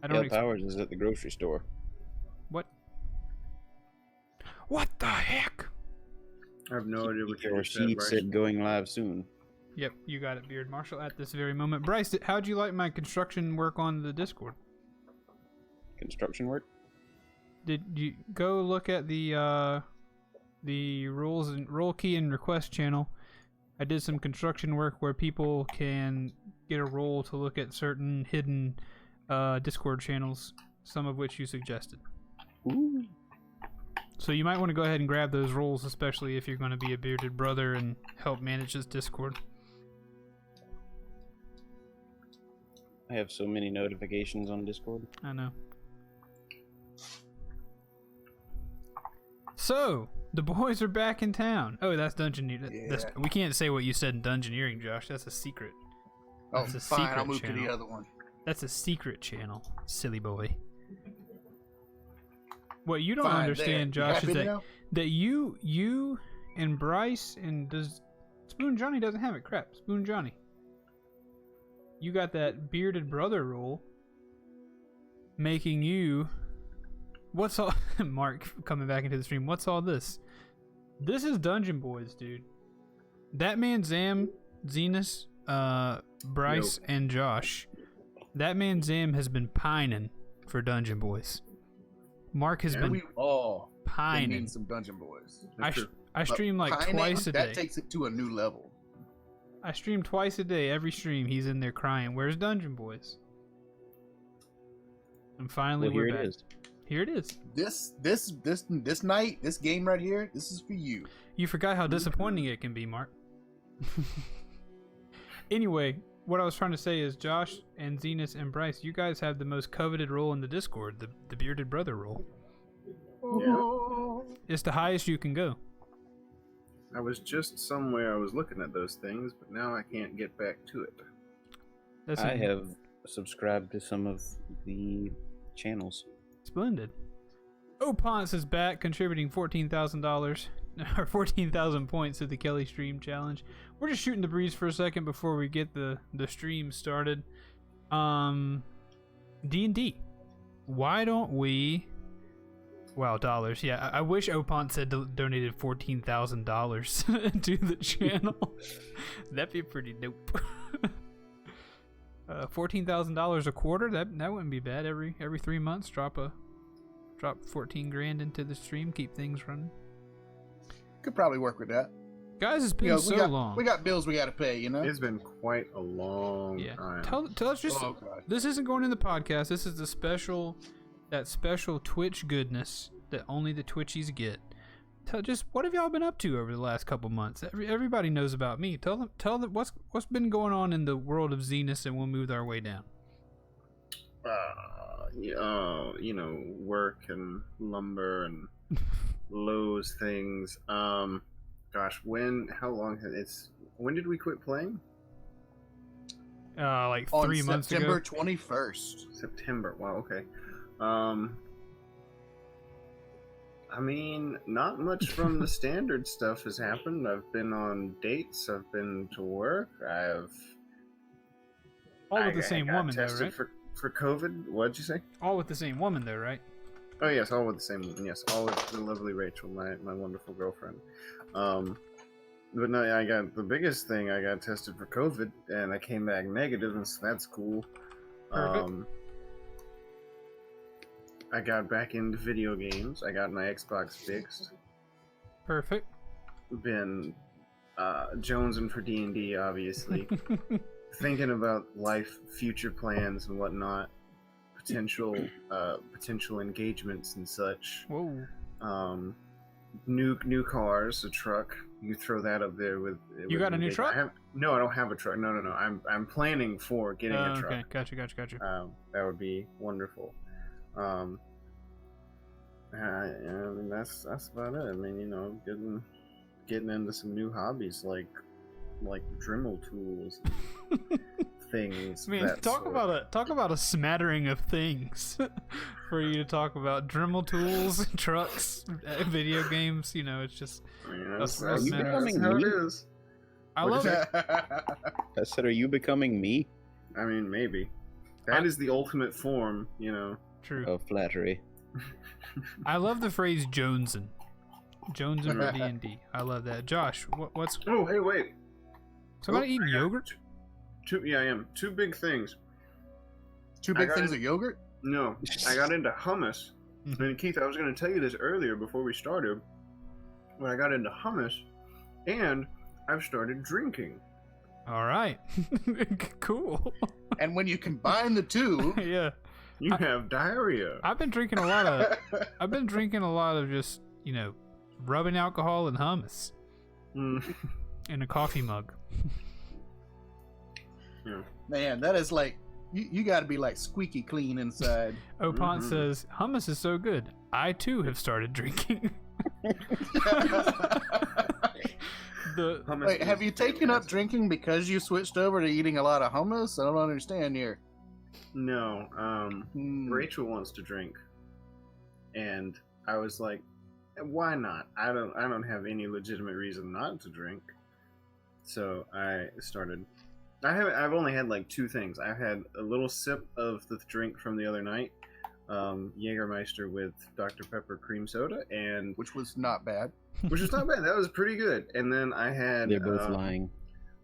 I don't. Yeah, Powers is at the grocery store. What? What the heck? I have no idea what Your you said, sheet Bryce. said going live soon. Yep, you got it, Beard Marshall, at this very moment. Bryce, how'd you like my construction work on the Discord? Construction work? Did you go look at the rules and role key and request channel? I did some construction work where people can get a role to look at certain hidden Discord channels, some of which you suggested. Ooh. So you might want to go ahead and grab those roles, especially if you're going to be a bearded brother and help manage this Discord. I have so many notifications on Discord. I know. So, the boys are back in town. Oh, that's Dungeoneering. Yeah. We can't say what you said in Dungeoneering, Josh. That's a secret. Oh, That's a fine. secret I'll move to channel. the other one. That's a secret channel, silly boy. What you don't Fine, understand, there. You Josh, is happy that now? you and Bryce and does Spoon Johnny doesn't have it. Crap, Spoon Johnny. You got that bearded brother role, making you. What's all? Mark coming back into the stream. What's all this? This is Dungeon Boys, dude. That man Zam, Zenas, Bryce, and Josh. That man Zam has been pining for Dungeon Boys. Mark has And been we all been pining. needing some Dungeon Boys. I stream like Pining, twice a day. That takes it to a new level. I stream twice a day. Every stream, he's in there crying. Where's Dungeon Boys? And finally, Well, we're here back. it is. Here it is. This night, this game right here, this is for you. You forgot how disappointing it can be, Mark. Anyway, what I was trying to say is Josh and Zenas and Bryce, you guys have the most coveted role in the Discord, the bearded brother role. Yeah. It's the highest you can go. I was just somewhere I was looking at those things, but now I can't get back to it. That's I have subscribed to some of the channels. splendid. Oh, Ponce is back, contributing $14,000 or 14,000 points to the Kelly Stream Challenge. We're just shooting the breeze for a second before we get the stream started. D&D. Why don't we? Wow, dollars. Yeah, I wish Opont said donated $14,000 to the channel. That'd be pretty dope. $14,000 a quarter. That wouldn't be bad. Every 3 months, drop 14 grand into the stream. Keep things running. Could probably work with that. Guys, it's been You know, so long. We got bills we got to pay, you know? It's been quite a long Yeah. time. Tell us just. Oh, God. This isn't going in the podcast. This is that special Twitch goodness that only the Twitchies get. Just what have y'all been up to over the last couple months? Everybody knows about me. Tell them what's been going on in the world of Zenus, and we'll move our way down. You know, work and lumber and Lowe's things. Gosh, when did we quit playing? Like On 3 months September ago. 21st. September. Wow, okay. I mean, not much from the standard stuff has happened. I've been on dates. I've been to work. All with the same got woman, though, tested right? for COVID. What'd you say? All with the same woman, though, right? Oh yes, all with the same woman. Yes, all with the lovely Rachel, my wonderful girlfriend. But no, I got the biggest thing. I got tested for COVID, and I came back negative, and so that's cool. Perfect. I got back into video games. I got my Xbox fixed. Perfect. Been jonesing for D&D, obviously. Thinking about life, future plans, and whatnot. Potential engagements and such. Whoa. New cars, a truck. You throw that up there with. You got a new truck? No, I don't have a truck. No. I'm planning for getting a truck. Okay, gotcha. That would be wonderful. I mean that's about it. I mean, you know, getting into some new hobbies like Dremel tools, and things. I mean, that talk sort. about a smattering of things for you to talk about. Dremel tools, trucks, video games. You know, it's just. I mean, That's that's becoming how it me? is. I What'd love you it. say? I said, are you becoming me? I mean, maybe. That is the ultimate form, you know. True. Of flattery. I love the phrase Jonesin. Jonesin for D&D. I love that. Josh, what's... Oh, hey, wait. Somebody Oh, eating yogurt? Yeah, I am. Two big things. Two big things of yogurt? No, I got into hummus. And Keith, I was going to tell you this earlier before we started. When I got into hummus, and I've started drinking. All right. Cool. And when you combine the two, Yeah. You have diarrhea. I've been drinking a lot of just, you know, rubbing alcohol and hummus in a coffee mug. Yeah. man, that is like you got to be like squeaky clean inside. Opant says, hummus is so good. I too have started drinking. Wait, have you taken up drinking because you switched over to eating a lot of hummus? I don't understand here. No, Rachel wants to drink, and I was like, why not? I don't have any legitimate reason not to drink. So I started. I've only had like two things. I've had a little sip of the drink from the other night, Jägermeister with Dr. Pepper cream soda, and Which was not bad. which is not bad. That was pretty good. And then I had. They're both lying.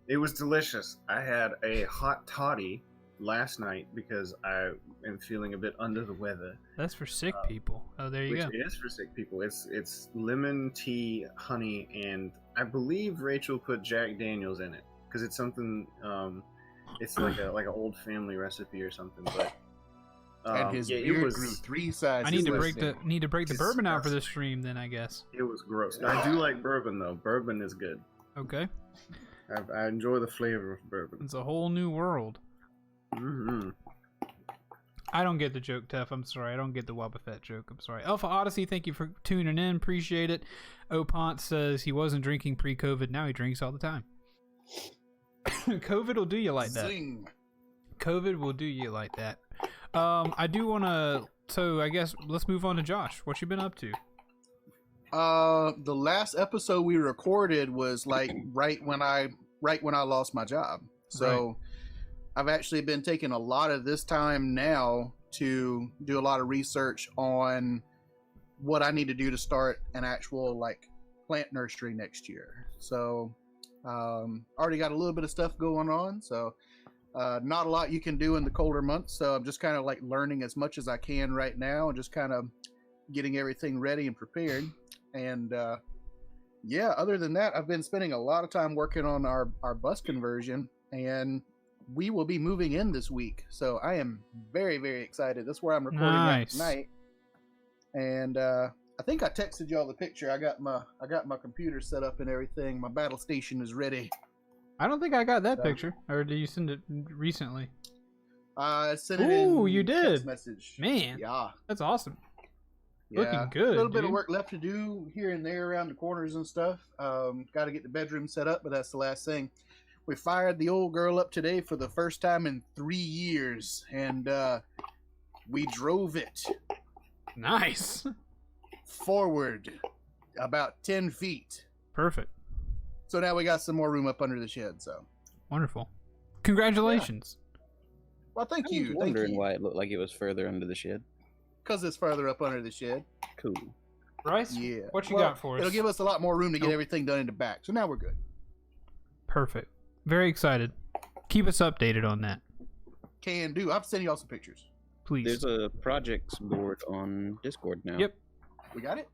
It was delicious. I had a hot toddy last night because I am feeling a bit under the weather. That's for sick people. Oh, there you go. Which is for sick people. It's lemon tea, honey, and I believe Rachel put Jack Daniels in it because it's something. It's like an old family recipe or something. But And his yeah, beard it was. grew 3 sizes. I need to less break the It's bourbon out for this disgusting. stream then, I guess. It was gross. I do like bourbon though. Bourbon is good. Okay. I enjoy the flavor of bourbon. It's a whole new world. Mm-hmm. I don't get the joke, Tef. I'm sorry. I don't get the Wobba Fett joke. I'm sorry. Alpha Odyssey, thank you for tuning in. Appreciate it. Opant says he wasn't drinking pre-COVID. Now he drinks all the time. COVID will do you like that. Zing. COVID will do you like that. I do want to... So, I guess let's move on to Josh. What you been up to? The last episode we recorded was like right when I lost my job. So I've actually been taking a lot of this time now to do a lot of research on what I need to do to start an actual like plant nursery next year. So already got a little bit of stuff going on. So not a lot you can do in the colder months. So I'm just kind of like learning as much as I can right now and just kind of getting everything ready and prepared. And yeah, other than that, I've been spending a lot of time working on our bus conversion, and we will be moving in this week. So I am very, very excited. That's where I'm recording at tonight. And I think I texted y'all the picture. I got my computer set up and everything. My battle station is ready. I don't think I got that picture. Or did you send it recently? I sent it in. Ooh, you did. Text message. Man. Yeah. That's awesome. Yeah, Looking good, a little bit dude. of work left to do here and there around the corners and stuff. Got to get the bedroom set up, but that's the last thing. We fired the old girl up today for the first time in 3 years, and we drove it Nice. forward about 10 feet. Perfect. So now we got some more room up under the shed. So, Wonderful. Congratulations. well, thank I was you. Thank wondering you. why it looked like it was further under the shed. Because it's further up under the shed. Cool. Bryce, Yeah. what you Well, got for us? It'll give us a lot more room to get Nope. everything done in the back. So now we're good. Perfect. Very excited. Keep us updated on that, Can do. I've sent y'all some pictures. please. There's a projects board on Discord now. Yep. We got it?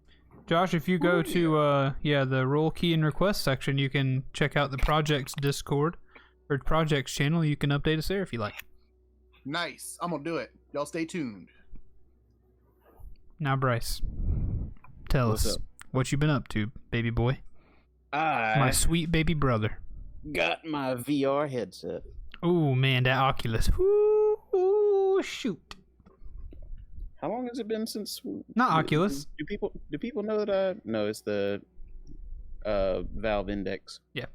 Josh, if you go to the role key and request section, you can check out the projects Discord or projects channel. You can update us there if you like. Nice. I'm going to do it. Y'all stay tuned. Now, Bryce, tell What's us up? what you been up to, baby boy. I My sweet baby brother. got my VR headset. Oh man, that Oculus. Ooh, shoot. How long has it been since? Not Oculus. Do people know that I? No, it's the Valve Index. Yeah.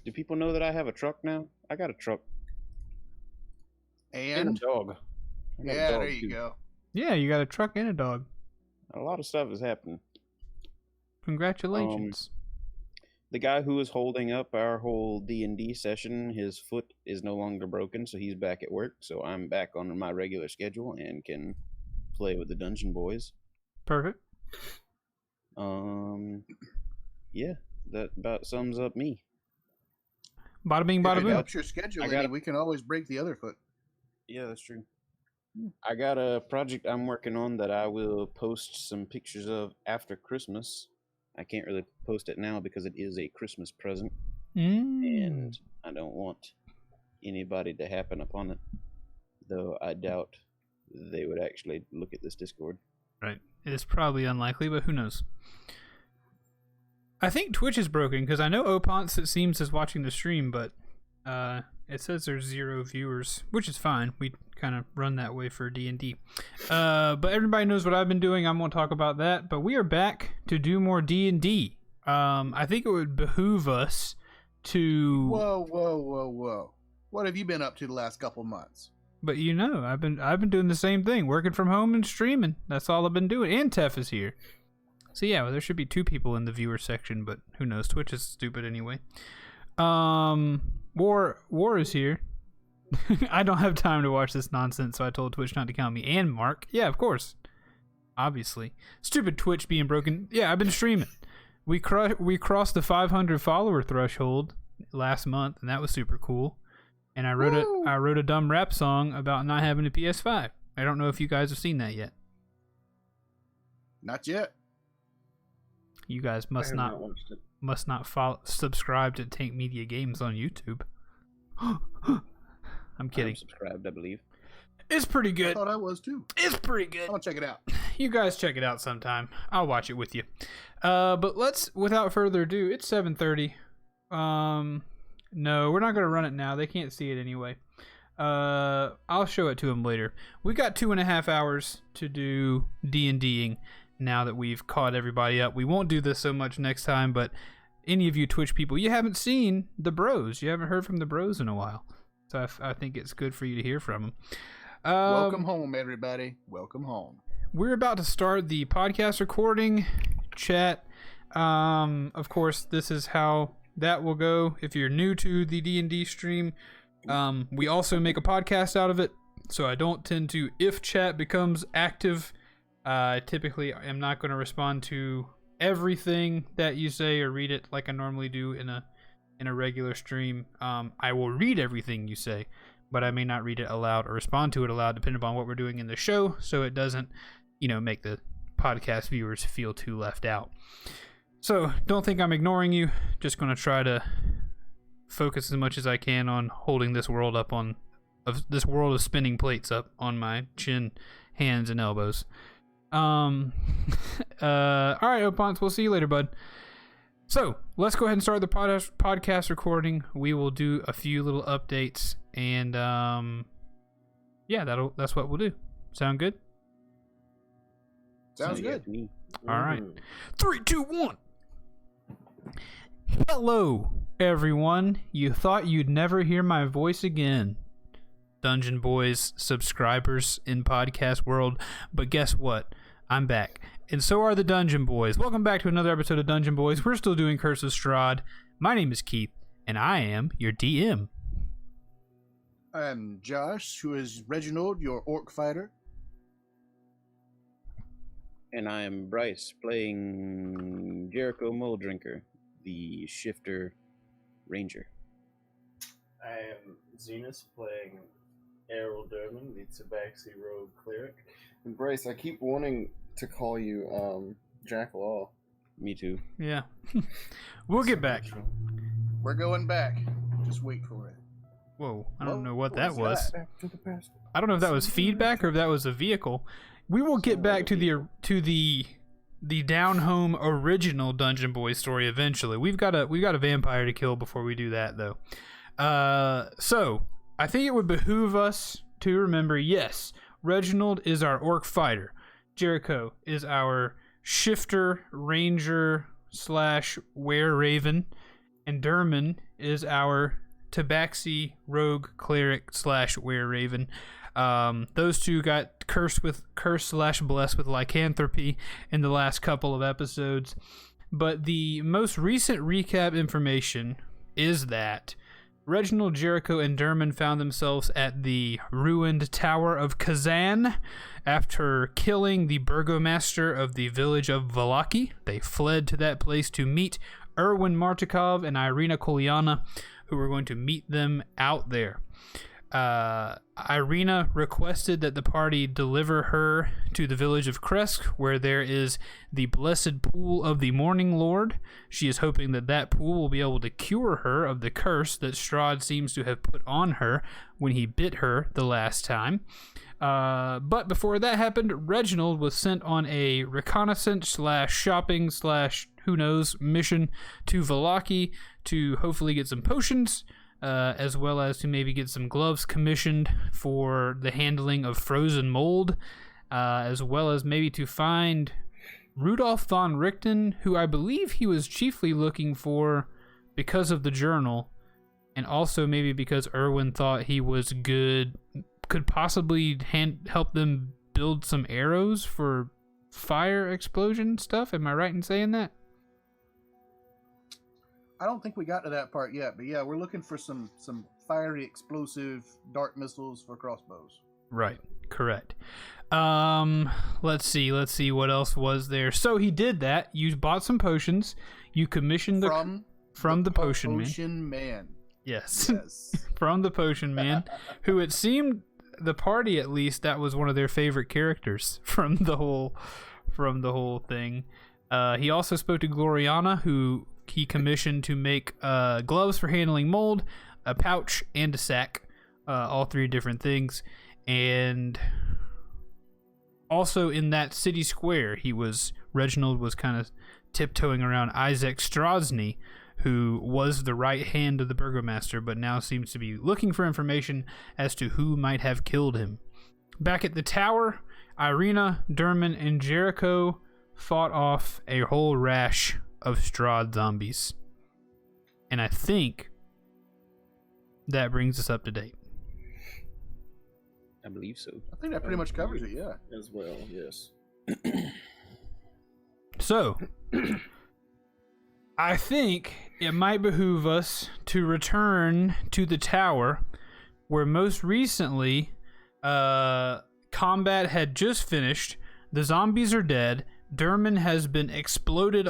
Do people know that I have a truck now? I got a truck and And a dog. I got a yeah, dog, there you too. go. Yeah, you got a truck and a dog. A lot of stuff is happening. Congratulations. The guy who was holding up our whole D&D session, his foot is no longer broken, so he's back at work. So I'm back on my regular schedule and can play with the Dungeon Boys. Perfect. Yeah, that about sums up me. Bada bing, bada If it boom. helps your schedule, Eddie, we can always break the other foot. Yeah, that's true. I got a project I'm working on that I will post some pictures of after Christmas. I can't really post it now because it is a Christmas present, and I don't want anybody to happen upon it. Though I doubt they would actually look at this Discord. Right. It's probably unlikely, but who knows? I think Twitch is broken because I know Opons, it seems, is watching the stream, but it says there's 0 viewers, which is fine. We kind of run that way for D&D. But everybody knows what I've been doing. I'm going to talk about that. But we are back to do more D&D. I think it would behoove us to... Whoa. What have you been up to the last couple months? But you know, I've been doing the same thing, working from home and streaming. That's all I've been doing. And Tef is here. So yeah, well, there should be 2 people in the viewer section, but who knows? Twitch is stupid anyway. War is here. I don't have time to watch this nonsense, so I told Twitch not to count me. And Mark, yeah, of course, obviously. Stupid Twitch being broken. Yeah, I've been streaming. We crossed the 500 follower threshold last month, and that was super cool. And I wrote a dumb rap song about not having a PS5. I don't know if you guys have seen that yet. Not yet. You guys must not subscribe to Tank Media Games on YouTube. I'm kidding. I'm subscribed, I believe. It's pretty I good. thought I was too. It's pretty good. I'll check it out. You guys check it out sometime. I'll watch it with you. But let's, without further ado, it's 7:30. No, we're not going to run it now. They can't see it anyway. I'll show it to them later. We got 2.5 hours to do D&Ding now that we've caught everybody up. We won't do this so much next time, but any of you Twitch people, you haven't seen the bros. You haven't heard from the bros in a while. So I think it's good for you to hear from them. Welcome home, everybody. Welcome home. We're about to start the podcast recording chat. Of course, this is how that will go. If you're new to the D&D stream, we also make a podcast out of it. So I don't tend to, if chat becomes active, typically I'm not going to respond to everything that you say or read it like I normally do in a regular stream. I will read everything you say, but I may not read it aloud or respond to it aloud depending upon what we're doing in the show, so it doesn't, make the podcast viewers feel too left out. So don't think I'm ignoring you. Just going to try to focus as much as I can on holding this world this world of spinning plates up on my chin, hands, and elbows. All right, Opons, we'll see you later, bud. So let's go ahead and start the podcast recording. We will do a few little updates, and that's what we'll do. Sound good? Sounds good. To me. All right. 3, 2, 1. Hello, everyone. You thought you'd never hear my voice again, Dungeon Boys subscribers in podcast world, but guess what? I'm back, and so are the Dungeon Boys. Welcome back to another episode of Dungeon Boys. We're still doing Curse of Strahd. My name is Keith, and I am your DM. I'm Josh, who is Reginald, your orc fighter. And I am Bryce, playing Jericho Muldrinker, the Shifter Ranger. I am Zenus playing Errol Durman, the Tabaxi Rogue Cleric. And Bryce, I keep wanting to call you Jack Law. Me too. Yeah. We'll get back. We're going back. Just wait for it. Whoa, I don't know what that was. Back to the past. I don't know if that was feedback or if that was a vehicle. We will get back to the down home original Dungeon Boys story eventually. We've got a vampire to kill before we do that though. So I think it would behoove us to remember, yes, Reginald is our orc fighter. Jericho is our shifter ranger / were raven, and Durman is our tabaxi rogue cleric / were raven. Those two got cursed / blessed with lycanthropy in the last couple of episodes, but the most recent recap information is that Reginald, Jericho, and Derman found themselves at the ruined Tower of Kazan after killing the burgomaster of the village of Valaki. They fled to that place to meet Erwin Martikov and Irina Kolyana, who were going to meet them out there. Irina requested that the party deliver her to the village of Kresk, where there is the blessed pool of the Morning Lord. She is hoping that that pool will be able to cure her of the curse that Strahd seems to have put on her when he bit her the last time. But before that happened, Reginald was sent on a reconnaissance / shopping / who knows mission to Valaki to hopefully get some potions, as well as to maybe get some gloves commissioned for the handling of frozen mold, as well as maybe to find Rudolf von Richten, who I believe he was chiefly looking for because of the journal, and also maybe because Erwin thought he was good, could possibly help them build some arrows for fire explosion stuff. Am I right in saying that? I don't think we got to that part yet, but yeah, we're looking for some fiery, explosive, dark missiles for crossbows. Right, correct. Let's see what else was there. So he did that. You bought some potions. You commissioned from the potion man. Yes. From the potion man, who it seemed the party, at least, that was one of their favorite characters from the whole thing. He also spoke to Gloriana, who he commissioned to make gloves for handling mold, a pouch, and a sack, all three different things. And also in that city square, Reginald was kind of tiptoeing around Isaac Strozny, who was the right hand of the burgomaster, but now seems to be looking for information as to who might have killed him. Back at the tower, Irina, Derman, and Jericho fought off a whole rash of Strahd zombies. And I think that brings us up to date. I believe so. I think that pretty much covers it, yeah. As well, yes. So, I think it might behoove us to return to the tower, where most recently combat had just finished. The zombies are dead. Derman has been exploded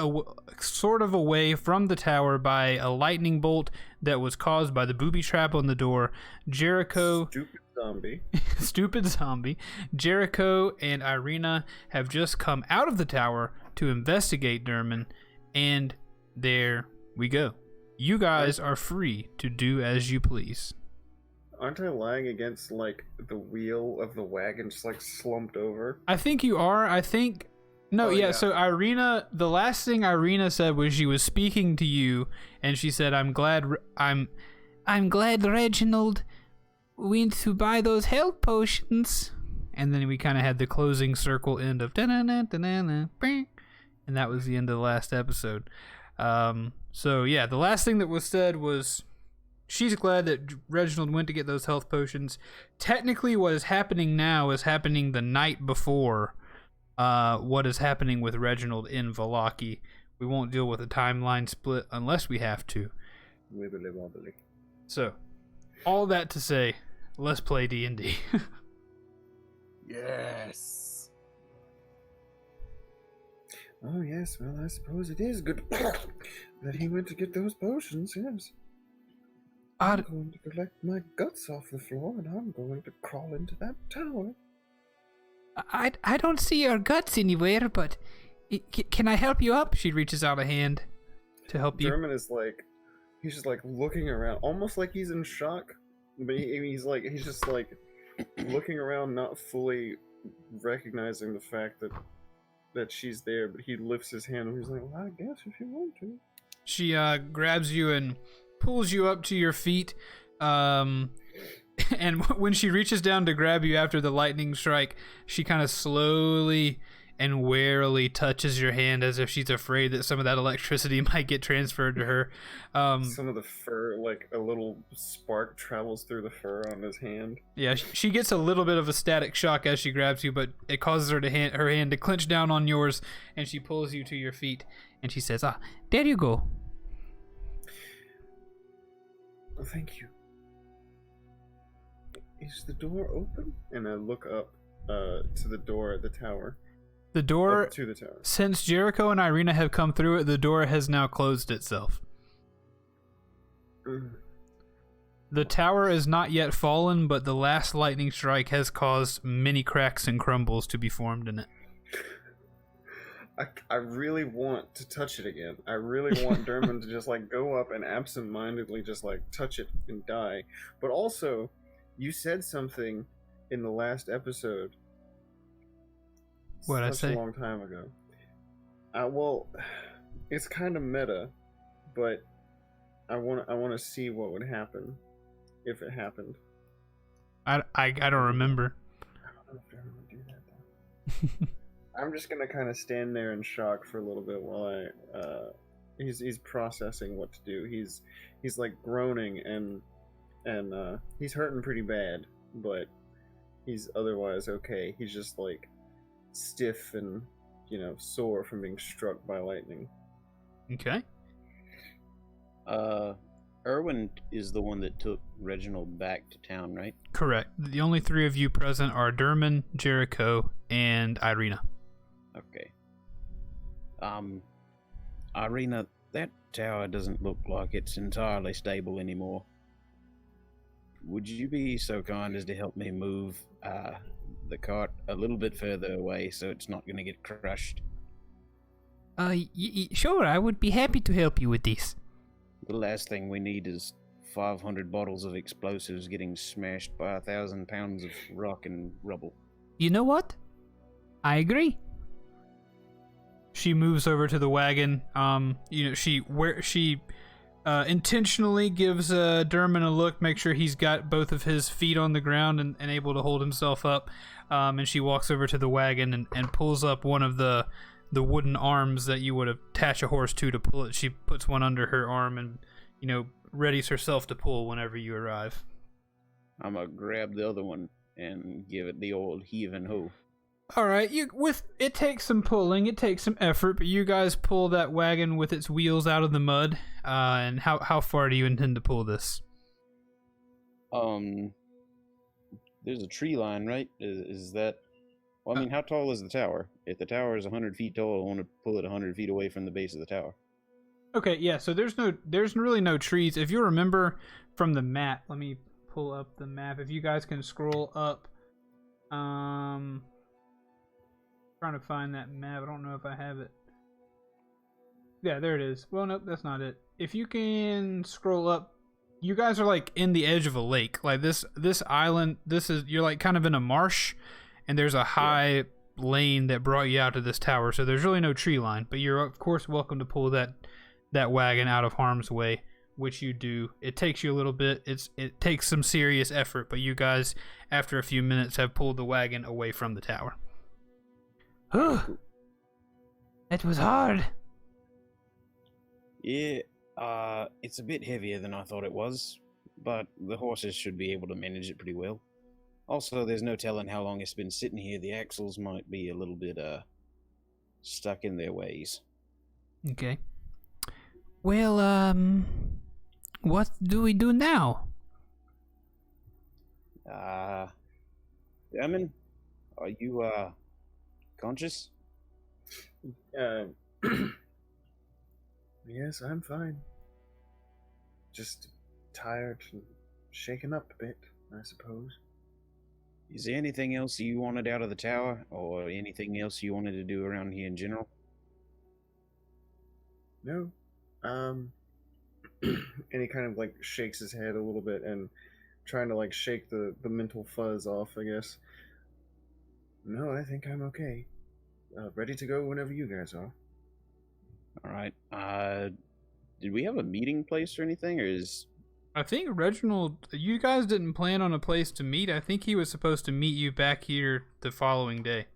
sort of away from the tower by a lightning bolt that was caused by the booby trap on the door. Jericho... Stupid zombie. Jericho and Irina have just come out of the tower to investigate Derman, and there we go. You guys are free to do as you please. Aren't I lying against, like, the wheel of the wagon just, like, slumped over? I think you are. No, yeah, so Irina, the last thing Irina said was she was speaking to you, and she said, I'm glad Reginald went to buy those health potions. And then we kind of had the closing circle end of and that was the end of the last episode. So yeah, the last thing that was said was she's glad that Reginald went to get those health potions. Technically, what is happening now is happening the night before what is happening with Reginald in Valaki. We won't deal with a timeline split unless we have to. Wibbly wobbly. So, all that to say, let's play D&D. Yes. Oh, yes, well, I suppose it is good that he went to get those potions, yes. I'm going to collect my guts off the floor, and I'm going to crawl into that tower. I don't see your guts anywhere, but can I help you up? She reaches out a hand to help you. Derman is like, he's just like looking around, almost like he's in shock, but he's just like looking around, not fully recognizing the fact that she's there, but he lifts his hand and he's like, well, I guess if you want to. She grabs you and pulls you up to your feet. And when she reaches down to grab you after the lightning strike, she kind of slowly and warily touches your hand as if she's afraid that some of that electricity might get transferred to her. Some of the fur, like a little spark travels through the fur on his hand. Yeah, she gets a little bit of a static shock as she grabs you, but it causes her her hand to clench down on yours, and she pulls you to your feet, and she says, there you go. Oh, thank you. Is the door open? And I look up to the door at the tower. The door, to the tower. Since Jericho and Irina have come through it, the door has now closed itself. The tower is not yet fallen, but the last lightning strike has caused many cracks and crumbles to be formed in it. I really want to touch it again. I really want Dermot to just like go up and absentmindedly just like touch it and die. But also, you said something in the last episode. What'd I say? A long time ago. Well, it's kind of meta, but I want to see what would happen if it happened. I don't remember. I don't know if Dermot would do that though. I'm just gonna kind of stand there in shock for a little bit while he's processing what to do. He's like groaning and he's hurting pretty bad, but he's otherwise okay. He's just like stiff and sore from being struck by lightning. Okay. Erwin is the one that took Reginald back to town, right? Correct. The only three of you present are Derman, Jericho, and Irina. Okay. Irina, that tower doesn't look like it's entirely stable anymore. Would you be so kind as to help me move the cart a little bit further away so it's not going to get crushed? Sure, I would be happy to help you with this. The last thing we need is 500 bottles of explosives getting smashed by 1,000 pounds of rock and rubble. You know what? I agree. She moves over to the wagon. She intentionally gives Derman a look, make sure he's got both of his feet on the ground and able to hold himself up. And she walks over to the wagon and pulls up one of the wooden arms that you would attach a horse to pull it. She puts one under her arm and, readies herself to pull whenever you arrive. I'm gonna grab the other one and give it the old heave and ho. All right, it takes some pulling, it takes some effort, but you guys pull that wagon with its wheels out of the mud. And how far do you intend to pull this? There's a tree line, right? Is that? Well, I mean, how tall is the tower? If the tower is 100 feet tall, I want to pull it 100 feet away from the base of the tower. Okay, yeah. So there's really no trees. If you remember from the map, let me pull up the map. If you guys can scroll up, trying to find that map. I don't know if I have it. Yeah, there it is. Well, nope, that's not it. If you can scroll up, you guys are like in the edge of a lake. Like this island, you're like kind of in a marsh, and there's a high lane that brought you out to this tower. So there's really no tree line, but you're of course welcome to pull that wagon out of harm's way, which you do. It takes you a little bit. It takes some serious effort, but you guys, after a few minutes, have pulled the wagon away from the tower. It was hard. Yeah, it's a bit heavier than I thought it was, but the horses should be able to manage it pretty well. Also, there's no telling how long it's been sitting here. The axles might be a little bit, stuck in their ways. Okay. Well, what do we do now? Derman, are you, conscious? Yes, I'm fine. Just tired and shaken up a bit, I suppose. Is there anything else you wanted out of the tower, or anything else you wanted to do around here in general? No. And he kind of like shakes his head a little bit and trying to like shake the mental fuzz off, I guess. No, I think I'm okay. Ready to go whenever you guys are. All right. Did we have a meeting place or anything, or is... I think Reginald, you guys didn't plan on a place to meet. I think he was supposed to meet you back here the following day.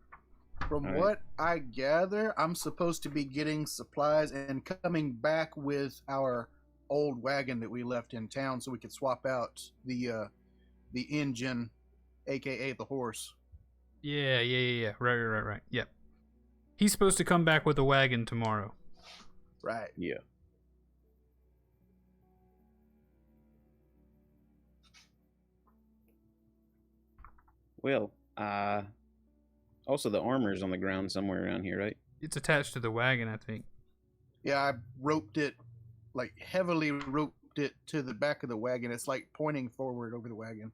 From All right. what I gather, I'm supposed to be getting supplies and coming back with our old wagon that we left in town, so we could swap out the engine, aka the horse. Yeah. Right. Yep. He's supposed to come back with a wagon tomorrow. Right. Yeah. Well, also the armor's on the ground somewhere around here, right? It's attached to the wagon, I think. Yeah, I roped it, like heavily roped it to the back of the wagon. It's like pointing forward over the wagon.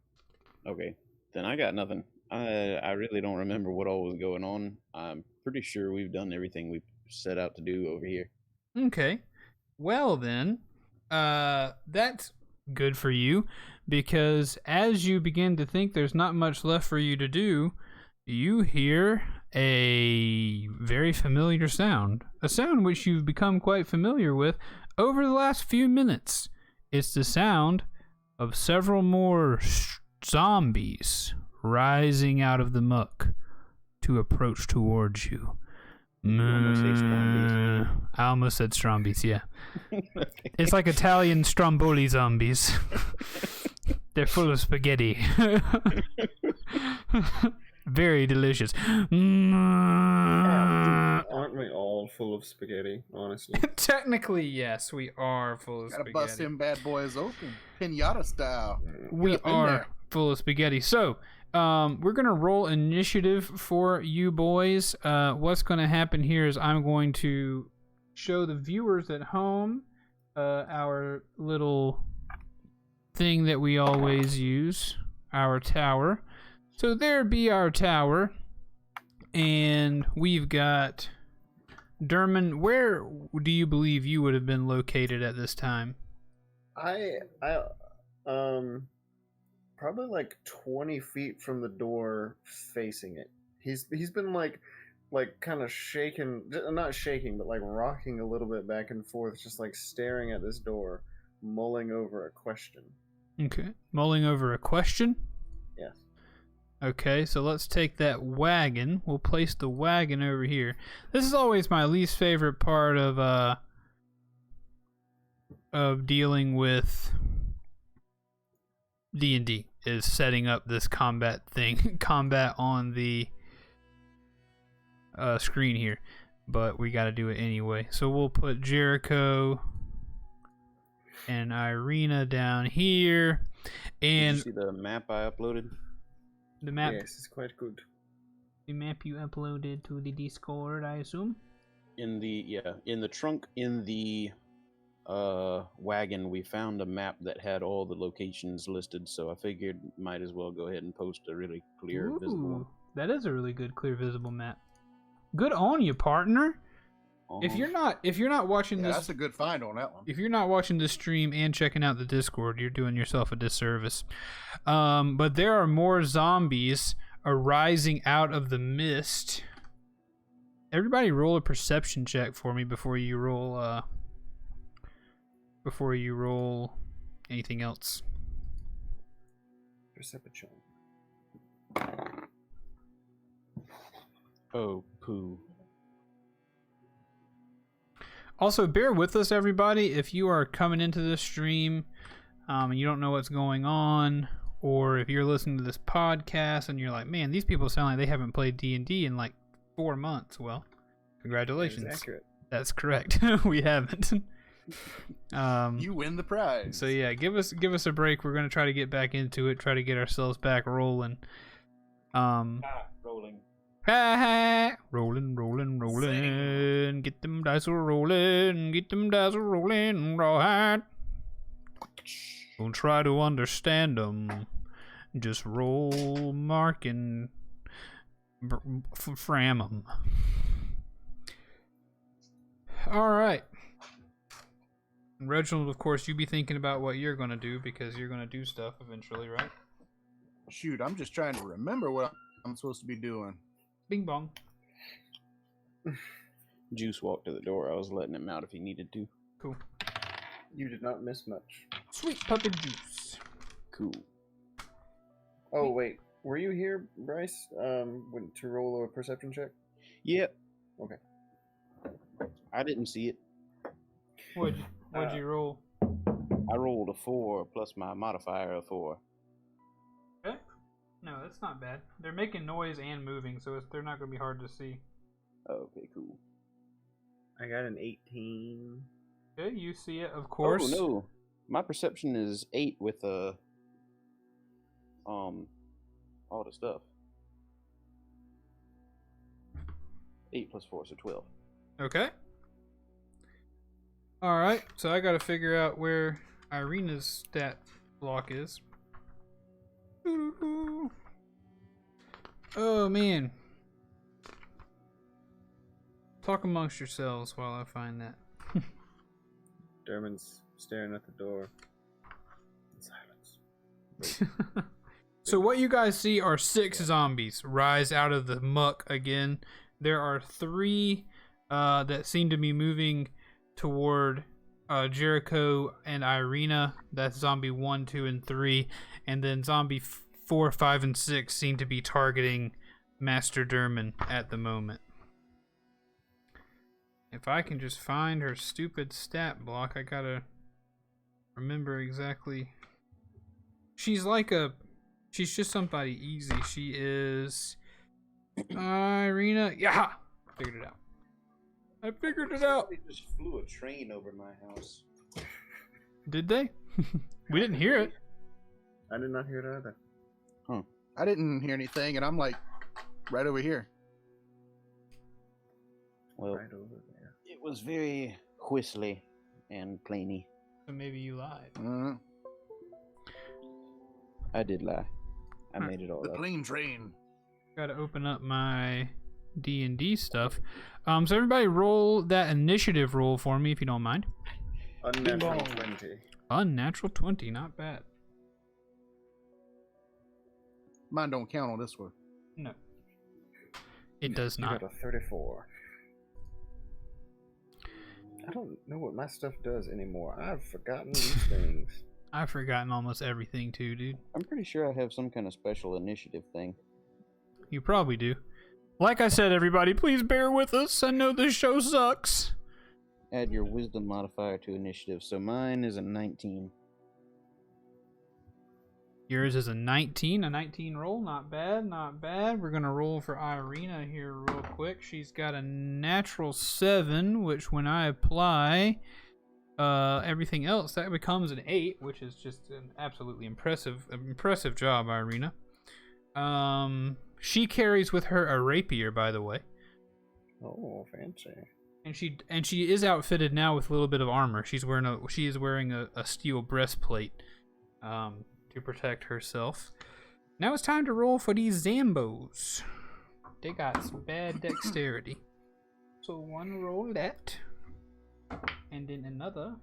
Okay. Then I got nothing. I really don't remember what all was going on. I'm pretty sure we've done everything we set out to do over here. Okay. Well then, that's good for you, because as you begin to think there's not much left for you to do, you hear a very familiar sound. A sound which you've become quite familiar with over the last few minutes. It's the sound of several more zombies rising out of the muck to approach towards you. almost say Strombies. I almost said Strombies, yeah. It's like Italian Stromboli zombies. They're full of spaghetti. Very delicious. Aren't we all full of spaghetti, honestly? Technically, yes, we are full of Gotta spaghetti. bust them bad boys open, pinata style. We Get up in are there. full of spaghetti. So, we're going to roll initiative for you boys. What's going to happen here is I'm going to show the viewers at home our little thing that we always use, our tower. So there be our tower, and we've got Derman. Where do you believe you would have been located at this time? I probably like 20 feet from the door facing it. He's been like kind of shaking, not shaking, but like rocking a little bit back and forth, just like staring at this door, mulling over a question. Okay, mulling over a question. Yes. Okay, so let's take that wagon. We'll place the wagon over here. This is always my least favorite part of dealing with D&D, is setting up this combat thing, combat on the screen here. But we got to do it anyway. So we'll put Jericho and Irina down here, and Did you see the map I uploaded? the map. Yes, it's quite good. The map you uploaded to the Discord, I assume. In the trunk in the wagon, we found a map that had all the locations listed, so I figured might as well go ahead and post a really clear, visible one. Ooh, that is a really good, clear, visible map. Good on you, partner. If Uh-huh. you're not watching Yeah, this, that's a good find on that one. if you're not watching this stream and checking out the Discord, you're doing yourself a disservice. But there are more zombies arising out of the mist. Everybody, roll a perception check for me before you roll anything else. Perception. Oh, poo. Also, bear with us, everybody. If you are coming into this stream and you don't know what's going on, or if you're listening to this podcast and you're like, man, these people sound like they haven't played D&D in like 4 months. Well, congratulations. That's accurate. That's correct. We haven't. You win the prize. So yeah, give us a break. We're gonna try to get back into it. Try to get ourselves back rolling. Rolling. Rolling. Get them dice rolling. Get them dice rolling. Right. Don't try to understand them. Just roll, mark, and fram them. All right. Reginald, of course, you be thinking about what you're gonna do, because you're gonna do stuff eventually, right? Shoot, I'm just trying to remember what I'm supposed to be doing. Bing bong. Juice walked to the door. I was letting him out if he needed to. Cool. You did not miss much. Sweet puppy juice. Cool. Oh wait, were you here, Bryce? To roll a perception check? Yep. Okay. I didn't see it. What'd you roll? I rolled a 4 plus my modifier of 4. Okay. No, that's not bad. They're making noise and moving, so they're not going to be hard to see. Okay, cool. I got an 18. Okay, you see it, of course. Oh no, my perception is 8 with all the stuff. 8 plus 4, so 12. Okay. Alright, so I gotta figure out where Irina's stat block is. Oh man. Talk amongst yourselves while I find that. Dermon's staring at the door. In silence. So what you guys see are 6 zombies rise out of the muck again. There are 3 that seem to be moving toward Jericho and Irina. That's zombie 1, 2, and 3. And then zombie 4, 5, and 6 seem to be targeting Master Derman at the moment. If I can just find her stupid stat block, I gotta remember exactly. She's just somebody easy. She is Irina. Yeah, figured it out. I figured it out. They just flew a train over my house. Did they? We didn't hear it. I did not hear it either. I didn't hear anything, and I'm like right over here. Well, Right over there. it was very whistly and plainy. So maybe you lied. I did lie. I made it all The up. plane train. Gotta open up my D&D stuff. So everybody roll that initiative roll for me if you don't mind. Unnatural 20. Unnatural 20, not bad. Mine don't count on this one. No. It does You not. got a 34. I don't know what my stuff does anymore. I've forgotten these things. I've forgotten almost everything too, dude. I'm pretty sure I have some kind of special initiative thing. You probably do. Like I said, everybody, please bear with us. I know this show sucks. Add your wisdom modifier to initiative. So mine is a 19. Yours is a 19. A 19 roll. Not bad, not bad. We're going to roll for Irina here real quick. She's got a natural 7, which when I apply everything else, that becomes an 8, which is just an absolutely impressive job, Irina. She carries with her a rapier, by the way. Oh, fancy. And she is outfitted now with a little bit of armor. She is wearing a steel breastplate to protect herself. Now it's time to roll for these Zambos. They got some bad dexterity. So one roll that, and then another.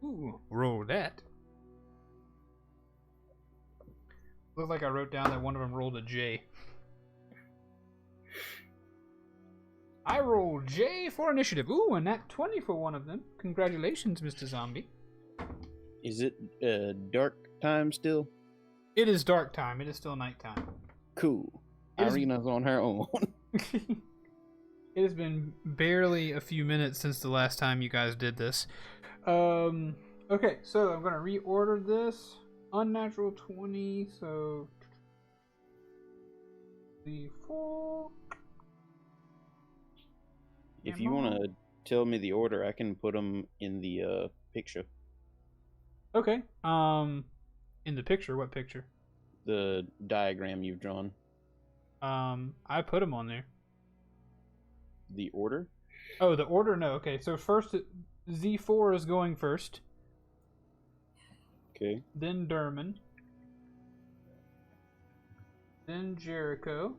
Ooh, roll that. Looks like I wrote down that one of them rolled a J. I rolled J for initiative. Ooh, and that 20 for one of them. Congratulations, Mr. Zombie. Is it dark time still? It is dark time. It is still nighttime. Cool. It is- Irina's on her own. It has been barely a few minutes since the last time you guys did this. Okay, so I'm going to reorder this. Unnatural 20, so... the 4... If you want to tell me the order, I can put them in the picture. Okay. In the picture, what picture? The diagram you've drawn. I put them on there. The order? Oh, the order? No. Okay, so first, Z4 is going first. Okay. Then Derman. Then Jericho.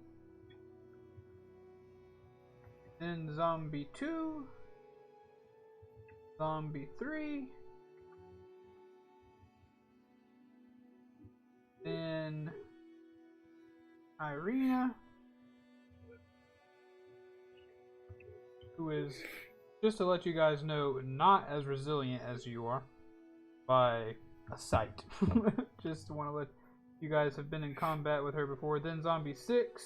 Then Zombie 2. Zombie 3. Then Irina, who is, just to let you guys know, not as resilient as you are by a sight. Just want to let you guys have been in combat with her before. Then Zombie 6.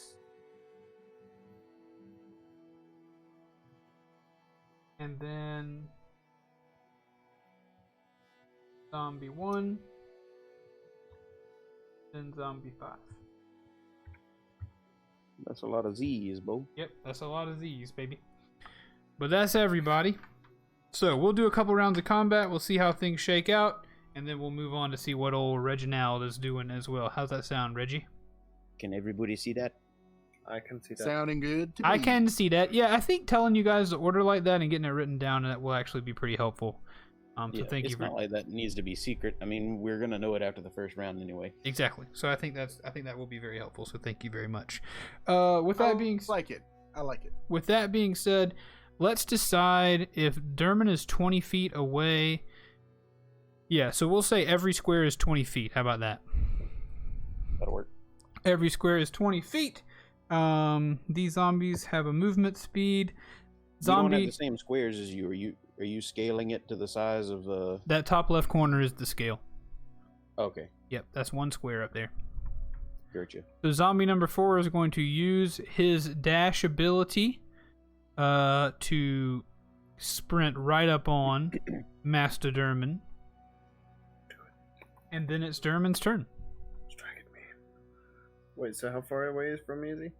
And then zombie 1, then zombie 5. That's a lot of Z's, Bo. Yep, that's a lot of Z's, baby. But that's everybody. So we'll do a couple rounds of combat. We'll see how things shake out, and then we'll move on to see what old Reginald is doing as well. How's that sound, Reggie? Can everybody see that? I can see that. Sounding good to me. I can see that. Yeah, I think telling you guys to order like that and getting it written down, that will actually be pretty helpful. So thank you. It's not like that needs to be secret. I mean, we're gonna know it after the first round anyway. Exactly. So I think that will be very helpful. So thank you very much. With that being I like it. With that being said, let's decide if Derman is 20 feet away. Yeah, so we'll say every square is 20 feet. How about that? That'll work. Every square is 20 feet. These zombies have a movement speed. We don't have the same squares as you. Are you scaling it to the size of the... That top left corner is the scale. Okay. Yep, that's one square up there. Gotcha. So zombie number 4 is going to use his dash ability to sprint right up on Master Derman. And then it's Derman's turn. Strike at me. Wait, so how far away is from me, is he?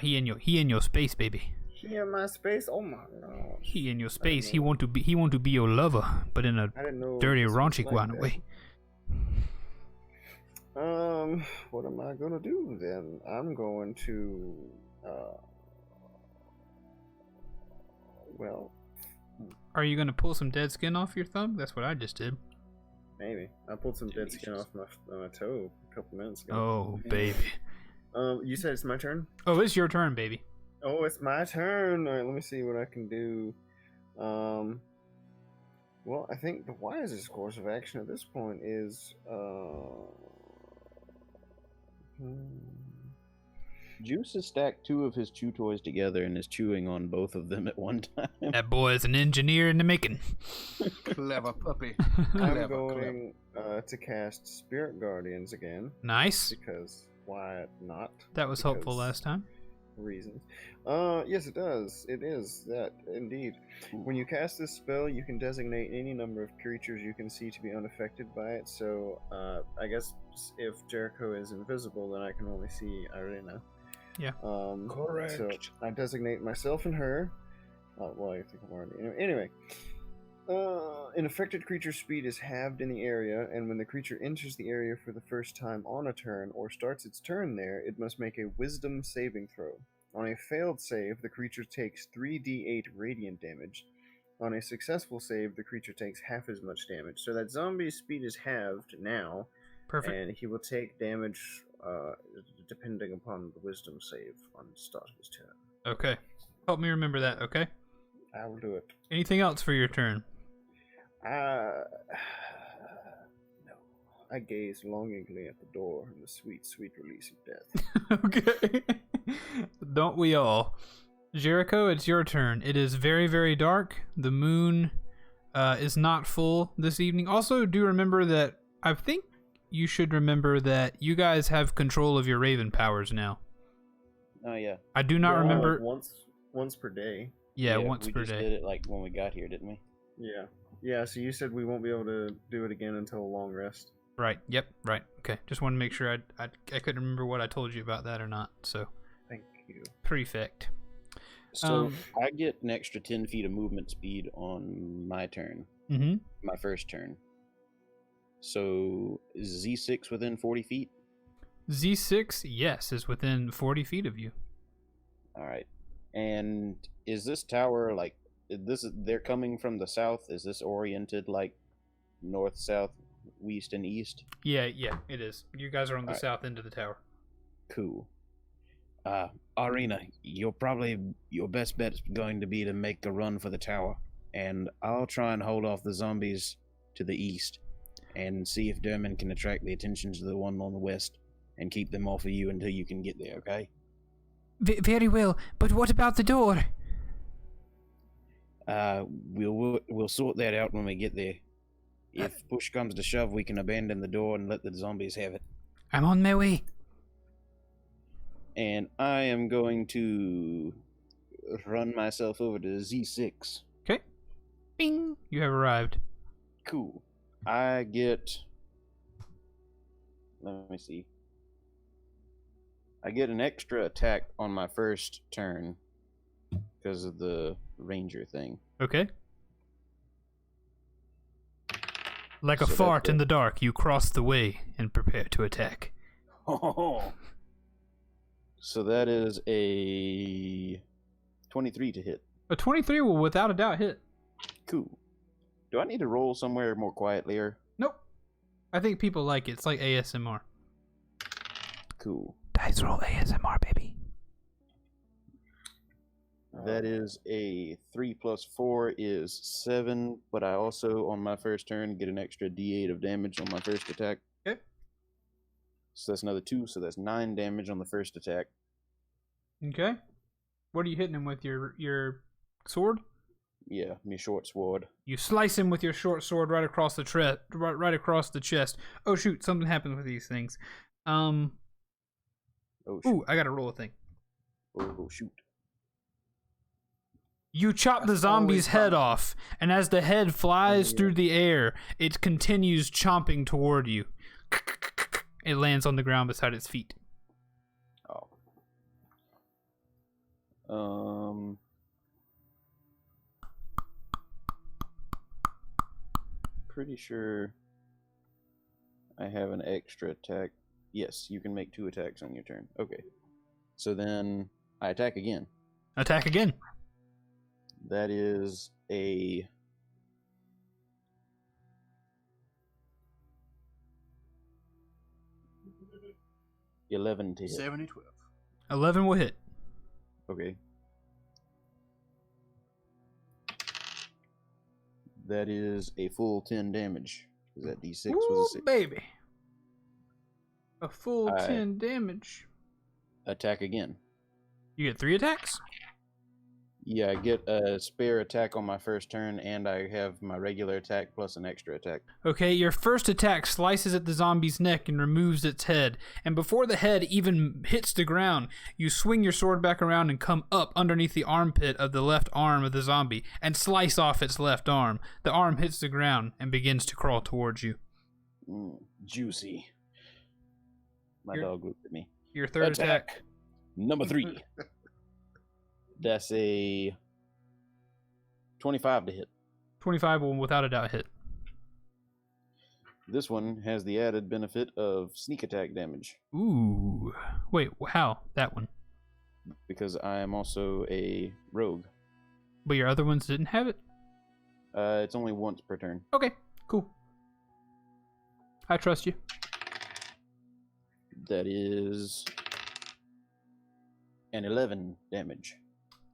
He in your space, baby. He in my space? Oh my god. He in your space. He want to be your lover, but in a dirty, raunchy kind of way. What am I gonna do then? I'm going to, well. Are you gonna pull some dead skin off your thumb? That's what I just did. Maybe. I pulled some dead skin off my toe a couple minutes ago. Oh, baby. You said it's my turn? Oh, it's your turn, baby. Oh, it's my turn. All right, let me see what I can do. Well, I think the wisest course of action at this point is, Juice has stacked 2 of his chew toys together and is chewing on both of them at one time. That boy is an engineer in the making. Clever puppy. I'm going to cast Spirit Guardians again. Nice. Because why not? That was helpful last time. Reasons. Yes, it does. It is that indeed. When you cast this spell, you can designate any number of creatures you can see to be unaffected by it. So, I guess if Jericho is invisible, then I can only see Irina. Yeah. Correct. So I designate myself and her. Well, I think I'm already. Anyway. An affected creature's speed is halved in the area, and when the creature enters the area for the first time on a turn or starts its turn there, it must make a Wisdom saving throw. On a failed save, the creature takes 3d8 radiant damage. On a successful save, the creature takes half as much damage. So that zombie's speed is halved now. Perfect. And he will take damage depending upon the Wisdom save on the start of his turn. Okay. Help me remember that, okay? I will do it. Anything else for your turn? No. I gaze longingly at the door and the sweet, sweet release of death. Okay. Don't we all? Jericho, it's your turn. It is very, very dark. The moon is not full this evening. Also, do remember that I think you should remember that you guys have control of your Raven powers now. Oh, yeah. I do not remember. Once per day. Yeah, once per We just day. did it like when we got here, didn't we? Yeah. Yeah, so you said we won't be able to do it again until a long rest. Right. Yep. Right. Okay. Just want to make sure I couldn't remember what I told you about that or not. So. Thank you. Prefect. So I get an extra 10 feet of movement speed on my turn. Mm-hmm. My first turn. So is Z6 within 40 feet? Z6, yes, is within 40 feet of you. All right. And is this tower like they're coming from the south? Is this oriented like north, south, west, and east? Yeah, it is. You guys are on the All right. south end of the tower. Cool. Arena, your best bet is going to be to make a run for the tower, and I'll try and hold off the zombies to the east, and see if Derman can attract the attention to the one on the west, and keep them off of you until you can get there. Okay? Very well, but what about the door? We'll sort that out when we get there. If push comes to shove, we can abandon the door and let the zombies have it. I'm on my way. And I am going to run myself over to Z6. Okay. Bing! You have arrived. Cool. I get. Let me see. I get an extra attack on my first turn because of the ranger thing. Okay. Like a So fart that's in the dark, you cross the way and prepare to attack. Oh. So that is a 23 to hit. A 23 will without a doubt hit. Cool. Do I need to roll somewhere more quietly or? Nope. I think people like it. It's like ASMR. Cool. Dice roll ASMR, baby. That is a 3 plus 4 is 7, but I also, on my first turn, get an extra d8 of damage on my first attack. Okay. So that's another 2, so that's 9 damage on the first attack. Okay. What are you hitting him with? Your sword? Yeah, me short sword. You slice him with your short sword right across the right across the chest. Oh shoot, something happens with these things. Oh, shoot. Ooh, I gotta roll a thing. Oh, shoot. You chop the That's zombie's always head promising. off, and as the head flies yeah. through the air, it continues chomping toward you. It lands on the ground beside its feet. Oh. Pretty sure I have an extra attack. Yes, you can make 2 attacks on your turn. Okay. So then I attack again. Attack again. That is a 11 to hit. 70-12. 11 will hit. Okay. That is a full 10 damage. Because that d6 Ooh, was a 6. baby. A full I- 10 damage. Attack again. You get 3 attacks? Yeah, I get a spare attack on my first turn, and I have my regular attack plus an extra attack. Okay, your first attack slices at the zombie's neck and removes its head. And before the head even hits the ground, you swing your sword back around and come up underneath the armpit of the left arm of the zombie and slice off its left arm. The arm hits the ground and begins to crawl towards you. Juicy. My Your- dog looked at me. Your third attack. Number 3. That's a 25 to hit. 25 will without a doubt hit. This one has the added benefit of sneak attack damage Ooh. Wait, how? That one. because I am also a rogue. But your other ones didn't have it? It's only once per turn. Okay, cool. I trust you. That is an 11 damage.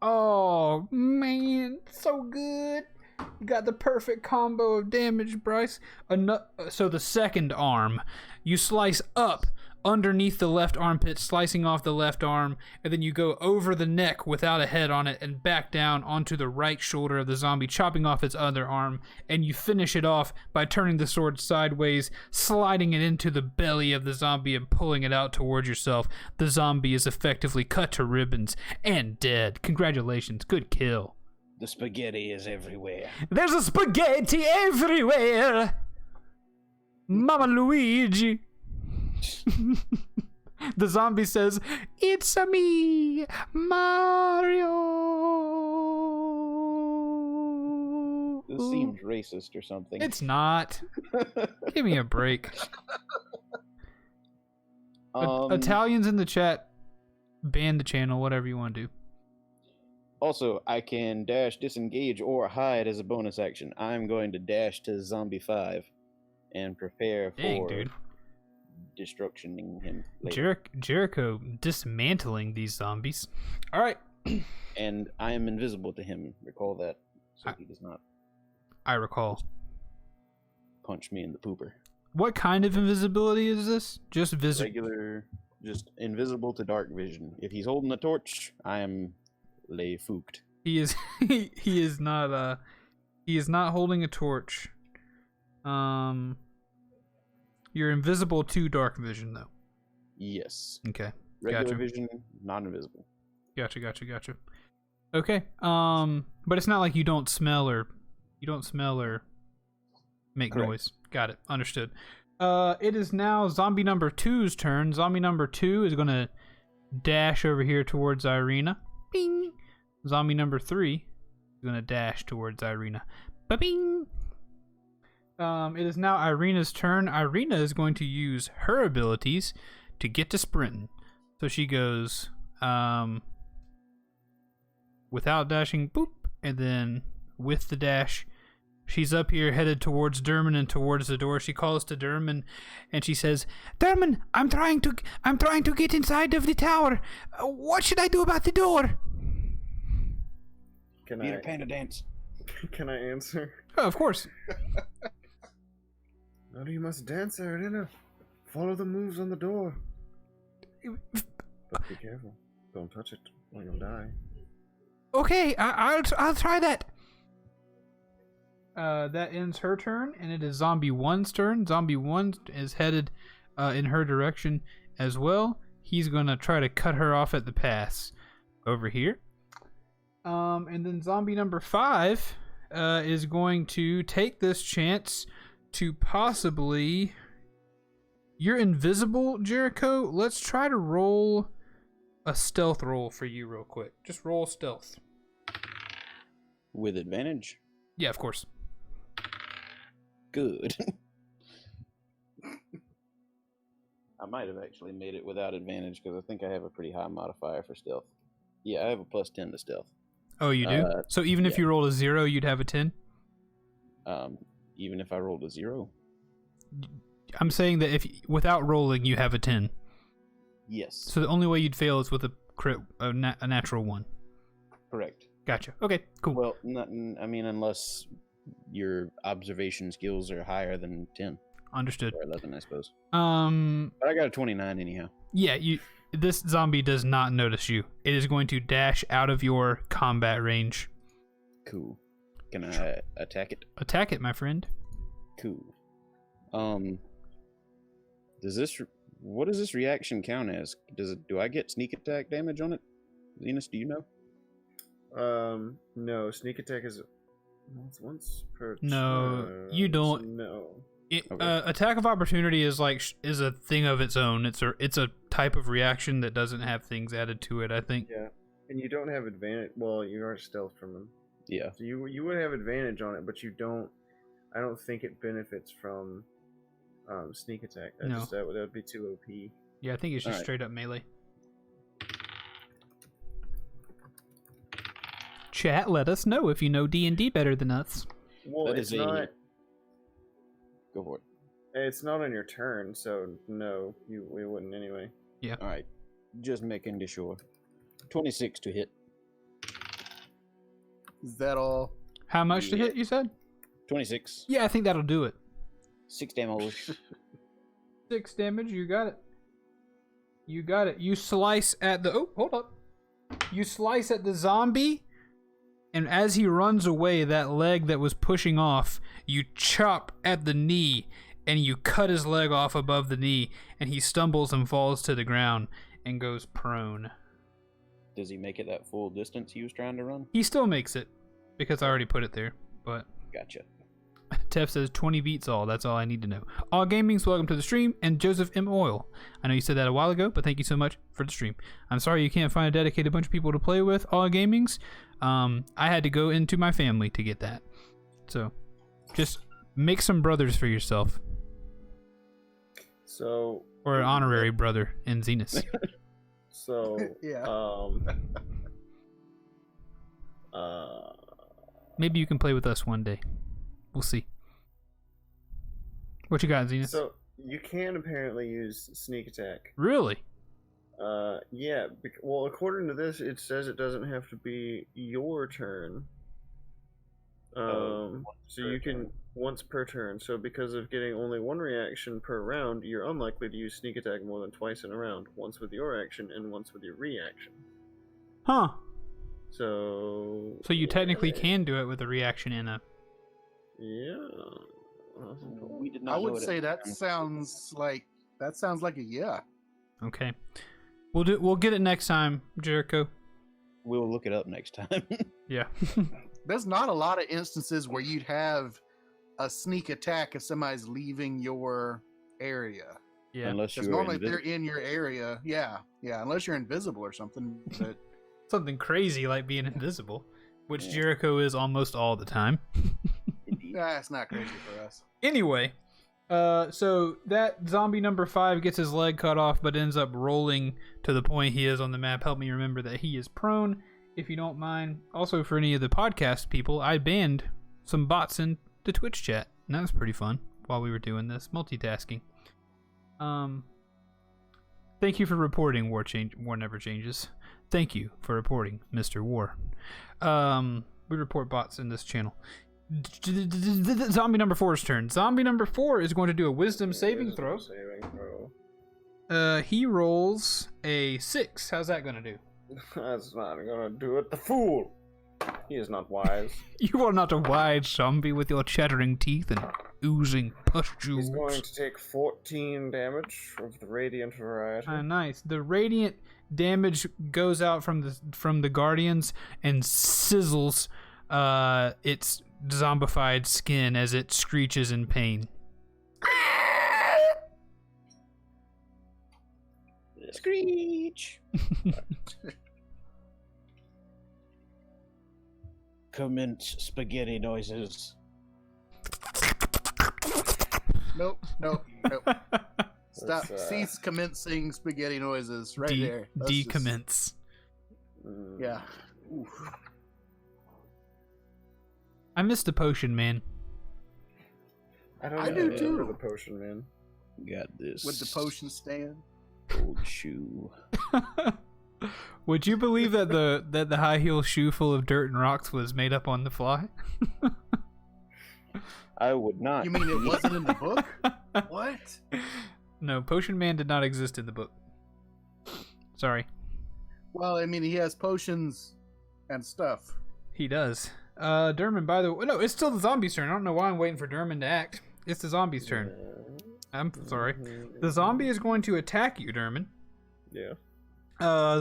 Oh, man. So good. You got the perfect combo of damage, Bryce. So the second arm, you slice up underneath the left armpit, slicing off the left arm, and then you go over the neck without a head on it and back down onto the right shoulder of the zombie, chopping off its other arm, and you finish it off by turning the sword sideways, sliding it into the belly of the zombie and pulling it out towards yourself. The zombie is effectively cut to ribbons and dead. Congratulations, good kill. The spaghetti is everywhere. There's a spaghetti everywhere! Mama Luigi! The zombie says, "It's a me, Mario." This seems racist or something. It's not. Give me a break. Italians in the chat, ban the channel, whatever you want to do. Also, I can dash, disengage, or hide as a bonus action. I'm going to dash to Zombie 5 and prepare Dang, for dude. destructioning him later. Jericho dismantling these zombies. All right. And I am invisible to him. Recall that, so he does not I recall. punch me in the pooper. What kind of invisibility is this? Just visible. Regular, just invisible to dark vision. If he's holding a torch, I am lay fooked. He is he is not holding a torch. You're invisible to dark vision though. Yes. Okay. Regular Gotcha. vision, not invisible. Gotcha. Okay. But it's not like you don't smell or You don't smell or make Correct. noise. Got it. Understood. It is now zombie number 2's turn. Zombie number 2 is going to dash over here towards Irina. Bing! Zombie number 3 is going to dash towards Irina. Ba-bing! It is now Irina's turn. Irina is going to use her abilities to get to sprinting. So she goes, without dashing, boop, and then with the dash, she's up here headed towards Derman and towards the door. She calls to Derman and she says, "Derman, I'm trying to get inside of the tower. What should I do about the door?" Can Peter I Panda dance. can I answer? Oh, of course. No, you must dance, Irina. Follow the moves on the door. But be careful. Don't touch it or you'll die. Okay, I'll try that. That ends her turn, and it is Zombie 1's turn. Zombie 1 is headed in her direction as well. He's going to try to cut her off at the pass over here. And then Zombie number 5 is going to take this chance to possibly... You're invisible, Jericho. Let's try to roll a stealth roll for you real quick. Just roll stealth. With advantage. Yeah, of course. Good. I might have actually made it without advantage because I think I have a pretty high modifier for stealth. Yeah, I have a +10 to stealth. Oh, you do? So even if yeah. you rolled a 0, you'd have a 10? Even if I rolled a 0? I'm saying that if without rolling, you have a 10. Yes. So the only way you'd fail is with a natural 1. Correct. Gotcha. Okay, cool. Well, I mean, unless your observation skills are higher than 10 Understood. or 11, I suppose. But I got a 29 anyhow. Yeah, this zombie does not notice you. It is going to dash out of your combat range. Cool. Can I attack it? Attack it, my friend. Cool. What does this reaction count as? Do I get sneak attack damage on it? Zenas, do you know? No. Sneak attack is once per No, turn. you don't. No. Okay. Attack of opportunity is a thing of its own. It's a type of reaction that doesn't have things added to it, I think. Yeah. And you don't have advantage. Well, you are stealth from them. Yeah. So you would have advantage on it, but you don't. I don't think it benefits from sneak attack. No. That would be too OP. Yeah, I think it's just Alright. straight up melee. Chat, let us know if you know D&D better than us. Well, That it's is a- not. Go for it. It's not on your turn, so no, we wouldn't anyway. All right. Just making sure. 26 to hit. Is that all? How much to Yeah. hit, you said? 26. Yeah, I think that'll do it. 6 damage. 6 damage, you got it. You got it. You slice at the... Oh, hold up. You slice at the zombie, and as he runs away, that leg that was pushing off, you chop at the knee, and you cut his leg off above the knee, and he stumbles and falls to the ground and goes prone. Does he make it that full distance he was trying to run? He still makes it, because I already put it there, but... Gotcha. Tef says 20 beats all. That's all I need to know. All Gaming's welcome to the stream, and Joseph M. Oil. I know you said that a while ago, but thank you so much for the stream. I'm sorry you can't find a dedicated bunch of people to play with. All Gaming's. I had to go into my family to get that. So, just make some brothers for yourself, So. or an honorary brother in Zenus. So. Yeah. Maybe you can play with us one day. We'll see. What you got, Zenus? So you can apparently use sneak attack. Really? Yeah. Well, according to this, it says it doesn't have to be your turn. So you can once per turn. So because of getting only one reaction per round, you're unlikely to use sneak attack more than twice in a round. Once with your action and once with your reaction. Huh. So. So you technically can do it with a reaction in a... Yeah. We did not I know would it say at the that time. sounds like a yeah. Okay. We'll get it next time, Jericho. We'll look it up next time. Yeah. there's not a lot of instances where you'd have a sneak attack if somebody's leaving your area. Yeah. Unless Because you're normally if they're in your area, yeah, unless you're invisible or something. But Something crazy like being invisible, which Yeah. Jericho is almost all the time. Indeed. it's not crazy for us. Anyway, so that zombie number 5 gets his leg cut off, but ends up rolling to the point he is on the map. Help me remember that he is prone, if you don't mind. Also, for any of the podcast people, I banned some bots in the Twitch chat, and that was pretty fun while we were doing this multitasking. Thank you for reporting War Never Changes. Thank you for reporting Mr. War. We report bots in this channel. Zombie number 4's turn. Zombie number 4 is going to do a wisdom saving throw. He rolls a 6. How's that going to do? That's not gonna do it. The fool! He is not wise. You are not a wise zombie with your chattering teeth and oozing pustules. He's going to take 14 damage of the radiant variety. Nice. The radiant damage goes out from the guardians and sizzles its zombified skin as it screeches in pain. Screech! Commence spaghetti noises. Nope. Stop. Cease commencing spaghetti noises right there. Decommence. Yeah. Oof. I missed the potion, man. I do too. The potion, man. Got this. With the potion stand. Old shoe. Would you believe that the high heel shoe full of dirt and rocks was made up on the fly? I would not. You mean it wasn't in the book? What? No, Potion Man did not exist in the book. Sorry. Well, I mean, he has potions and stuff. He does. Derman, by the way, no, it's still the zombie's turn. I don't know why I'm waiting for Derman to act. It's the zombie's turn. I'm sorry. The zombie is going to attack you, Derman. Yeah.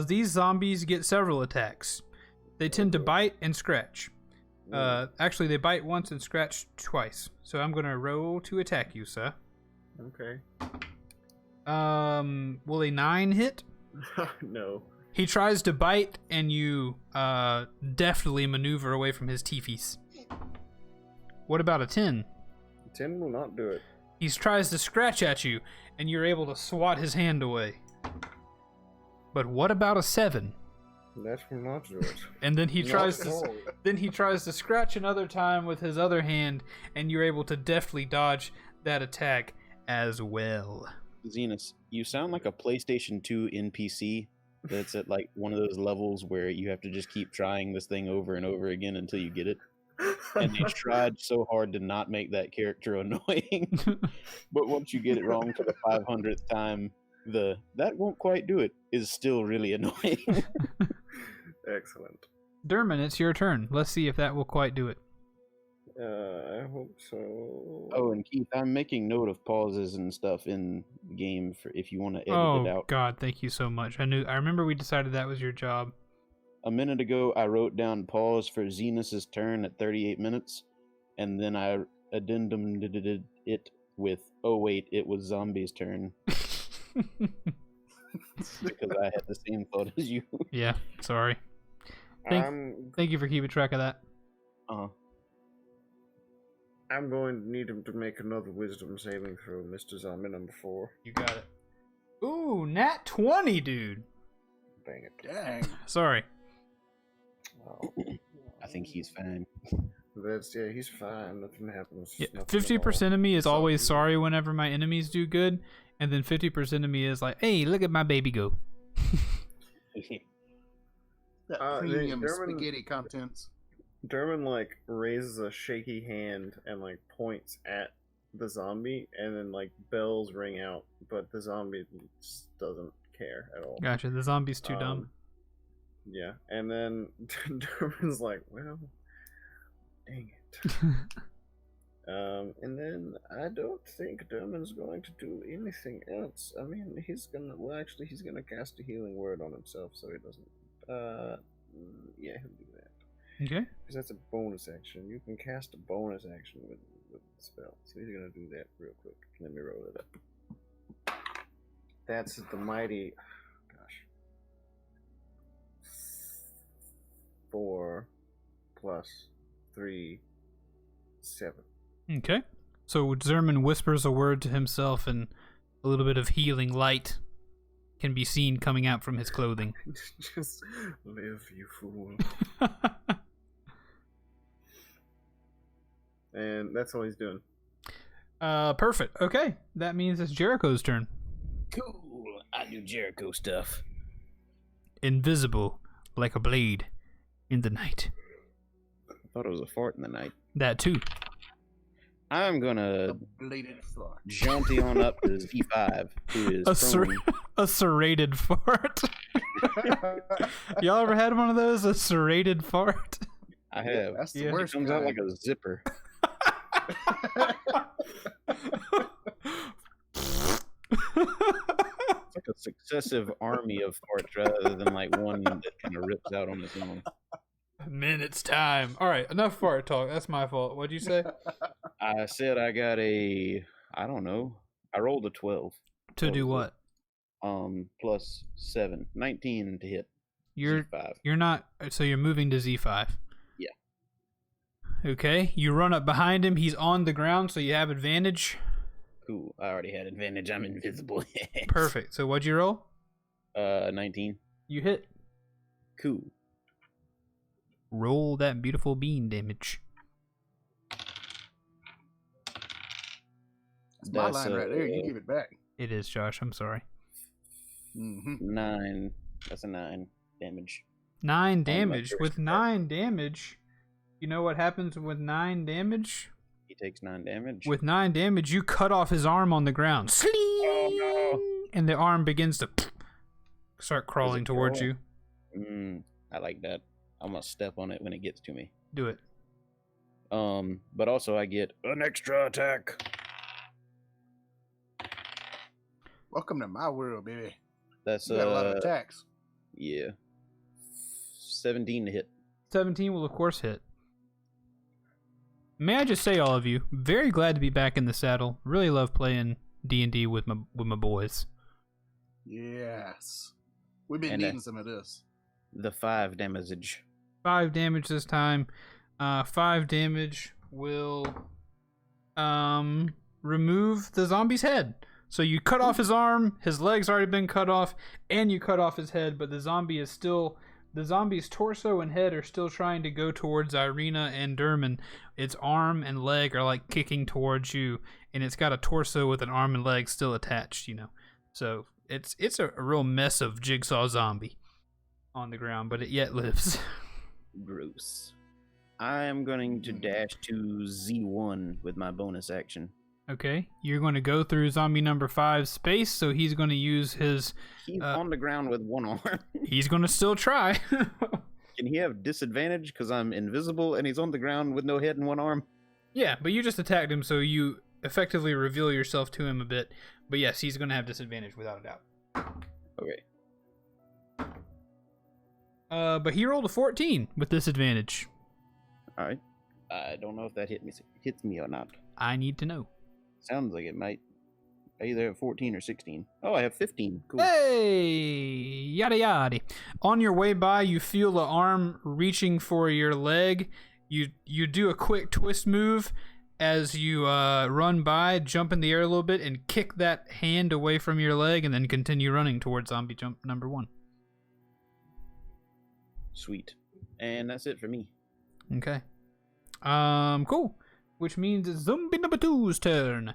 These zombies get several attacks. They tend to bite and scratch. Actually, they bite once and scratch twice. So I'm going to roll to attack you, sir. Okay. Will a 9 hit? No. He tries to bite, and you deftly maneuver away from his teefies. What about a 10? 10 will not do it. He tries to scratch at you, and you're able to swat his hand away. But what about a 7? That will not do it. And then he tries Not to at all. then he tries to scratch another time with his other hand, and you're able to deftly dodge that attack as well. Xenos, you sound like a PlayStation 2 NPC that's at like one of those levels where you have to just keep trying this thing over and over again until you get it. And they tried so hard to not make that character annoying. But once you get it wrong for the 500th time, that won't quite do it is still really annoying. Excellent. Derman, it's your turn. Let's see if that will quite do it. I hope so. Oh, and Keith, I'm making note of pauses and stuff in the game for if you want to edit Oh it out. God, thank you so much. I remember we decided that was your job. A minute ago, I wrote down pause for Xenos' turn at 38 minutes, and then I addendumed it with, oh wait, it was Zombie's turn. Because I had the same thought as you. Yeah, sorry. Thank you for keeping track of that. I'm going to need him to make another wisdom saving throw, Mr. Zombie number 4. You got it. Ooh, nat 20, dude. Dang it. Dang. Sorry. Oh. I think he's fine. He's fine. Nothing happens. Yeah, Nothing at 50% of me is all. always sorry whenever my enemies do good, and then 50% of me is like, hey, look at my baby go. That the premium German- spaghetti contents. Derman like raises a shaky hand and like points at the zombie, and then like bells ring out, but the zombie just doesn't care at all. Gotcha, the zombie's too dumb. Yeah, and then Derman's like, well, dang it. And then I don't think Derman's going to do anything else. I mean, he's gonna cast a healing word on himself, so he doesn't. Yeah, he'll do that. Okay. Because that's a bonus action. You can cast a bonus action with the spell. So he's going to do that real quick. Let me roll it up. That's the mighty... Gosh. 4 plus 3, 7. Okay. So Zerman whispers a word to himself, and a little bit of healing light can be seen coming out from his clothing. Just live, you fool. And that's all he's doing. Perfect. Okay. That means it's Jericho's turn. Cool. I do Jericho stuff. Invisible, like a blade in the night. I thought it was a fart in the night. That too. I'm gonna Bladed fart. jaunty on up to Z5, who is prone. A serrated fart. Y'all ever had one of those? A serrated fart? I have. That's the Yeah. It worst comes out kind. like a zipper. It's like a successive army of farts rather than like one that kind of rips out on its own. Man, it's time. All right, enough fart talk. That's my fault. What'd you say? I said I got I don't know. I rolled a 12. To do what? Plus 7. 19 to hit. You're Z5. you're not. So you're moving to Z5. Yeah. Okay. You run up behind him. He's on the ground, so you have advantage. Cool. I already had advantage. I'm invisible. Perfect. So what'd you roll? 19. You hit. Cool. Roll that beautiful bean damage. That's my line right there. You give it back. It is, Josh. I'm sorry. 9. That's a 9 damage. 9 damage. first With attack. 9 damage, you know what happens with 9 damage? He takes 9 damage. With 9 damage, you cut off his arm on the ground. Sling! Oh, And the arm begins to start crawling towards crawl? you. I like that. I'm gonna step on it when it gets to me. Do it. But also I get an extra attack. Welcome to my world, baby. That's You got a lot of attacks. yeah. 17 to hit. 17 will, of course, hit. May I just say, all of you, very glad to be back in the saddle. Really love playing D&D with my boys. Yes. We've been And, needing some of this. The 5 damage. 5 damage this time. 5 damage will remove the zombie's head. So you cut off his arm, his leg's already been cut off, and you cut off his head, but the zombie's torso and head are still trying to go towards Irina and Derman. Its arm and leg are like kicking towards you, and it's got a torso with an arm and leg still attached, you know. So it's a real mess of jigsaw zombie on the ground, but it yet lives. Gross. I am going to dash to Z1 with my bonus action. Okay, you're going to go through zombie number 5's space, so he's going to use his... He's on the ground with one arm. He's going to still try. Can he have disadvantage because I'm invisible and he's on the ground with no head and one arm? Yeah, but you just attacked him, so you effectively reveal yourself to him a bit. But yes, he's going to have disadvantage without a doubt. Okay. But he rolled a 14 with disadvantage. All right. I don't know if that hits me or not. I need to know. Sounds like it might. I either have 14 or 16. Oh, I have 15. Cool. Hey, yada yada. On your way by, you feel the arm reaching for your leg. You do a quick twist move as you run by, jump in the air a little bit, and kick that hand away from your leg, and then continue running towards zombie jump number 1. Sweet. And that's it for me. Okay. Cool. Which means it's zombie number 2's turn.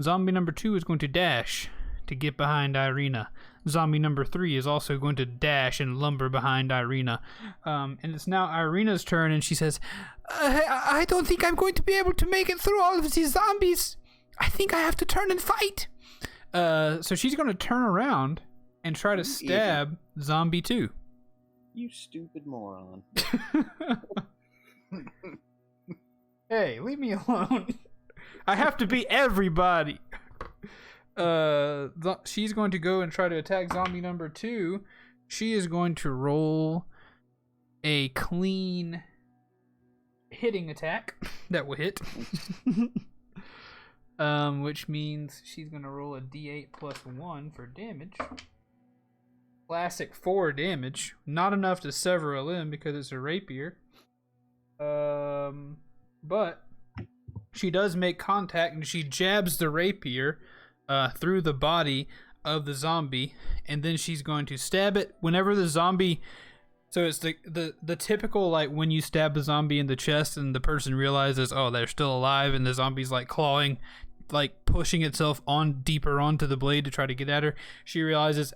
Zombie number 2 is going to dash to get behind Irina. Zombie number 3 is also going to dash and lumber behind Irina. And it's now Irina's turn, and she says, I don't think I'm going to be able to make it through all of these zombies. I think I have to turn and fight. So she's going to turn around and try to stab zombie 2. You stupid moron. Hey, leave me alone. I have to be everybody. She's going to go and try to attack zombie number 2. She is going to roll a clean hitting attack that will hit. Which means she's going to roll a d8 plus 1 for damage. Classic 4 damage. Not enough to sever a limb because it's a rapier. But she does make contact and she jabs the rapier through the body of the zombie, and then she's going to stab it whenever the zombie. So it's the typical, like, when you stab a zombie in the chest and the person realizes, oh, they're still alive, and the zombie's like clawing, like pushing itself on deeper onto the blade to try to get at her. She realizes,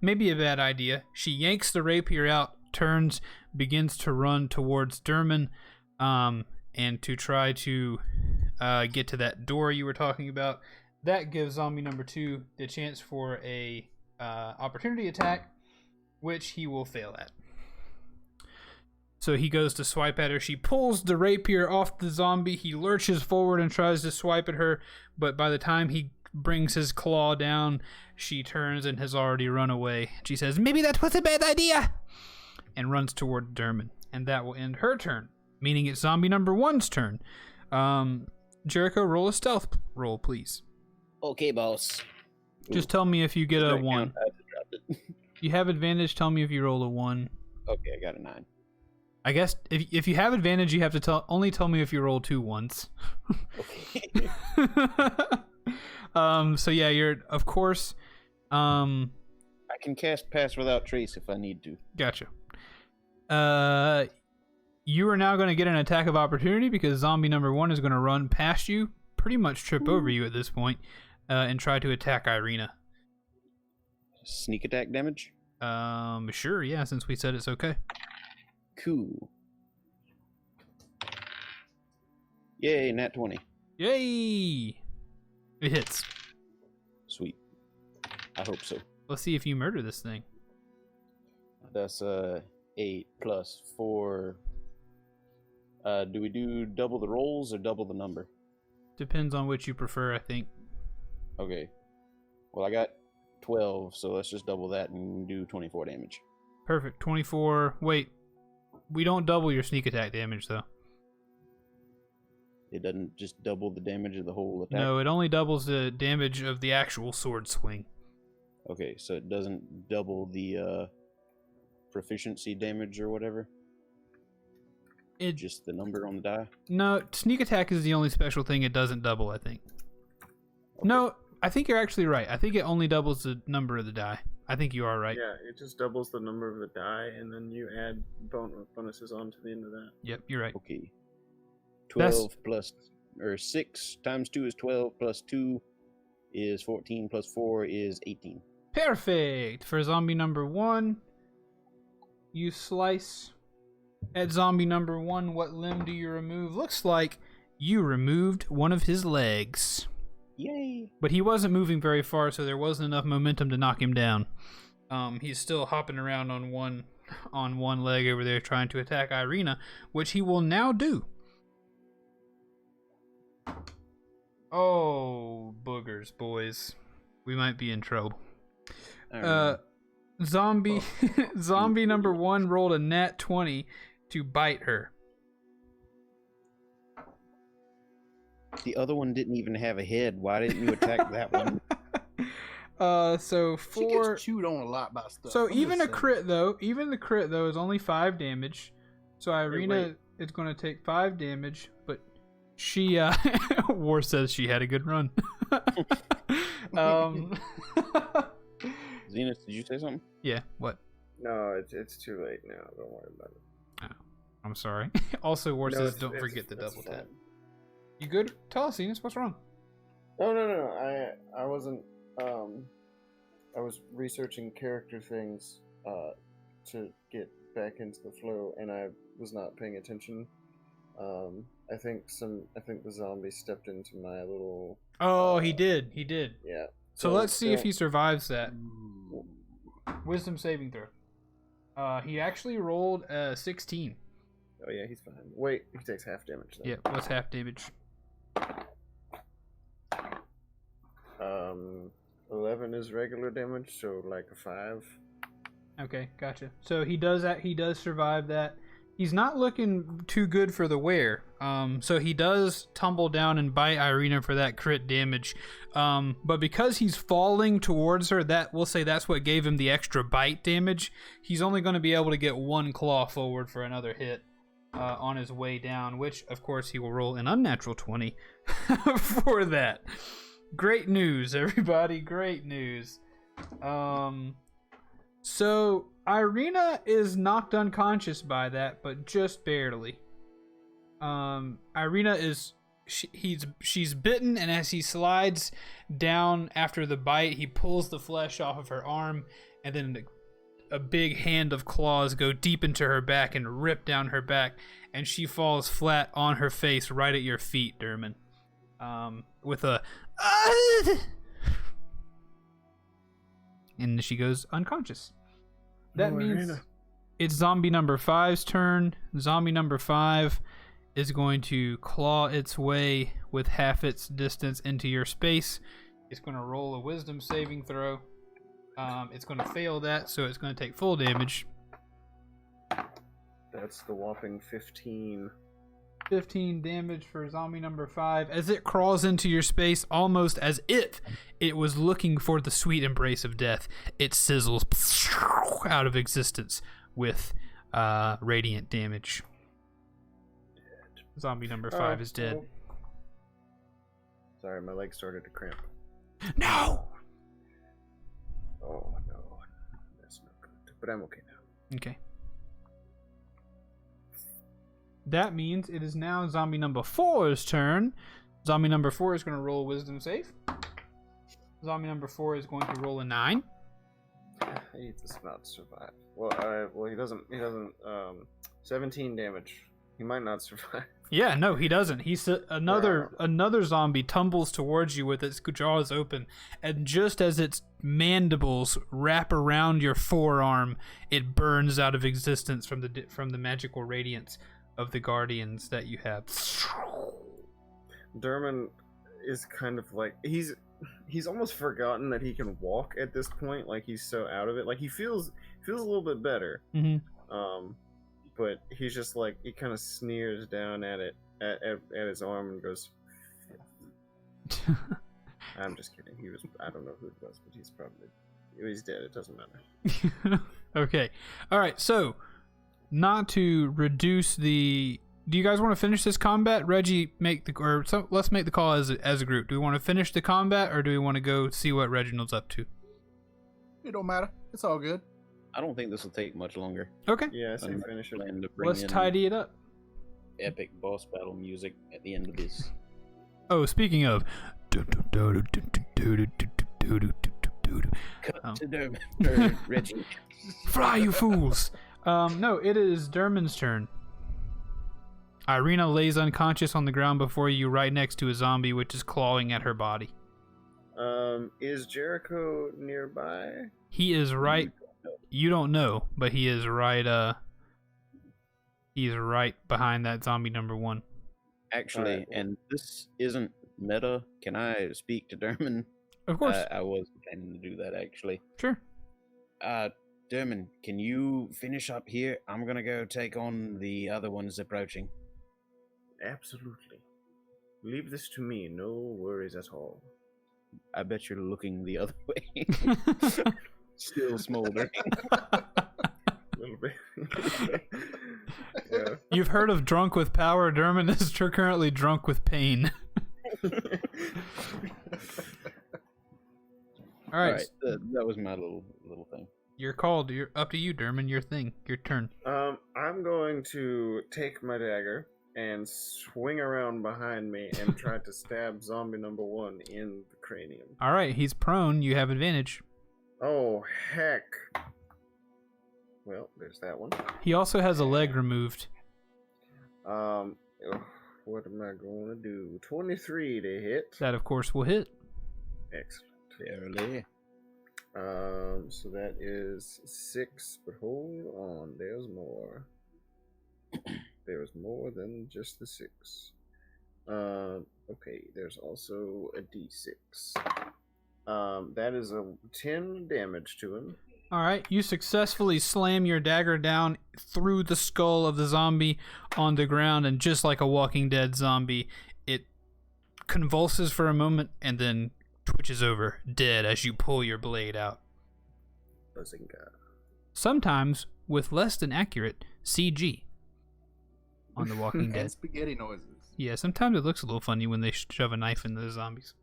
maybe a bad idea. She yanks the rapier out, turns, begins to run towards Derman, and to try to get to that door you were talking about. That gives zombie number 2 the chance for a opportunity attack, which he will fail at. So he goes to swipe at her. She pulls the rapier off the zombie. He lurches forward and tries to swipe at her, but by the time he brings his claw down, she turns and has already run away. She says, maybe that was a bad idea, and runs toward Derman. And that will end her turn, meaning it's zombie number 1's turn. Jericho, roll a stealth roll, please. Okay, boss. Just tell me if you get a 1. I just dropped it. You have advantage. Tell me if you roll a 1. Okay, I got a 9. I guess if you have advantage, you have to only tell me if you roll 2 1s. Okay. So yeah, you're of course. I can cast Pass Without Trace if I need to. Gotcha. You are now going to get an attack of opportunity because zombie number 1 is going to run past you, pretty much trip over you at this point, and try to attack Irina. Sneak attack damage? Sure, yeah, since we said it's okay. Cool. Yay, nat 20. Yay! It hits. Sweet. I hope so. Let's see if you murder this thing. That's 8 plus 4. Do we do double the rolls or double the number? Depends on which you prefer, I think. Okay. Well, I got 12, so let's just double that and do 24 damage. Perfect. 24. Wait. We don't double your sneak attack damage, though. It doesn't just double the damage of the whole attack? No, it only doubles the damage of the actual sword swing. Okay, so it doesn't double the proficiency damage or whatever? It just the number on the die? No, sneak attack is the only special thing it doesn't double, I think. Okay. No, I think you're actually right. I think it only doubles the number of the die. I think you are right. Yeah, it just doubles the number of the die, and then you add bonuses on to the end of that. Yep, you're right. Okay. 12 plus, or 6 times 2 is 12, plus 2 is 14, plus 4 is 18. Perfect! For zombie number 1, you slice at zombie number 1. What limb do you remove? Looks like you removed one of his legs. Yay! But he wasn't moving very far, so there wasn't enough momentum to knock him down. He's still hopping around on one leg over there trying to attack Irina, which he will now do. Oh, boogers, boys. We might be in trouble. Zombie zombie number 1 rolled a nat 20 to bite her. The other one didn't even have a head. Why didn't you attack that one? So 4. She gets chewed on a lot by stuff. So even the crit though is only 5 damage. So Irina is going to take 5 damage, but she War says she had a good run. Zenith, did you say something? Yeah, what? No, it's too late now. Don't worry about it. Oh, I'm sorry. Also, War says don't forget the double tap. You good? Tell us, Zenith, what's wrong? No. I wasn't. I was researching character things to get back into the flow, and I was not paying attention. I think the zombie stepped into my little. Oh, he did. Yeah. So let's see if he survives that. Wisdom saving throw. He actually rolled a 16. Oh yeah, he's fine. Wait, he takes half damage though. Yeah, what's half damage? 11 is regular damage, so like a 5. Okay, gotcha. So he does that. He does survive that. He's not looking too good for the wear. So he does tumble down and bite Irina for that crit damage. But because he's falling towards her, we'll say that's what gave him the extra bite damage. He's only going to be able to get one claw forward for another hit on his way down, which of course he will roll an unnatural 20 for that. Great news, everybody. Great news. So Irina is knocked unconscious by that, but just barely. Irina is she's bitten, and as he slides down after the bite, he pulls the flesh off of her arm, and then a big hand of claws go deep into her back and rip down her back, and she falls flat on her face right at your feet, Derman. With a and she goes unconscious. That means it's zombie number 5's turn. Zombie number 5 is going to claw its way with half its distance into your space. It's going to roll a wisdom saving throw. It's going to fail that, so it's going to take full damage. That's the whopping 15. 15 damage for zombie number 5 as it crawls into your space almost as if it was looking for the sweet embrace of death. It sizzles out of existence with radiant damage. Zombie number 5 is dead. Sorry, my leg started to cramp. No! Oh, no. That's not good. But I'm okay now. Okay. That means it is now zombie number 4's turn. Zombie number 4 is going to roll a wisdom save. Zombie number 4 is going to roll a 9. He does not survive. Well, he doesn't. 17 damage. He might not survive. Yeah, no, he doesn't. Another zombie tumbles towards you with its jaws open, and just as its mandibles wrap around your forearm, it burns out of existence from the magical radiance of the guardians that you have. Derman is kind of like he's almost forgotten that he can walk at this point. Like he's so out of it. Like he feels a little bit better. Mm-hmm. But he's just like he kind of sneers down at it at his arm and goes. I'm just kidding. I don't know who it was, but he's dead. It doesn't matter. Okay. All right. So, not to reduce the. Do you guys want to finish this combat? Reggie, let's make the call as a group. Do we want to finish the combat, or do we want to go see what Reginald's up to? It don't matter. It's all good. I don't think this will take much longer. Okay. Yeah, I say finish it. Let's tidy it up. Epic boss battle music at the end of this. Oh, speaking of. Cut to Reggie. Fly, you fools! No, it is Derman's turn. Irina lays unconscious on the ground before you, right next to a zombie which is clawing at her body. Is Jericho nearby? He is right. You don't know, but he is right. He's right behind that zombie number 1. Actually, right, well. And this isn't meta. Can I speak to Derman? Of course. I was planning to do that actually. Sure. Derman, can you finish up here? I'm gonna go take on the other ones approaching. Absolutely. Leave this to me. No worries at all. I bet you're looking the other way. Still smoldering. A little bit. Yeah. You've heard of drunk with power. Derman is currently drunk with pain. All right. That was my little thing. You're called. You're up to you, Derman. Your thing. Your turn. I'm going to take my dagger and swing around behind me and try to stab zombie number 1 in the cranium. All right. He's prone. You have advantage. Oh, heck. Well, there's that one. He also has a leg removed. What am I going to do? 23 to hit. That, of course, will hit. Excellent. Barely. So that is 6, but hold on, there's more. There's more than just the 6. Okay, there's also a d6. That is a 10 damage to him. All right, you successfully slam your dagger down through the skull of the zombie on the ground, and just like a Walking Dead zombie, it convulses for a moment and then twitches over, dead, as you pull your blade out. Bazinga. Sometimes with less than accurate CG on The Walking And Dead. spaghetti noises. Yeah, sometimes it looks a little funny when they shove a knife into the zombies.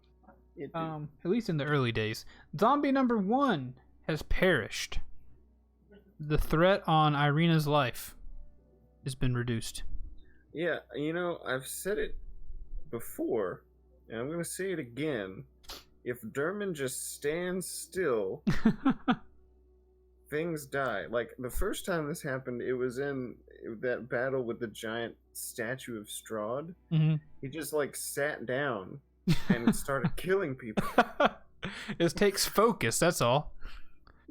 At least in the early days. Zombie number 1 has perished. The threat on Irina's life has been reduced. Yeah, I've said it before, and I'm going to say it again. If Derman just stands still, things die. Like, the first time this happened, it was in that battle with the giant statue of Strahd. Mm-hmm. He just, sat down and started killing people. It takes focus, that's all.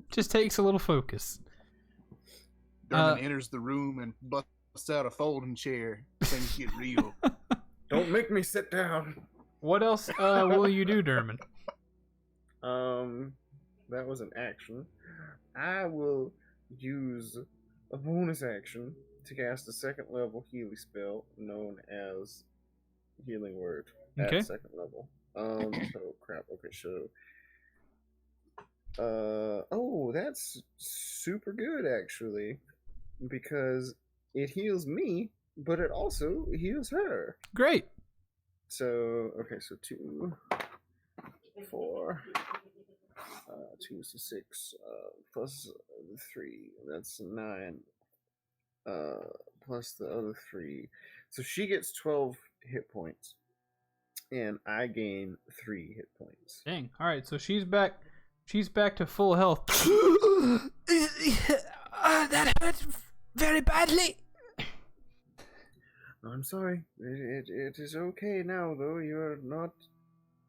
Just takes a little focus. Derman enters the room and busts out a folding chair. Things get real. Don't make me sit down. What else will you do, Derman? That was an action. I will use a bonus action to cast a second level healing spell known as Healing Word at Okay. second level. So crap. Okay, so that's super good actually, because it heals me, but it also heals her. Great. So okay, so 2, 4, 2 is 6, plus 3, that's 9, plus the other 3. So she gets 12 hit points, and I gain 3 hit points. Dang. All right, so she's back. She's back to full health. That hurt very badly. I'm sorry. It is okay now, though. You are not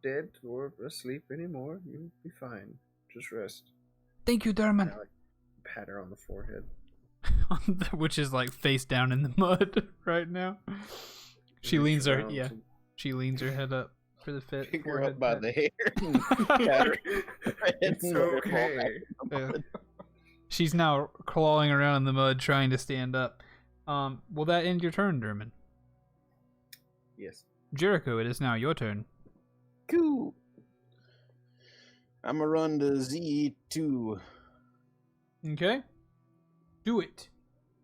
dead or asleep anymore. You'll be fine. Just rest. Thank you, Derman. I pat her on the forehead. Which is face down in the mud right now. She leans her She leans her head up for the fit. Pick her forehead up by pat. the hair. Pat her. It's okay. Yeah. She's now clawing around in the mud trying to stand up. Will that end your turn, Derman? Yes. Jericho, it is now your turn. Cool. I'm gonna run to Z2 Okay. Do it.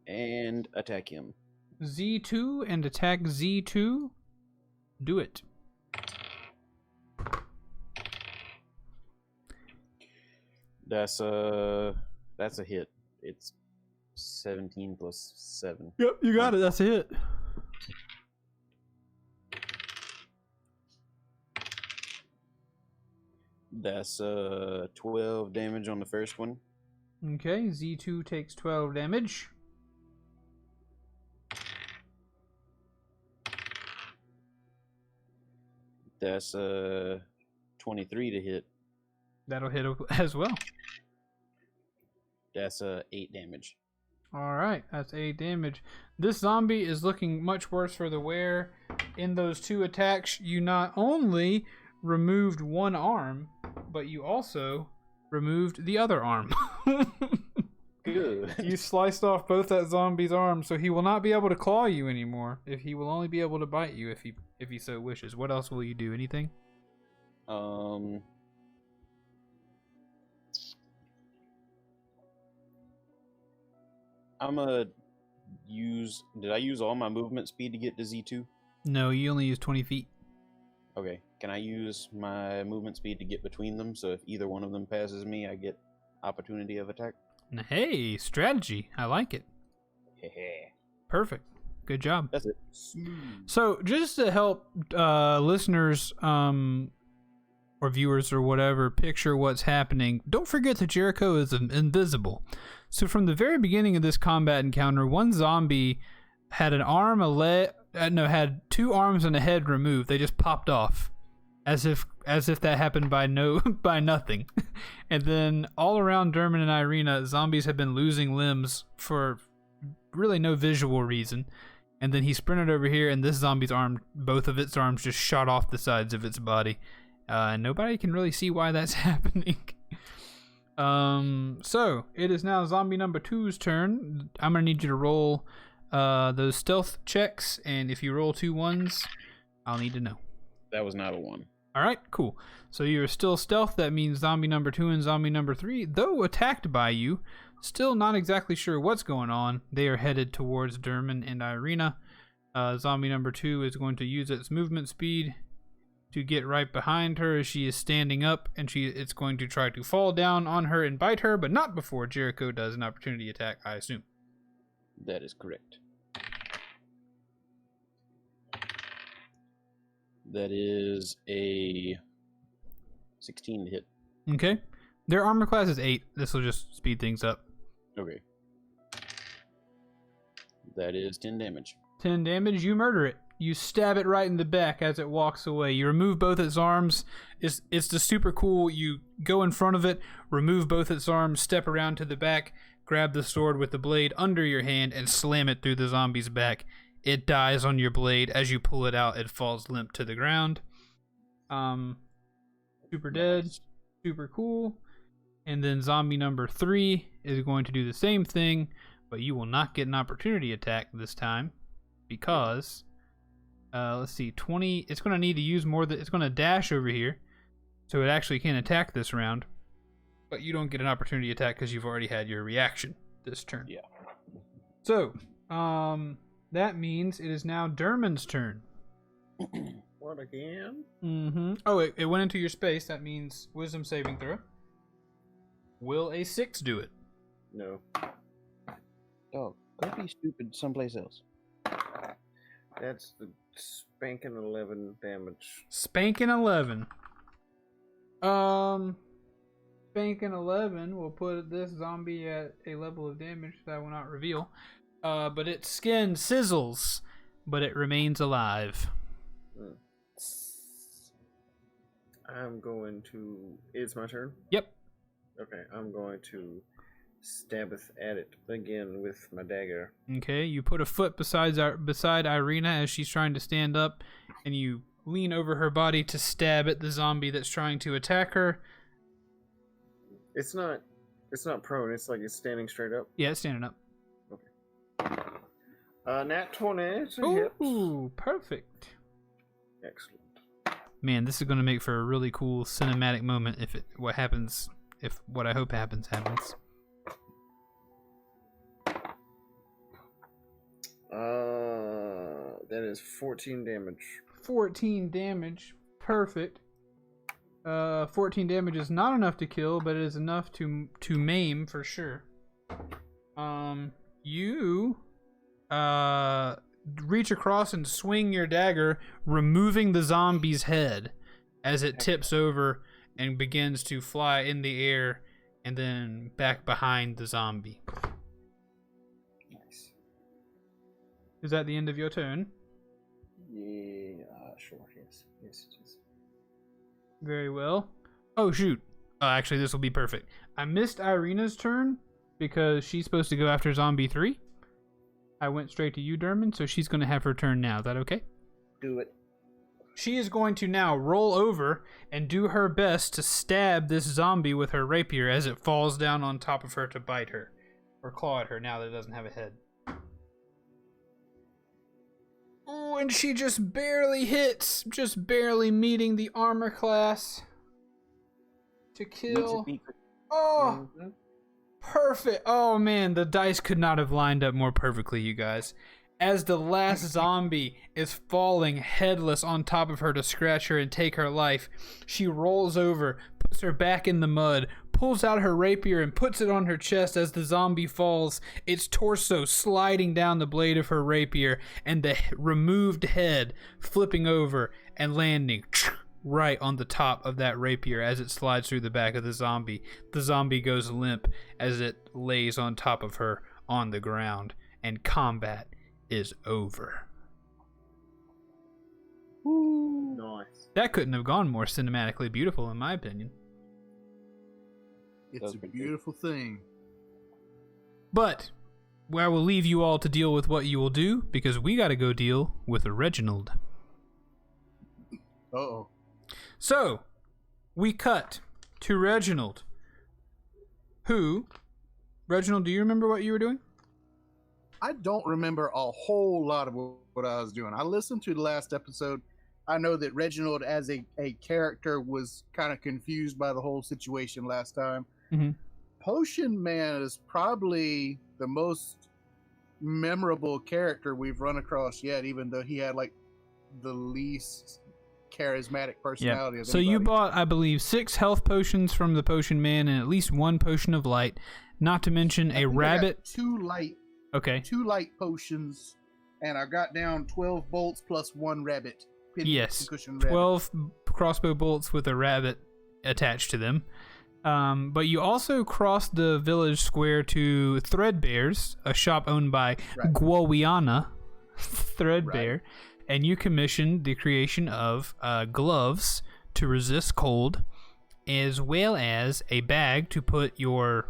and attack him. Z2 and attack Z2. Do it. That's a hit. It's 17 plus 7. Yep, you got it. That's a hit. That's 12 damage on the first one. Okay, Z2 takes 12 damage. That's 23 to hit. That'll hit as well. That's 8 damage. Alright, that's 8 damage. This zombie is looking much worse for the wear. In those 2 attacks, you not only removed one arm, but you also removed the other arm. Good. You sliced off both that zombie's arms, so he will not be able to claw you anymore. If he will only be able to bite you if he so wishes. What else will you do? Anything? I'm gonna use. Did I use all my movement speed to get to Z2? No, you only use 20 feet. Okay. Can I use my movement speed to get between them, so if either one of them passes me, I get opportunity of attack? Hey, strategy. I like it. Perfect. Good job. That's it. So, just to help listeners or viewers or whatever picture what's happening, don't forget that Jericho is invisible. So, from the very beginning of this combat encounter, one zombie had an arm, had 2 arms and a head removed. They just popped off, as if that happened by nothing. And then all around Derman and Irina, zombies have been losing limbs for really no visual reason. And then he sprinted over here, and this zombie's arm, both of its arms just shot off the sides of its body. Nobody can really see why that's happening. So it is now zombie number 2's turn. I'm gonna need you to roll those stealth checks, and if you roll 2 ones, I'll need to know. That was not a 1. All right, cool. So you're still stealth. That means zombie number 2 and zombie number 3, though attacked by you, still not exactly sure what's going on. They are headed towards Derman and Irina. Zombie number 2 is going to use its movement speed to get right behind her as she is standing up, and it's going to try to fall down on her and bite her, but not before Jericho does an opportunity attack, I assume. That is correct. That is a 16 to hit. Okay. Their armor class is 8. This will just speed things up. Okay. That is 10 damage. 10 damage. You murder it. You stab it right in the back as it walks away. You remove both its arms. It's the super cool. You go in front of it, remove both its arms, step around to the back, grab the sword with the blade under your hand, and slam it through the zombie's back. It dies on your blade. As you pull it out, it falls limp to the ground. Super dead. Super cool. And then zombie number 3 is going to do the same thing, but you will not get an opportunity attack this time because, let's see, 20. It's going to need to use more. It's going to dash over here, so it actually can attack this round. But you don't get an opportunity attack because you've already had your reaction this turn. Yeah. So, that means it is now Derman's turn. What again? Mm-hmm. Oh, it went into your space. That means wisdom saving throw. Will a 6 do it? No. Oh, go be stupid someplace else. That's the spanking 11 damage. Spanking 11. Spanking 11 will put this zombie at a level of damage that I will not reveal. But its skin sizzles, but it remains alive. I'm going to... It's my turn? Yep. Okay, I'm going to stabbeth at it again with my dagger. Okay, you put a foot beside Irina as she's trying to stand up, and you lean over her body to stab at the zombie that's trying to attack her. It's not prone, it's like it's standing straight up. Yeah, it's standing up. Nat 20 to hit. Ooh, perfect. Excellent. Man, this is going to make for a really cool cinematic moment if what I hope happens. That is 14 damage. 14 damage. Perfect. 14 damage is not enough to kill, but it is enough to maim for sure. You reach across and swing your dagger, removing the zombie's head as it tips over and begins to fly in the air and then back behind the zombie. Nice. Is that the end of your turn? Yeah, sure, yes. Yes, it is. Very well. Oh, shoot. Actually, this will be perfect. I missed Irina's turn because she's supposed to go after Zombie 3. I went straight to you, Derman, so she's going to have her turn now. Is that okay? Do it. She is going to now roll over and do her best to stab this zombie with her rapier as it falls down on top of her to bite her. Or claw at her now that it doesn't have a head. Oh, and she just barely hits. Just barely meeting the armor class to kill. Oh! Mm-hmm. Perfect. Oh man, the dice could not have lined up more perfectly, you guys. As the last zombie is falling headless on top of her to scratch her and take her life, she rolls over, puts her back in the mud, pulls out her rapier and puts it on her chest as the zombie falls, its torso sliding down the blade of her rapier and the removed head flipping over and landing right on the top of that rapier as it slides through the back of the zombie. The zombie goes limp as it lays on top of her on the ground, and combat is over. Woo. Nice. That couldn't have gone more cinematically beautiful, in my opinion. It's a beautiful thing. But I will leave you all to deal with what you will do, because we got to go deal with Reginald. Uh-oh. So, we cut to Reginald Who, Reginald, do you remember what you were doing? I don't remember a whole lot of what I was doing. I listened to the last episode. I know that Reginald, as a character, was kind of confused by the whole situation last time. Mm-hmm. Potion Man is probably the most memorable character we've run across yet, even though he had like the least charismatic personality. Yeah. Of so you bought, I believe, 6 health potions from the Potion Man and at least 1 potion of light, not to mention a rabbit. 2 light. Okay. 2 light potions, and I got down 12 bolts plus 1 rabbit. Yes. 12 crossbow bolts with a rabbit attached to them. But you also crossed the village square to Threadbare's, a shop owned by Gwawiana Threadbare, and you commissioned the creation of gloves to resist cold, as well as a bag to put your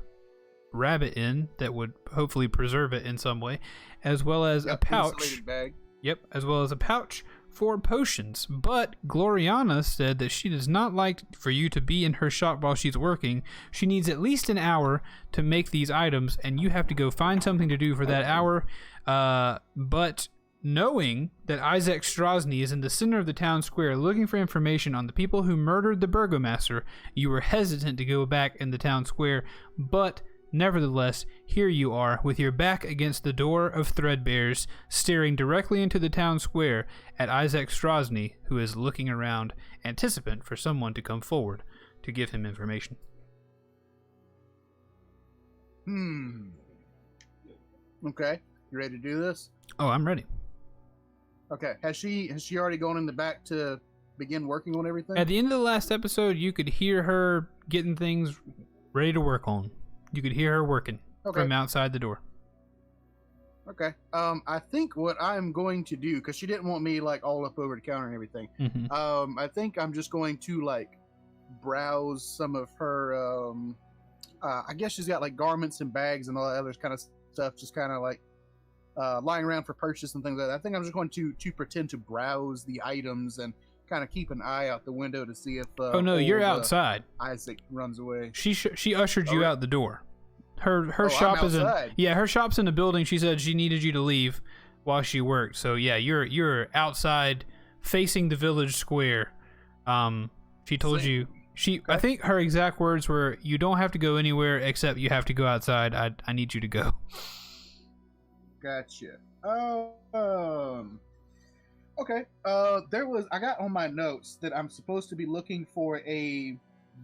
rabbit in that would hopefully preserve it in some way, as well as a pouch. Bag. Yep, as well as a pouch for potions. But Gloriana said that she does not like for you to be in her shop while she's working. She needs at least an hour to make these items, and you have to go find something to do for that hour. But knowing that Isaac Strahd is in the center of the town square looking for information on the people who murdered the burgomaster, you were hesitant to go back in the town square, but nevertheless, here you are, with your back against the door of Threadbare's, staring directly into the town square at Isaac Strahd, who is looking around, anticipant for someone to come forward to give him information. Okay, you ready to do this? Oh, I'm ready. Okay, has she already gone in the back to begin working on everything? At the end of the last episode, you could hear her getting things ready to work on. You could hear her working from outside the door. Okay. I think what I'm going to do, because she didn't want me like all up over the counter and everything. Mm-hmm. I think I'm just going to like browse some of her. I guess she's got like garments and bags and all that other kind of stuff, just kind of like lying around for purchase and things like that. I think I'm just going to pretend to browse the items and kind of keep an eye out the window to see if oh no, you're outside. Isaac runs away. She ushered you out the door. Her shop is her shop's in the building. She said she needed you to leave while she worked. So yeah, you're outside facing the village square. She told you I think her exact words were, "You don't have to go anywhere except you have to go outside. I need you to go." Gotcha. Okay. I got on my notes that I'm supposed to be looking for a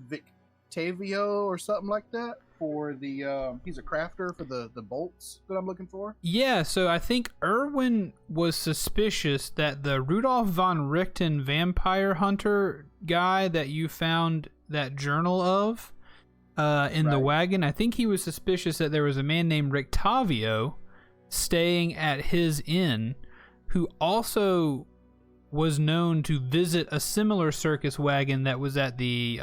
Victavio or something like that for the he's a crafter for the bolts that I'm looking for. Yeah, so I think Erwin was suspicious that the Rudolf von Richten vampire hunter guy that you found that journal of in the wagon, I think he was suspicious that there was a man named Rictavio staying at his inn who also was known to visit a similar circus wagon that was at the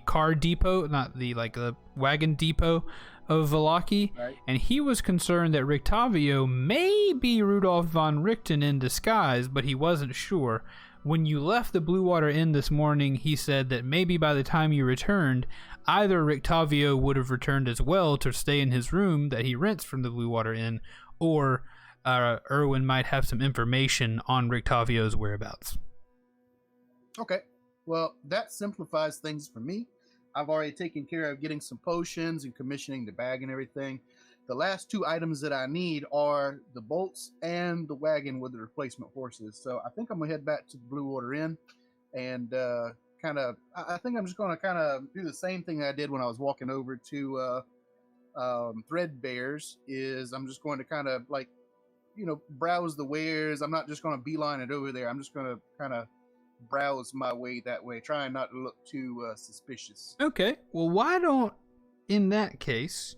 car depot, not the wagon depot of Valaki, and he was concerned that Rictavio may be Rudolf von Richten in disguise, but he wasn't sure. When you left the Blue Water Inn this morning, he said that maybe by the time you returned, either Rictavio would have returned as well to stay in his room that he rents from the Blue Water Inn, or Erwin might have some information on Rictavio's whereabouts. Okay. Well, that simplifies things for me. I've already taken care of getting some potions and commissioning the bag and everything. The last 2 items that I need are the bolts and the wagon with the replacement horses. So I think I'm going to head back to the Blue Water Inn and I think I'm just going to kind of do the same thing I did when I was walking over to Threadbare's. Is I'm just going to kind of like, browse the wares. I'm not just going to beeline it over there. I'm just going to kind of browse my way that way, trying not to look too suspicious. Okay, well, why don't, in that case,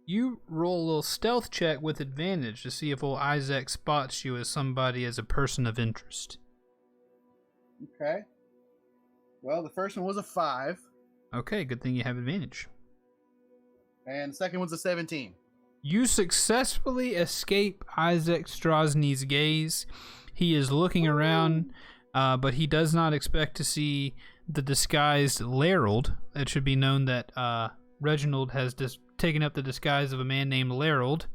you roll a little stealth check with advantage to see if old Isaac spots you as somebody, as a person of interest. Okay. Well, the first one was a 5. Okay, good thing you have advantage. And the second one's a 17. You successfully escape Isaac Strahd gaze. He is looking around, but he does not expect to see the disguised Larold. It should be known that Reginald has just taken up the disguise of a man named Larold,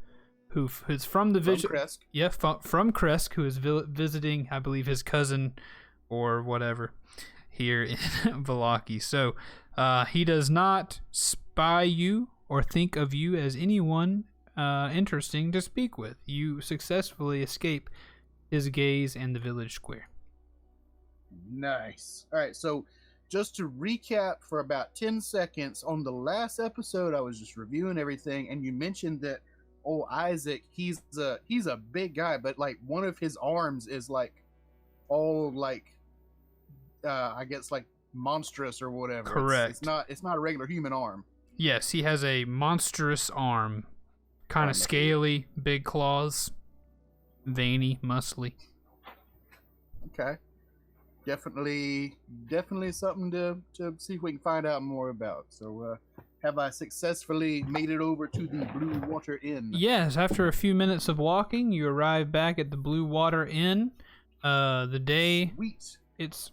who's from the Kresk. Yeah, from Kresk, who is visiting, I believe, his cousin or whatever here in Vallaki. So he does not spy you or think of you as anyone interesting to speak with. You successfully escape his gaze and the village square. Nice. All right, so just to recap for about 10 seconds, on the last episode, I was just reviewing everything, and you mentioned that, Isaac, he's a big guy, but like one of his arms is like all like, I guess like monstrous or whatever. Correct. It's not a regular human arm. Yes, he has a monstrous arm, kind of scaly, big claws, veiny, muscly. Okay. Definitely something to see if we can find out more about. So, have I successfully made it over to the Blue Water Inn? Yes, after a few minutes of walking, you arrive back at the Blue Water Inn. The day, Sweet. it's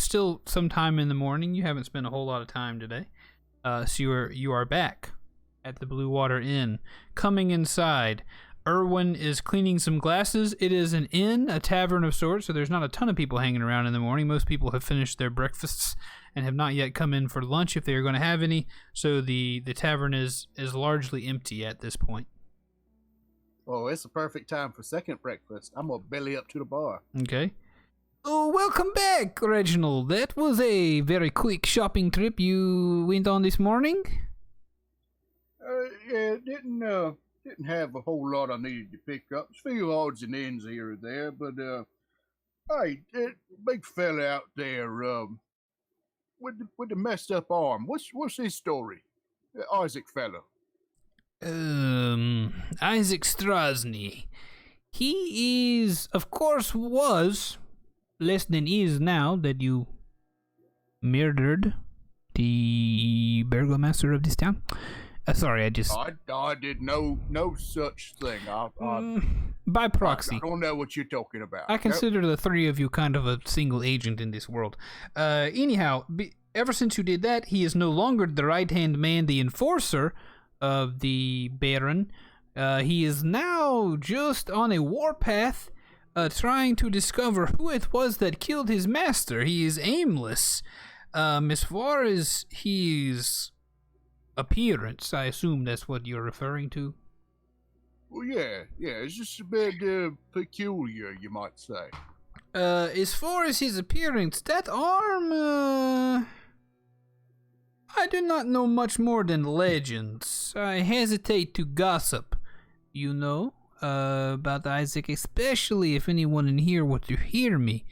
still sometime in the morning. You haven't spent a whole lot of time today. So you are back at the Blue Water Inn. Coming inside, Erwin is cleaning some glasses. It is an inn, a tavern of sorts, so there's not a ton of people hanging around in the morning. Most people have finished their breakfasts and have not yet come in for lunch if they are going to have any. So the tavern is largely empty at this point. Oh, it's a perfect time for second breakfast. I'm gonna belly up to the bar. Okay. Oh, welcome back, Reginald. That was a very quick shopping trip you went on this morning. Yeah, didn't have a whole lot I needed to pick up. A few odds and ends here or there, but hey, that big fella out there, with the messed up arm. What's his story? Isaac fella. Isaac Strahd. He is, of course, was less than is now that you murdered the burgomaster of this town. Sorry, I did no such thing. By proxy. I don't know what you're talking about. I consider the three of you kind of a single agent in this world. Anyhow, ever since you did that, he is no longer the right-hand man, the enforcer of the Baron. He is now just on a warpath, trying to discover who it was that killed his master. He is aimless. As far as his appearance, I assume that's what you're referring to. Well, yeah, it's just a bit peculiar, you might say. As far as his appearance, that arm, I do not know much more than legends. I hesitate to gossip, about Isaac, especially if anyone in here were to hear me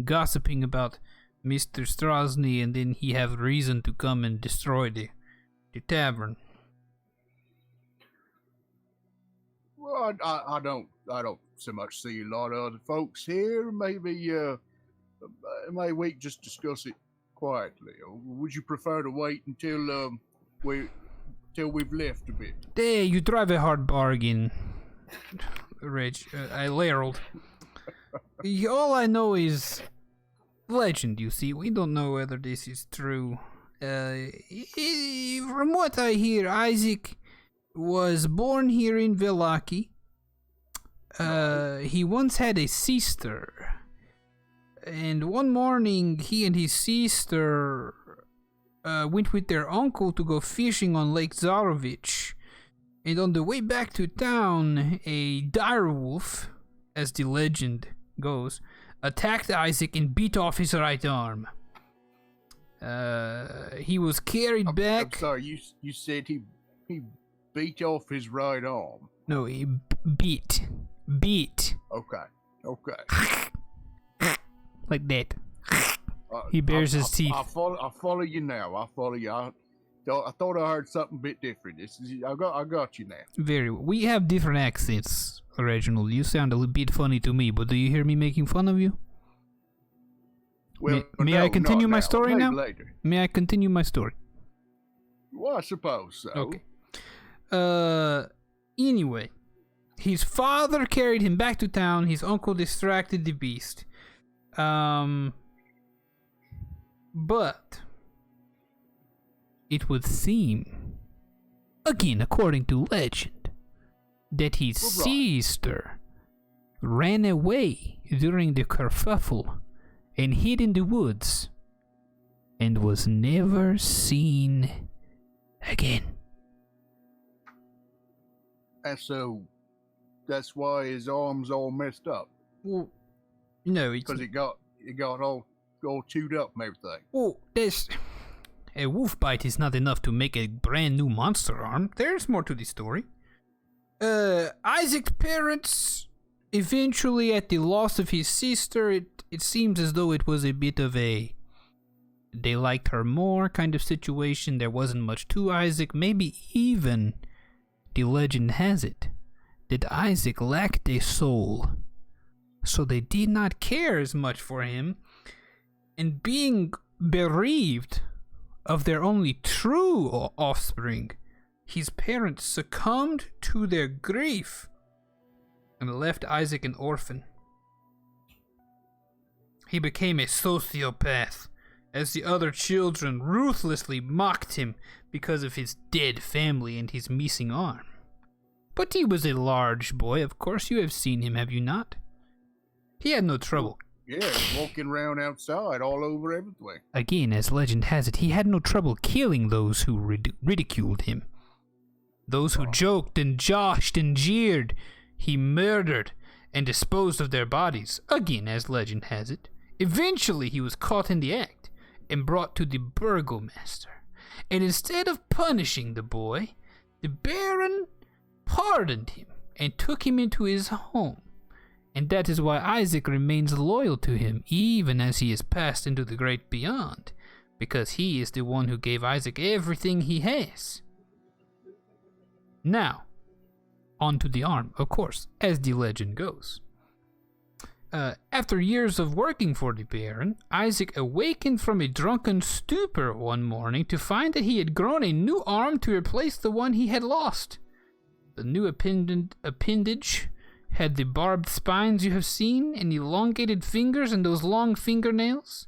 gossiping about Mr. Strahd, and then he have reason to come and destroy the tavern. Well, I don't so much see a lot of other folks here. Maybe we just discuss it quietly. Or would you prefer to wait until we've left a bit? Hey, you drive a hard bargain, Reg. I Larold. All I know is legend. You see, we don't know whether this is true. From what I hear, Isaac was born here in Vallaki. He once had a sister, and one morning he and his sister went with their uncle to go fishing on Lake Zarovich. And on the way back to town, a direwolf, as the legend goes, attacked Isaac and beat off his right arm. He was carried back. I'm sorry, you said he beat off his right arm. No, he beat. Okay. Like that. He bares his teeth. I follow you now. I follow you. I thought I heard something a bit different. I got you now. Very well. We have different accents, Reginald. You sound a little bit funny to me, but do you hear me making fun of you? Well, may I continue my now. story Maybe now? Later. May I continue my story? Well, I suppose so. Okay. Anyway, his father carried him back to town. His uncle distracted the beast. But it would seem again according to legend, that his sister ran away during the kerfuffle and hid in the woods and was never seen again. And so that's why his arm's all messed up. Well, no, it's... Because it got all chewed up and everything. Well, there's... A wolf bite is not enough to make a brand new monster arm. There's more to the story. Isaac's parents, eventually at the loss of his sister, it seems as though it was a bit of a they liked her more kind of situation. There wasn't much to Isaac. Maybe even, the legend has it, that Isaac lacked a soul. So they did not care as much for him. And being bereaved of their only true offspring, his parents succumbed to their grief and left Isaac an orphan. He became a sociopath as the other children ruthlessly mocked him because of his dead family and his missing arm. But he was a large boy, of course. You have seen him, have you not? He had no trouble. Yeah, walking around outside all over everywhere. Again, as legend has it, he had no trouble killing those who ridiculed him. Those who joked and joshed and jeered, he murdered and disposed of their bodies. Again, as legend has it. Eventually, he was caught in the act and brought to the burgomaster. And instead of punishing the boy, the Baron pardoned him and took him into his home. And that is why Isaac remains loyal to him, even as he is passed into the great beyond, because he is the one who gave Isaac everything he has. Now, on to the arm, of course, as the legend goes. After years of working for the Baron, Isaac awakened from a drunken stupor one morning to find that he had grown a new arm to replace the one he had lost. The new appendage had the barbed spines you have seen, and elongated fingers and those long fingernails.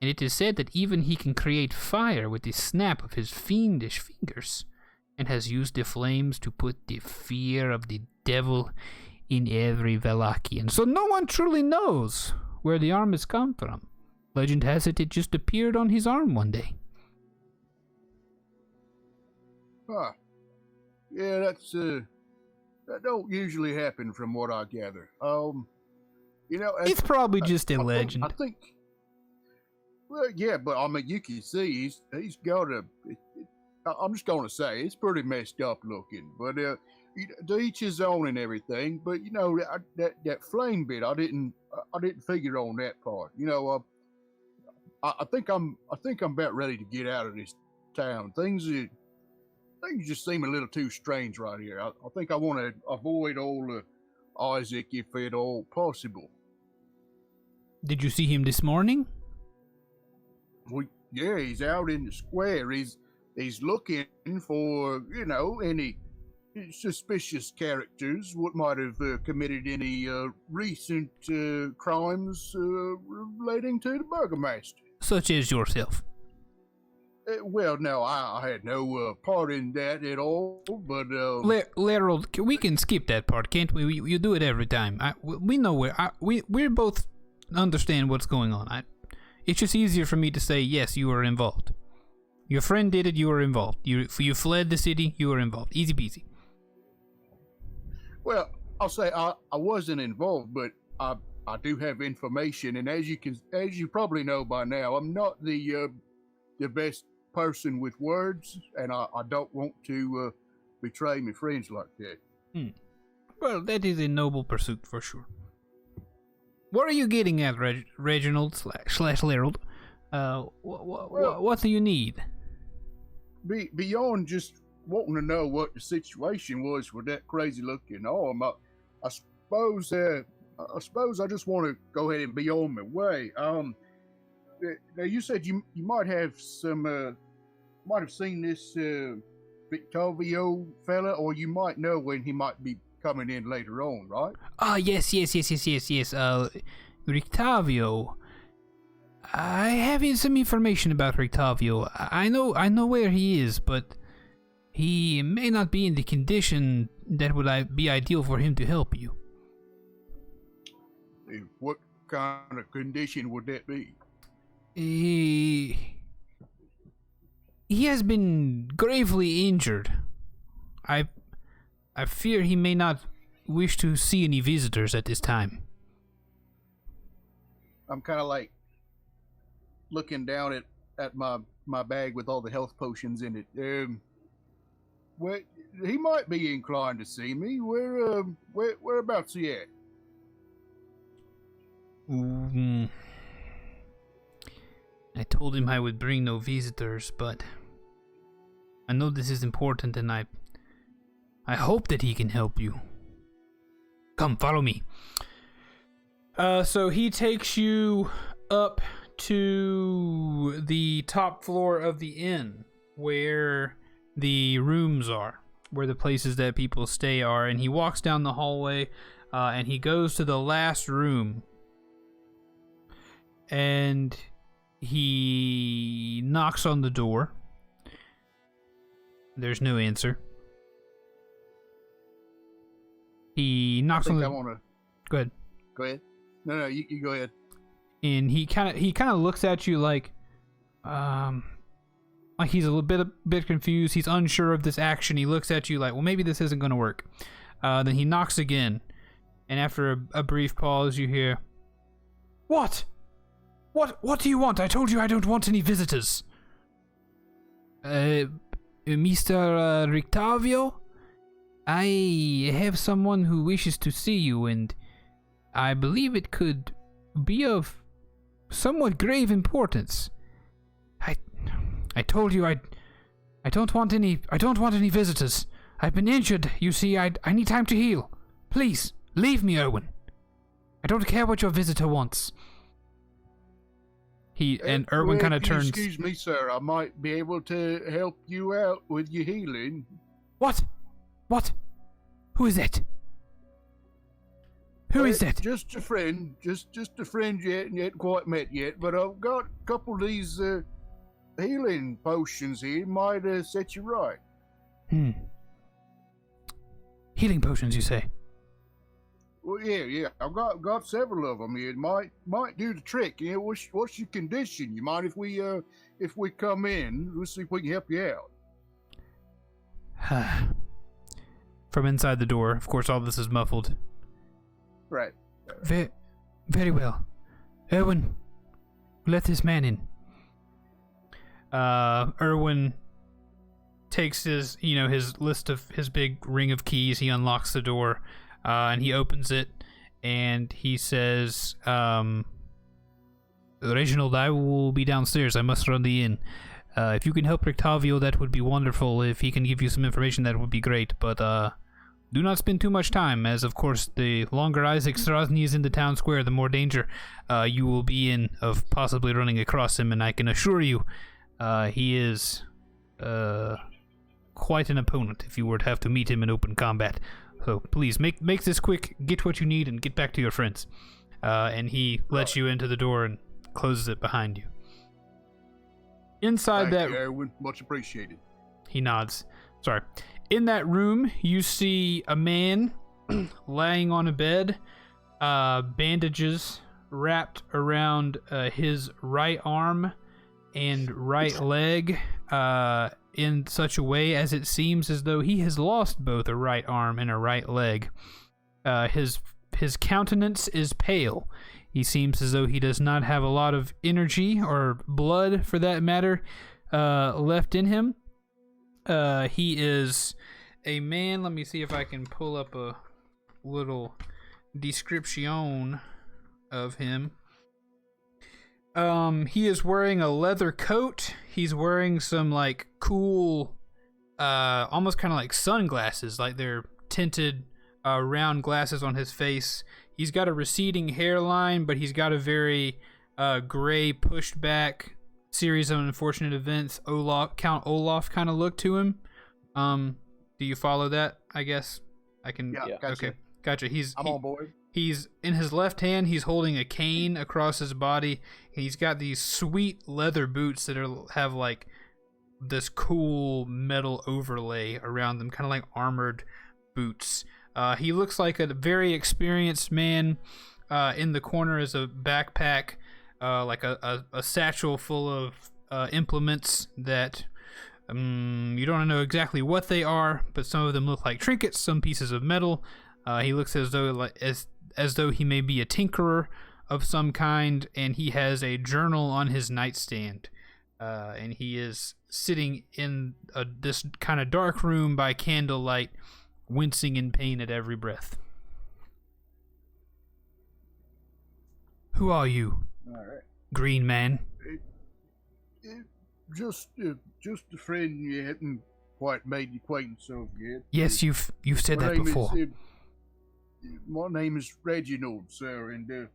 And it is said that even he can create fire with the snap of his fiendish fingers, and has used the flames to put the fear of the devil in every Valachian. So no one truly knows where the arm has come from. Legend has it just appeared on his arm one day. Huh. Yeah, that don't usually happen from what I gather. It's probably just a legend. I think. Well, yeah, but I mean, you can see he's got a. I'm just gonna say it's pretty messed up looking, but to each his own and everything. But that flame bit, I didn't figure on that part. I think I'm about ready to get out of this town. Things just seem a little too strange right here. I think I want to avoid all Isaac if at all possible. Did you see him this morning? Well, yeah, he's out in the square. He's looking for, any suspicious characters what might have committed any recent crimes relating to the burgomaster. Such as yourself. Well, no, I had no part in that at all, but... Lerald, we can skip that part, can't we? You do it every time. We know where... we both understand what's going on. It's just easier for me to say, yes, you were involved. Your friend did it, you were involved. You fled the city, you were involved. Easy peasy. Well, I'll say I wasn't involved, but I do have information, and as you probably know by now, I'm not the best person with words, and I don't want to betray my friends like that. Well, that is a noble pursuit for sure. What are you getting at, Reginald / Lerald? What do you need? Beyond just wanting to know what the situation was with that crazy looking arm, I suppose I just want to go ahead and be on my way. Now you said you might have seen this Victavio fella, or you might know when he might be coming in later on, right? Yes. Rictavio. I have some information about Rictavio. I know where he is, but he may not be in the condition that would be ideal for him to help you. What kind of condition would that be? He has been gravely injured. I fear he may not wish to see any visitors at this time. I'm kind of like looking down at my bag with all the health potions in it. Well, he might be inclined to see me. Whereabouts he at? I told him I would bring no visitors, but I know this is important, and I hope that he can help you. Come, follow me. So he takes you up to the top floor of the inn, where the rooms are, where the places that people stay are, and he walks down the hallway, and he goes to the last room, and he knocks on the door. There's no answer. He knocks on the... Go ahead. Go ahead. No, you go ahead. And he kind of looks at you like he's a bit confused. He's unsure of this action. He looks at you like, well, maybe this isn't going to work. Then he knocks again, and after a brief pause, you hear, "What? What do you want? I told you I don't want any visitors." Mr. Rictavio, I have someone who wishes to see you, and I believe it could be of somewhat grave importance. I told you I don't want any visitors. I've been injured. You see, I need time to heal. Please, leave me, Erwin. I don't care what your visitor wants. Erwin kind of turns. Excuse me, sir. I might be able to help you out with your healing. What? Who is that? Who is that? Just a friend. Just a friend yet quite met yet. But I've got a couple of these healing potions here. Might set you right. Healing potions, you say? Well, yeah. I've got several of them here. It might do the trick. You know, what's your condition? You mind if we come in? We'll see if we can help you out. From inside the door, of course, all this is muffled. Right. Very well. Erwin, let this man in. Erwin takes his list of his big ring of keys. He unlocks the door, and he opens it, and he says, Reginald, I will be downstairs. I must run the inn. If you can help Rictavio, that would be wonderful. If he can give you some information, that would be great. But do not spend too much time, as of course the longer Isaac Strahd is in the town square, the more danger you will be in of possibly running across him. And I can assure you, he is quite an opponent if you were to have to meet him in open combat. So please make this quick. Get what you need and get back to your friends. And he lets you into the door and closes it behind you. Inside Thank you, Erwin. Much appreciated. He nods. Sorry. In that room, you see a man laying on a bed, bandages wrapped around his right arm and right leg in such a way as it seems as though he has lost both a right arm and a right leg. His countenance is pale. He seems as though he does not have a lot of energy or blood, for that matter, left in him. He is a man. Let me see if I can pull up a little description of him. He is wearing a leather coat. He's wearing some like cool, almost kind of like sunglasses, like they're tinted round glasses on his face. He's got a receding hairline, but he's got a very gray, pushed back series of unfortunate events, Count Olaf kind of look to him. Do you follow that? I guess I can. Yeah. Gotcha. Okay, gotcha. I'm on board. He's in his left hand. He's holding a cane across his body. He's got these sweet leather boots that have like this cool metal overlay around them, kind of like armored boots. He looks like a very experienced man. In the corner is a backpack, like a satchel full of implements that you don't know exactly what they are, but some of them look like trinkets, some pieces of metal. He looks as though he may be a tinkerer of some kind, and he has a journal on his nightstand. And he is sitting in this kind of dark room by candlelight, wincing in pain at every breath. Who are you, All right. green man? Just a friend you hadn't quite made the acquaintance of yet. Yes, you've said My that name before. My name is Reginald, sir, and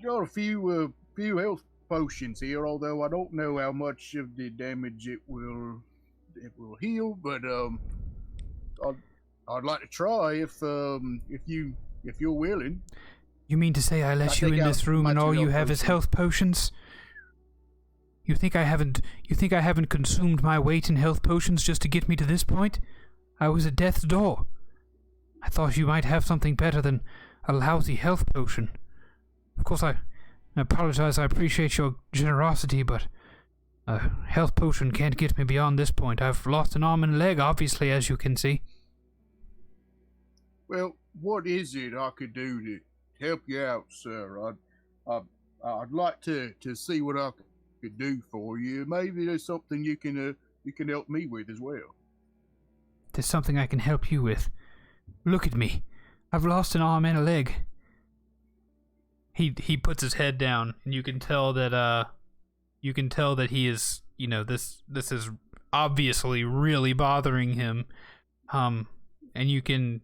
got a few health potions here. Although I don't know how much of the damage it will heal, but I'd like to try if you're willing. You mean to say I let you in this room and all you have is health potions? You think I haven't consumed my weight in health potions just to get me to this point? I was at death's door. I thought you might have something better than a lousy health potion. Of course, I apologize. I appreciate your generosity, but a health potion can't get me beyond this point. I've lost an arm and a leg, obviously, as you can see. Well, what is it I could do to help you out, sir? I'd like to see what I could do for you. Maybe there's something you can help me with as well. There's something I can help you with. Look at me. I've lost an arm and a leg. He puts his head down, and you can tell that he is, this is obviously really bothering him. And you can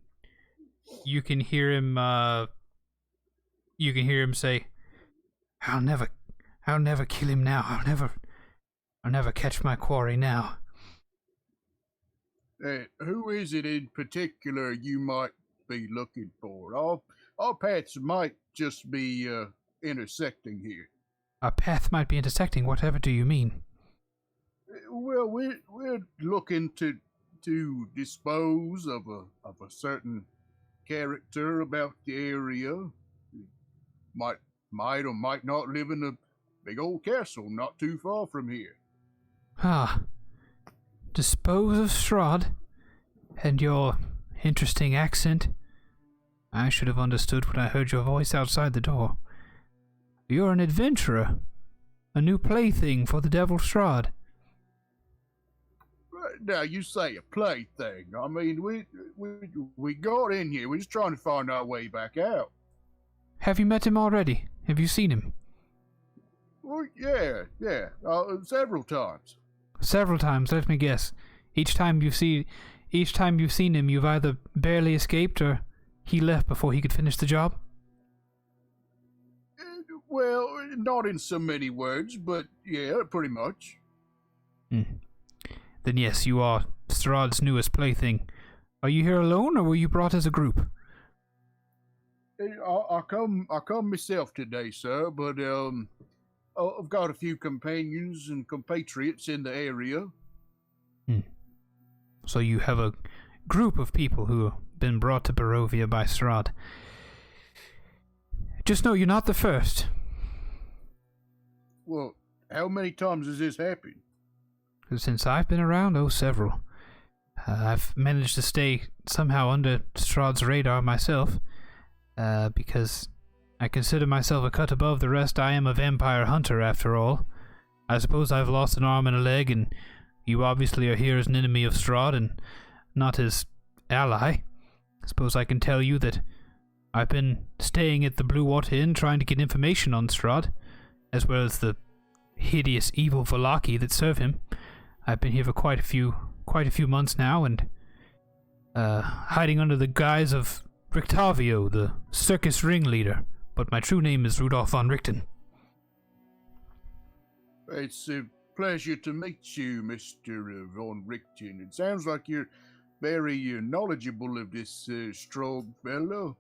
hear him say, I'll never kill him now. I'll never catch my quarry now. Who is it in particular you might be looking for? Our paths might just be intersecting here. Our path might be intersecting. Whatever do you mean? Well, we're looking to dispose of a certain character about the area. Might or might not live in a big old castle not too far from here. Ah. Dispose of Strahd? And your interesting accent? I should have understood when I heard your voice outside the door. You're an adventurer. A new plaything for the devil Strahd. Now, you say a plaything. I mean, we got in here. We're just trying to find our way back out. Have you met him already? Have you seen him? Well, yeah. Several times. Several times, let me guess. Each time you've seen him, you've either barely escaped or he left before he could finish the job? Well, not in so many words, but yeah, pretty much. Then yes, you are Strahd's newest plaything. Are you here alone, or were you brought as a group? I come myself today, sir, but I've got a few companions and compatriots in the area. So you have a group of people who have been brought to Barovia by Strahd. Just know you're not the first. Well, how many times has this happened? Since I've been around, several. I've managed to stay somehow under Strahd's radar myself, because I consider myself a cut above the rest. I am a vampire hunter, after all. I suppose I've lost an arm and a leg, and you obviously are here as an enemy of Strahd and not his ally. I suppose I can tell you that I've been staying at the Blue Water Inn trying to get information on Strahd, as well as the hideous evil Valaki that serve him. I've been here for quite a few months now, and hiding under the guise of Rictavio, the circus ringleader, but my true name is Rudolf von Richten. It's a pleasure to meet you, Mr. von Richten. It sounds like you're very knowledgeable of this Strahd fellow.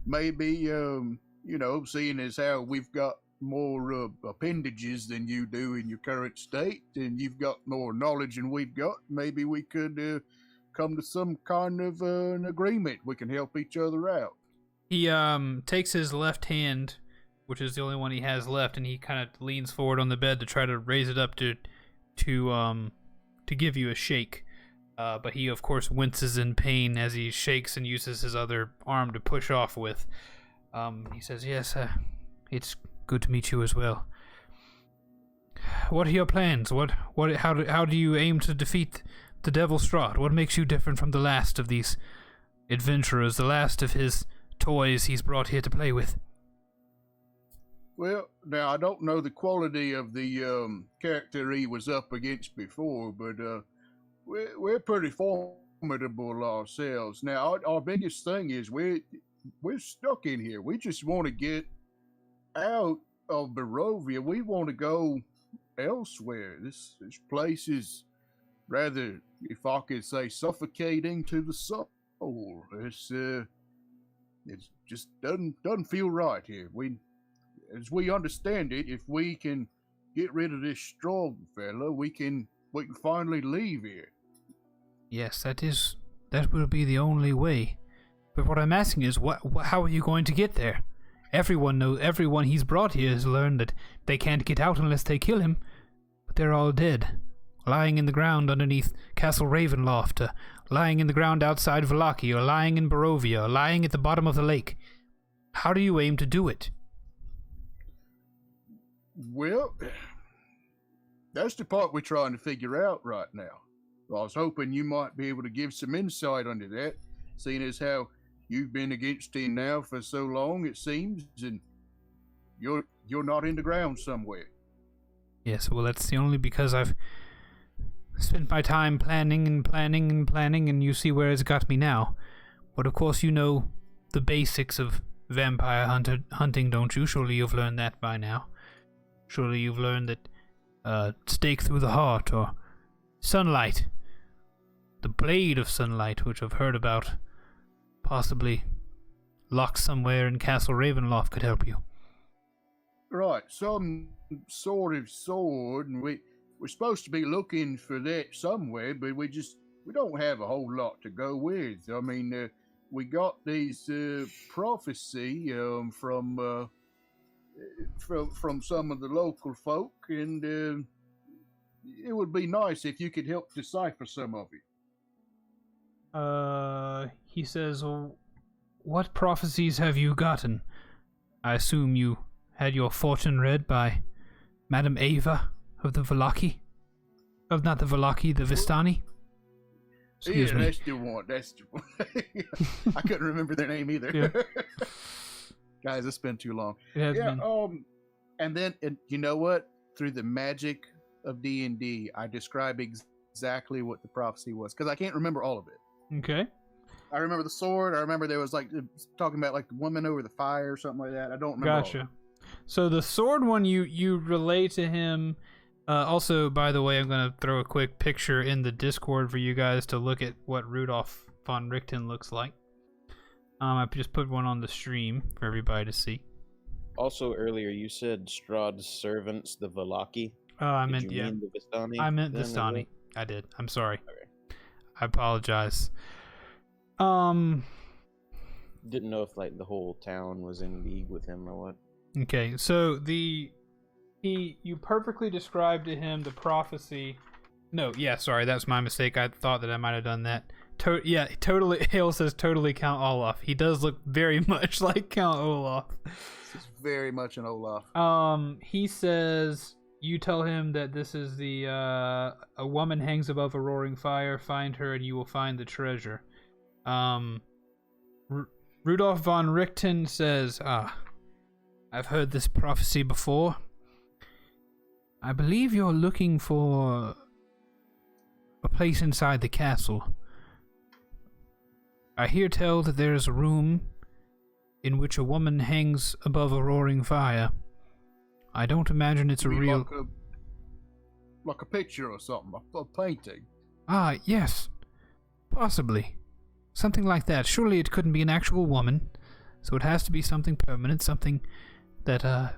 Maybe, seeing as how we've got more appendages than you do in your current state, and you've got more knowledge than we've got. Maybe we could come to some kind of an agreement. We can help each other out. He takes his left hand, which is the only one he has left, and he kind of leans forward on the bed to try to raise it up to give you a shake. But he, of course, winces in pain as he shakes and uses his other arm to push off with. He says, "Yes, it's good to meet you as well. What are your plans? How do you aim to defeat the Devil Strahd? What makes you different from the last of these adventurers, the last of his toys he's brought here to play with?" Well, now I don't know the quality of the character he was up against before, but we're pretty formidable ourselves. Now, our biggest thing is we're stuck in here. We just want to get out of Barovia. We want to go elsewhere. This place is rather, if I could say, suffocating to the soul. It just doesn't feel right here. As we understand it, if we can get rid of this Strahd fella, we can finally leave here. Yes, that will be the only way. But what I'm asking is, how are you going to get there? Everyone he's brought here has learned that they can't get out unless they kill him. But they're all dead, lying in the ground underneath Castle Ravenloft, lying in the ground outside Vallaki, or lying in Barovia, or lying at the bottom of the lake. How do you aim to do it? Well, that's the part we're trying to figure out right now. I was hoping you might be able to give some insight into that, seeing as how you've been against him now for so long, it seems, and you're not in the ground somewhere. Yes, well, that's only because I've spent my time planning, and you see where it's got me now. But of course you know the basics of vampire hunting, don't you? Surely you've learned that by now. Surely you've learned that stake through the heart, or sunlight, the blade of sunlight, which I've heard about, possibly locked somewhere in Castle Ravenloft, could help you. Right, some sort of sword, and we're supposed to be looking for that somewhere, but we don't have a whole lot to go with. I mean, we got these prophecy from some of the local folk, and it would be nice if you could help decipher some of it. He says, well, what prophecies have you gotten? I assume you had your fortune read by Madame Ava of the Vallaki? Not the Vallaki, the Vistani? Excuse me. That's the one. I couldn't remember their name either. Yeah. Guys, it's been too long. It has been. And then, you know what? Through the magic of D&D, I describe exactly what the prophecy was, because I can't remember all of it. Okay. I remember the sword. I remember there was talking about the woman over the fire or something like that. I don't remember. Gotcha. So the sword one you relay to him. Also, by the way, I'm going to throw a quick picture in the Discord for you guys to look at what Rudolf von Richten looks like. I just put one on the stream for everybody to see. Also, earlier you said Strahd's servants, the Vallaki. I meant the Vistani? I meant Vistani. I did. I'm sorry. Okay. I apologize. Didn't know if the whole town was in league with him or what. Okay, so you perfectly described to him the prophecy. No, yeah, sorry, that's my mistake. I thought that I might have done that. Totally. Hale says totally Count Olaf. He does look very much like Count Olaf. This is very much an Olaf. He says you tell him that this is the a woman hangs above a roaring fire. Find her, and you will find the treasure. Rudolf von Richten says, I've heard this prophecy before. I believe you're looking for a place inside the castle. I hear tell that there is a room in which a woman hangs above a roaring fire. I don't imagine it's a real... Like a picture or something, a painting. Ah, yes. Possibly. Something like that. Surely it couldn't be an actual woman. So it has to be something permanent, something that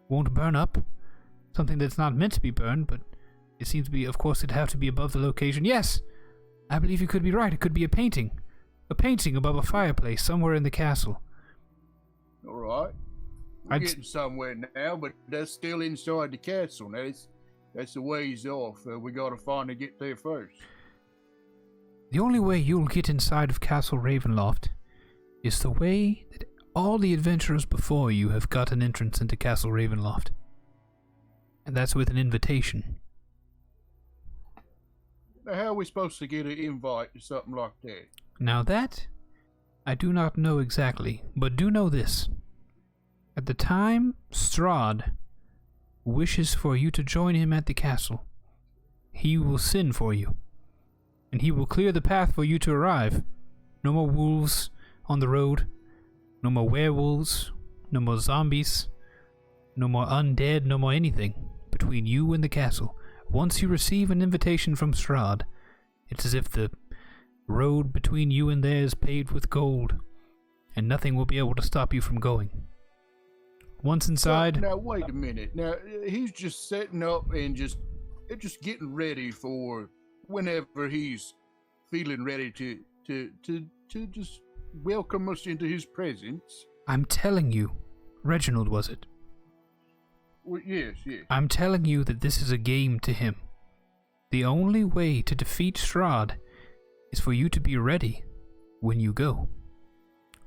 won't burn up. Something that's not meant to be burned, but it seems to be, of course, it'd have to be above the location. Yes! I believe you could be right. It could be a painting. A painting above a fireplace somewhere in the castle. All right. We're getting somewhere now, but that's still inside the castle. That's a ways off. We gotta find to get there first. The only way you'll get inside of Castle Ravenloft is the way that all the adventurers before you have got an entrance into Castle Ravenloft. And that's with an invitation. Now, how are we supposed to get an invite to something like that? Now that, I do not know exactly, but do know this. At the time Strahd wishes for you to join him at the castle, he will sin for you, and he will clear the path for you to arrive. No more wolves on the road, no more werewolves, no more zombies, no more undead, no more anything between you and the castle. Once you receive an invitation from Strahd, it's as if the road between you and there is paved with gold, and nothing will be able to stop you from going. Once inside... Now, wait a minute. Now, he's just setting up and just getting ready for whenever he's feeling ready to just welcome us into his presence. I'm telling you, Reginald, was it? Well, yes. I'm telling you that this is a game to him. The only way to defeat Strahd is for you to be ready when you go.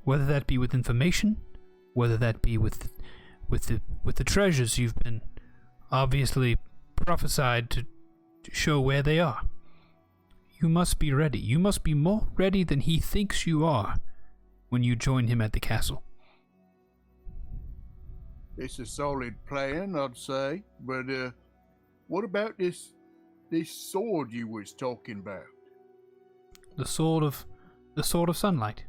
Whether that be with information, whether that be with the treasures you've been obviously prophesied to show where they are. You must be ready. You must be more ready than he thinks you are when you join him at the castle. It's a solid plan, I'd say. But what about this sword you was talking about? The sword of sunlight.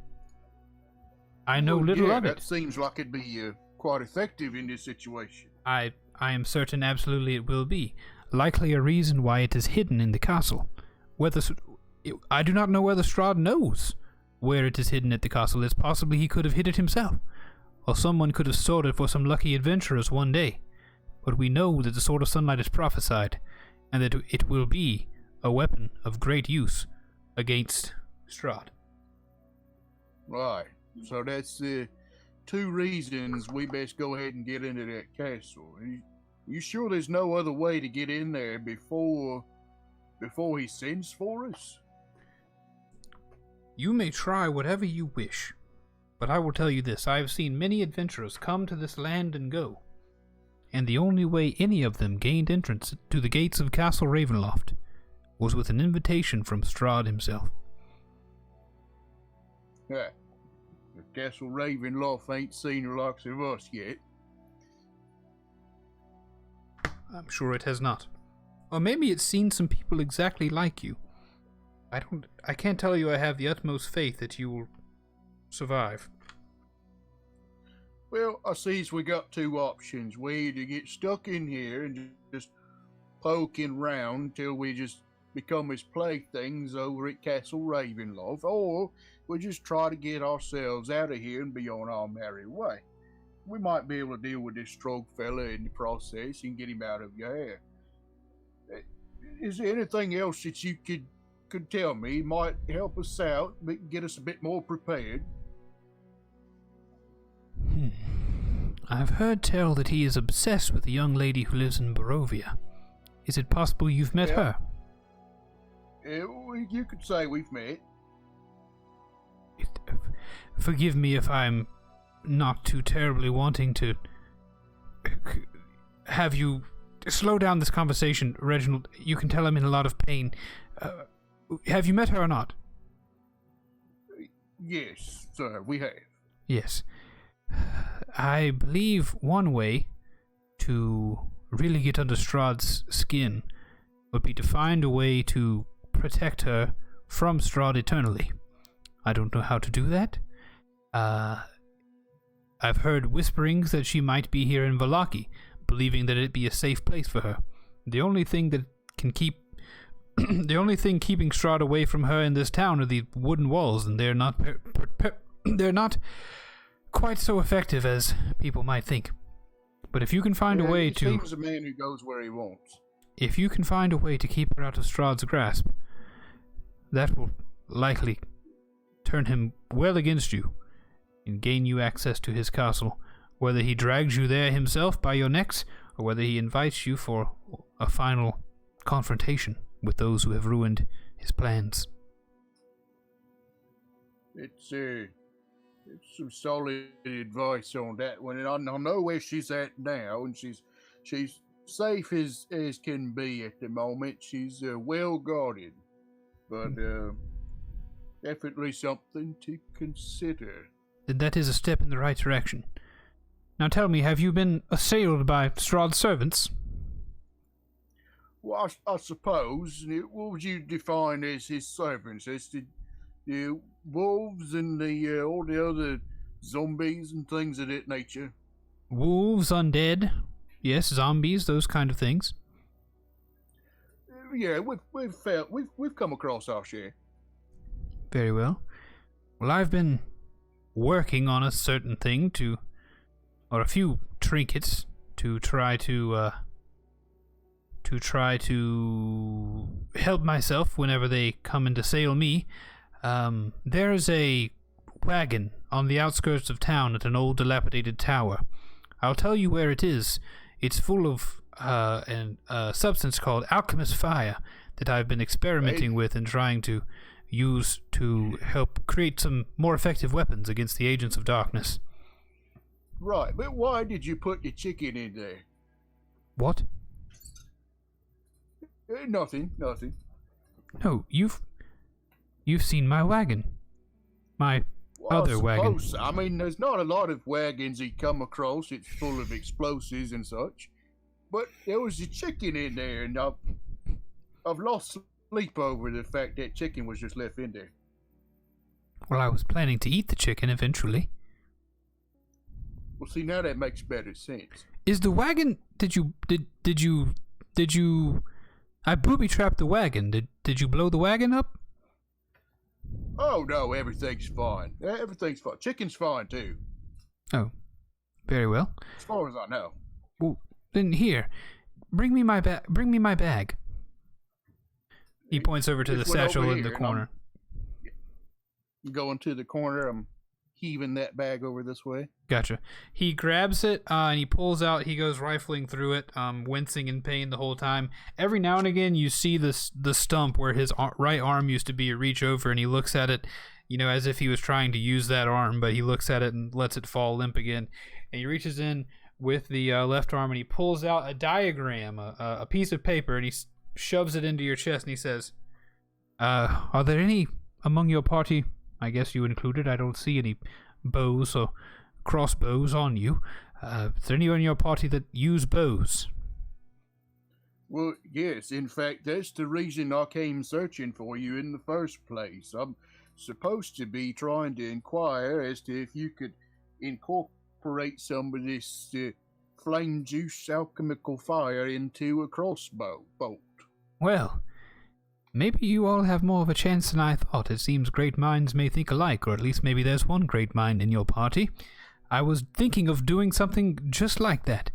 I know little of it. That seems like it'd be quite effective in this situation. I am certain absolutely it will be. Likely a reason why it is hidden in the castle. I do not know whether Strahd knows where it is hidden at the castle. It's possibly he could have hid it himself, or someone could have stored it for some lucky adventurers one day. But we know that the Sword of Sunlight is prophesied, and that it will be a weapon of great use against Strahd. Right. So that's two reasons we best go ahead and get into that castle. You sure there's no other way to get in there before he sends for us? You may try whatever you wish, but I will tell you this. I have seen many adventurers come to this land and go, and the only way any of them gained entrance to the gates of Castle Ravenloft was with an invitation from Strahd himself. Yeah. The Castle Ravenloft ain't seen the likes of us yet. I'm sure it has not. Or maybe it's seen some people exactly like you. I can't tell you I have the utmost faith that you will survive. Well, I sees we got two options. We either get stuck in here and just poking round till we just become his playthings over at Castle Ravenloft, or we just try to get ourselves out of here and be on our merry way. We might be able to deal with this Strahd fella in the process and get him out of your hair. Is there anything else that you could tell me might help us out, get us a bit more prepared? I've heard tell that he is obsessed with a young lady who lives in Barovia. Is it possible you've met her? You could say we've met. Forgive me if I'm not too terribly wanting to have you slow down this conversation, Reginald. You can tell I'm in a lot of pain. Have you met her or not? Yes, sir, we have. Yes. I believe one way to really get under Strahd's skin would be to find a way to protect her from Strahd eternally. I don't know how to do that. I've heard whisperings that she might be here in Vallaki, believing that it'd be a safe place for her. The only thing that can keep the only thing keeping Strahd away from her in this town are the wooden walls, and they're not they're not quite so effective as people might think. But if you can find a way he to... seems a man who goes where he wants. If you can find a way to keep her out of Strahd's grasp, that will likely turn him well against you and gain you access to his castle, whether he drags you there himself by your necks, or whether he invites you for a final confrontation with those who have ruined his plans. It's some solid advice on that one, and I know where she's at now, and she's safe as can be at the moment. She's well guarded, but definitely something to consider. Then that is a step in the right direction. Now tell me, have you been assailed by Strahd's servants? Well, I suppose. What would you define as his servants? As the wolves and all the other zombies and things of that nature? Wolves, undead, yes, zombies, those kind of things. Yeah, we've come across our share. Very well. Well, I've been working on a certain thing or a few trinkets to try to help myself whenever they come and assail me. There's a wagon on the outskirts of town at an old dilapidated tower. I'll tell you where it is. It's full of a substance called alchemist fire that I've been experimenting with and trying to use to help create some more effective weapons against the agents of darkness. Right, but why did you put the chicken in there? What? Nothing. No, you've seen my wagon. My other wagon. I mean, there's not a lot of wagons you come across. It's full of explosives and such. But there was a chicken in there, and I've lost sleep over the fact that chicken was just left in there. Well, I was planning to eat the chicken eventually. Well, see, now that makes better sense. Is the wagon... Did you... I booby-trapped the wagon. Did you blow the wagon up? Oh, no, everything's fine. Everything's fine. Chicken's fine, too. Oh, very well. As far as I know. Well, then here, bring me my bag. He points over to the satchel in the corner. Going to the corner, I'm heaving that bag over this way. Gotcha. He grabs it and he pulls out. He goes rifling through it, wincing in pain the whole time. Every now and again, you see the stump where his right arm used to be. Reach over and he looks at it, as if he was trying to use that arm, but he looks at it and lets it fall limp again. And he reaches in with the left arm and he pulls out a diagram, a piece of paper, and he shoves it into your chest and he says, "Are there any among your party? I guess you included. I don't see any bows or crossbows on you. Is there anyone in your party that use bows?" Well, yes. In fact, that's the reason I came searching for you in the first place. I'm supposed to be trying to inquire as to if you could incorporate some of this flame juice alchemical fire into a crossbow bolt. Well, maybe you all have more of a chance than I thought. It seems great minds may think alike, or at least maybe there's one great mind in your party. I was thinking of doing something just like that.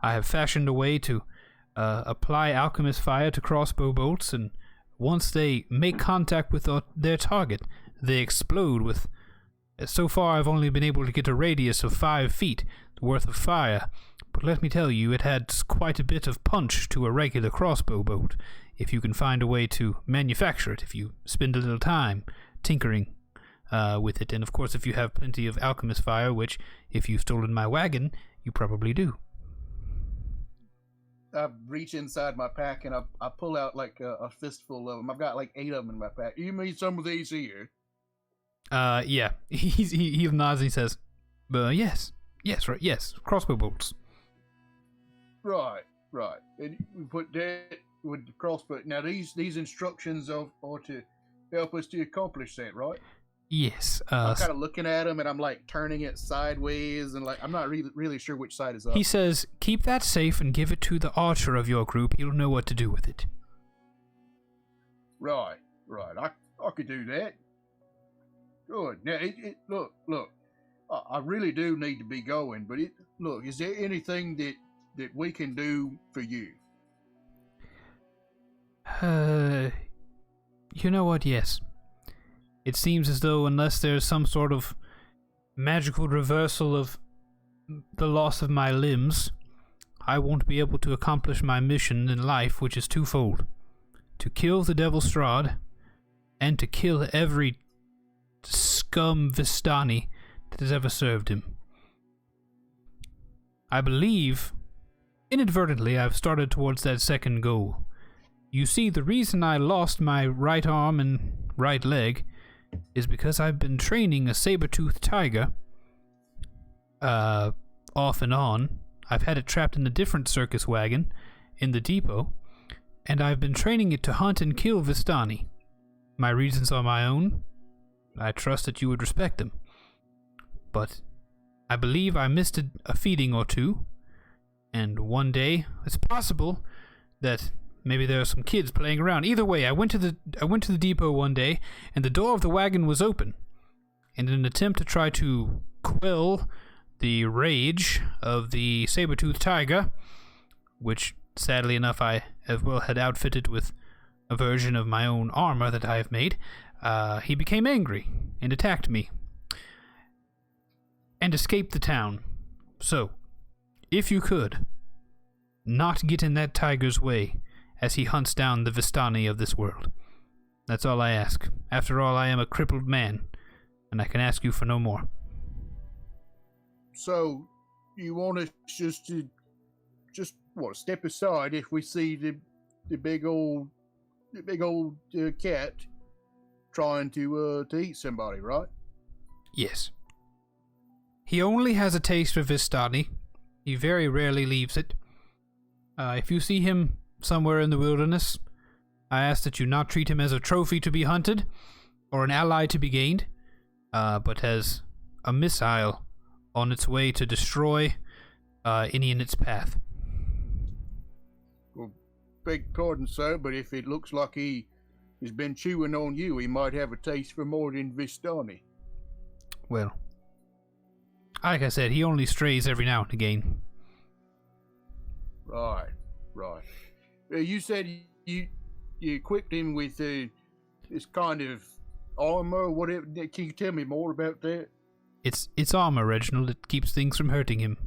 I have fashioned a way to apply alchemist fire to crossbow bolts, and once they make contact with their target, they explode with... So far, I've only been able to get a radius of 5 feet worth of fire, but let me tell you, it adds quite a bit of punch to a regular crossbow bolt, if you can find a way to manufacture it, if you spend a little time tinkering with it. And of course, if you have plenty of alchemist fire, which, if you've stolen my wagon, you probably do. I reach inside my pack and I pull out like a fistful of them. I've got like 8 of them in my pack. You mean some of these here? Yeah. He nods and he says, yes, right, yes, crossbow bolts. Right. And we put that with the crossbow. Now these instructions are to help us to accomplish that, right? Yes. I'm kind of looking at him and I'm like turning it sideways and like I'm not really sure which side is up. He says, "Keep that safe and give it to the archer of your group. He'll know what to do with it." Right. I could do that. Good. Now, look. I really do need to be going, but look, is there anything that we can do for you? You know what? Yes. It seems as though unless there's some sort of magical reversal of the loss of my limbs, I won't be able to accomplish my mission in life, which is twofold. To kill the Devil Strahd, and to kill every scum Vistani that has ever served him. I believe, inadvertently, I've started towards that second goal. You see, the reason I lost my right arm and right leg is because I've been training a saber-toothed tiger, off and on. I've had it trapped in a different circus wagon in the depot, and I've been training it to hunt and kill Vistani. My reasons are my own. I trust that you would respect them. But I believe I missed a feeding or two, and one day, it's possible that maybe there are some kids playing around. Either way, I went to the depot one day, and the door of the wagon was open. And in an attempt to try to quell the rage of the saber-toothed tiger, which sadly enough I as well had outfitted with a version of my own armor that I have made, he became angry and attacked me and escaped the town. So, if you could, not get in that tiger's way as he hunts down the Vistani of this world. That's all I ask. After all, I am a crippled man, and I can ask you for no more. So, you want us just step aside if we see the big old cat trying to eat somebody, right? Yes. He only has a taste for Vistani. He very rarely leaves it. If you see him somewhere in the wilderness, I ask that you not treat him as a trophy to be hunted, or an ally to be gained, but as a missile on its way to destroy any in its path. Well, beg pardon, sir, but if it looks like he has been chewing on you, he might have a taste for more than Vistani. Well, like I said, he only strays every now and again. Right. You said you equipped him with this kind of armor, whatever. Can you tell me more about that? It's armor, Reginald. It keeps things from hurting him.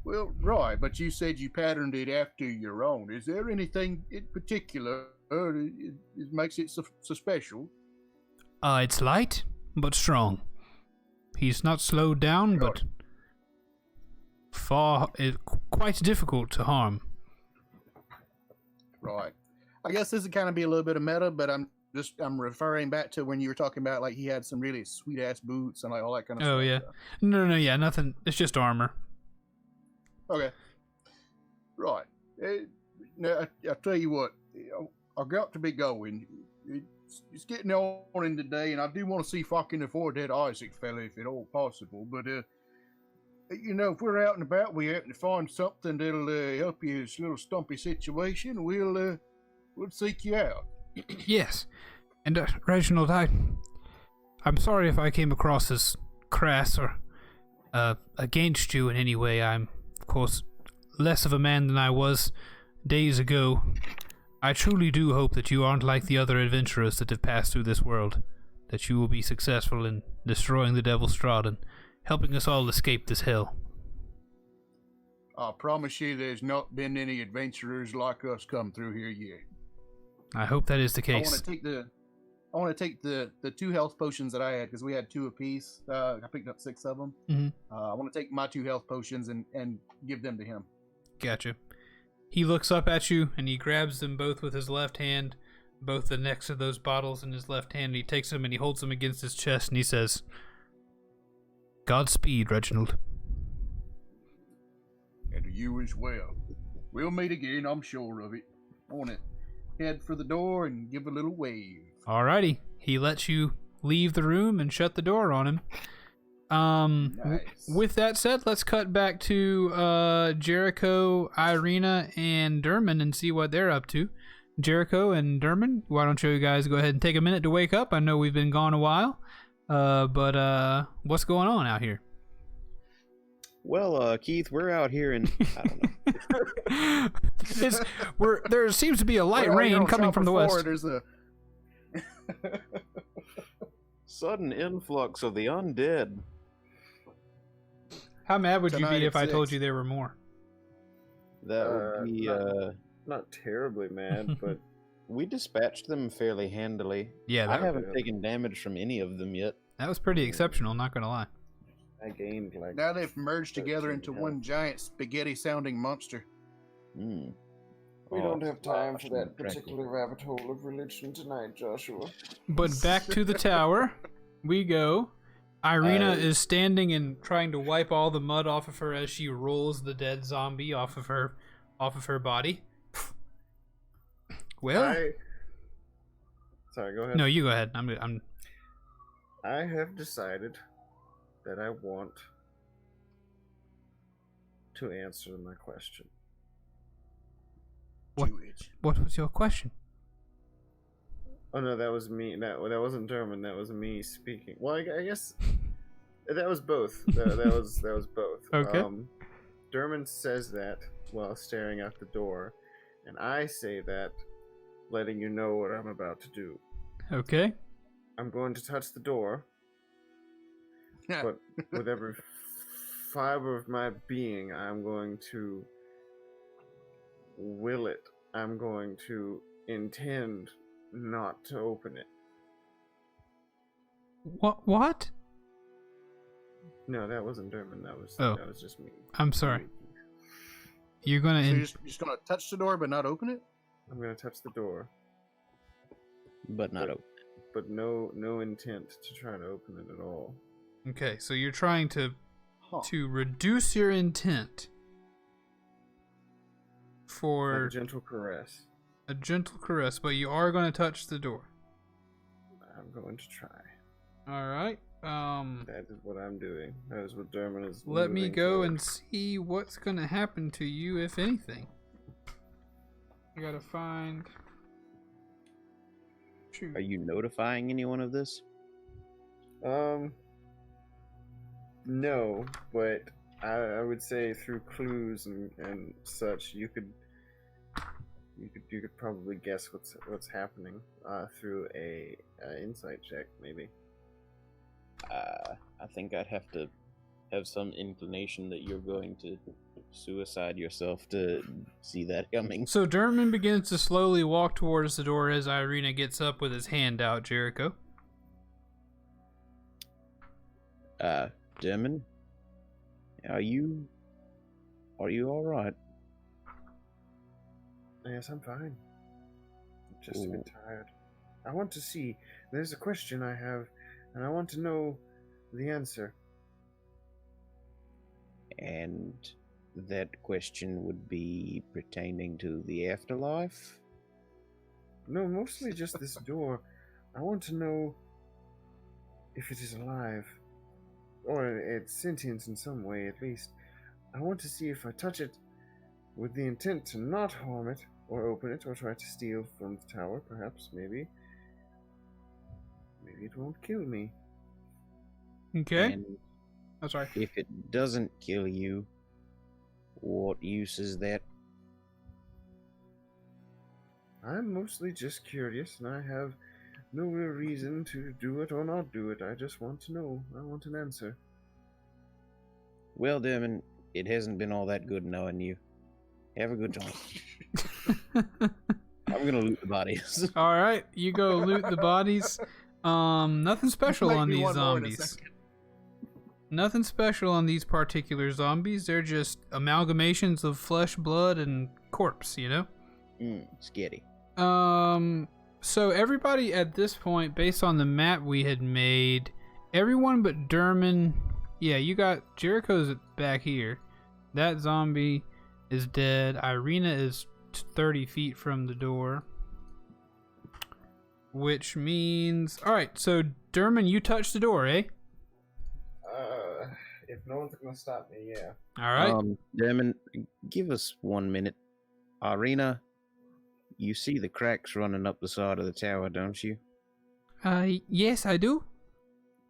Well, right, but you said you patterned it after your own. Is there anything in particular that makes it so special? It's light, but strong. He's not slowed down, but quite difficult to harm. Right. I guess this would kind of be a little bit of meta, but I'm referring back to when you were talking about like he had some really sweet ass boots and like all that kind of stuff. Oh yeah. No, yeah, nothing. It's just armor. Okay. Right. Now I tell you what, I got to be going. It's getting on in the day, and I do want to see if I can afford that Isaac fella if at all possible. But if we're out and about, we happen to find something that'll help you in this little stumpy situation, we'll seek you out. Yes. And Reginald, I'm sorry if I came across as crass or against you in any way. I'm, of course, less of a man than I was days ago. I truly do hope that you aren't like the other adventurers that have passed through this world, that you will be successful in destroying the Devil Strahd and helping us all escape this hell. I promise you there's not been any adventurers like us come through here yet. I hope that is the case. I want to take the 2 health potions that I had, because we had 2 apiece. I picked up 6 of them. Mm-hmm. I want to take my 2 health potions and give them to him. Gotcha. He looks up at you, and he grabs them both with his left hand, both the necks of those bottles in his left hand, and he takes them and he holds them against his chest, and he says, Godspeed, Reginald. And to you as well. We'll meet again, I'm sure of it. I want to head for the door and give a little wave. Alrighty. He lets you leave the room and shut the door on him. Nice. With that said, let's cut back to Jericho, Irina, and Derman and see what they're up to. Jericho and Derman, why don't you guys go ahead and take a minute to wake up? I know we've been gone a while. But what's going on out here? Well, Keith, we're out here in I don't know. There seems to be a light rain coming from the west. There's a Sudden influx of the undead. How mad would you Tonight be at if I told 6. you there were more? That would be Not terribly mad, but we dispatched them fairly handily. Yeah, I that, haven't taken damage from any of them yet. that was pretty exceptional, not gonna lie. I gained like. now they've merged together 13 into health. one giant spaghetti-sounding monster. Hmm. We Oh, don't have time for that tranquil. particular rabbit hole of religion tonight, Joshua. But back to the tower we go. Irina Uh, is standing and trying to wipe all the mud off of her as she rolls the dead zombie off of her body. Well, Sorry, go ahead. no, you go ahead. I'm I have decided that I want to answer my question. What? Jewish. What was your question? Oh no, that was me. That wasn't German. That was me speaking. Well, I guess that was both. That was both. Okay. Derman says that while staring out the door, and I say that, letting you know what I'm about to do. Okay. I'm going to touch the door, but with every fiber of my being, I'm going to will it. I'm going to intend not to open it. What? No, that wasn't Derman. That was just me. I'm sorry. You're gonna. So you're just gonna touch the door but not open it? I'm gonna touch the door, But not open. but no intent to try to open it at all. Okay, so you're trying to Huh. reduce your intent for Like a gentle caress. a gentle caress, but you are going to touch the door. I'm going to try. All right. That is what I'm doing. That is what Derman is. Let me moving go toward. and see what's going to happen to you, if anything. I gotta find. Shoot. Are you notifying anyone of this? No, but I would say through clues and such, you could probably guess what's happening through a insight check, maybe. I think I'd have to have some inclination that you're going to suicide yourself to see that coming. So Derman begins to slowly walk towards the door as Irina gets up with his hand out, Jericho. Demon, are you all right? Yes, I'm fine. I'm just a bit tired. I want to see. There's a question I have, and I want to know the answer. And that question would be pertaining to the afterlife? No, mostly just this door. I want to know if it is alive, or it's sentient in some way at least. I want to see if I touch it with the intent to not harm it, or open it, or try to steal from the tower, perhaps, maybe. Maybe it won't kill me. Okay. And That's right. if it doesn't kill you, what use is that? I'm mostly just curious, and I have no real reason to do it or not do it. I just want to know. I want an answer. Well, Demon, it hasn't been all that good knowing you. Have a good time. I'm gonna loot the bodies. All right, you go loot the bodies. Nothing special Might on be these one more in a zombies. second. Nothing special on these particular zombies. They're just amalgamations of flesh, blood, and corpse, you know? Sketty. So everybody at this point, based on the map we had made, everyone but Derman, yeah, you got Jericho's back here. That zombie is dead. Irina is 30 feet from the door. Which means... Alright, so Derman, you touch the door, eh? If no one's gonna stop me, yeah. Alright. Demon, give us 1 minute. Arena, you see the cracks running up the side of the tower, don't you? Yes, I do.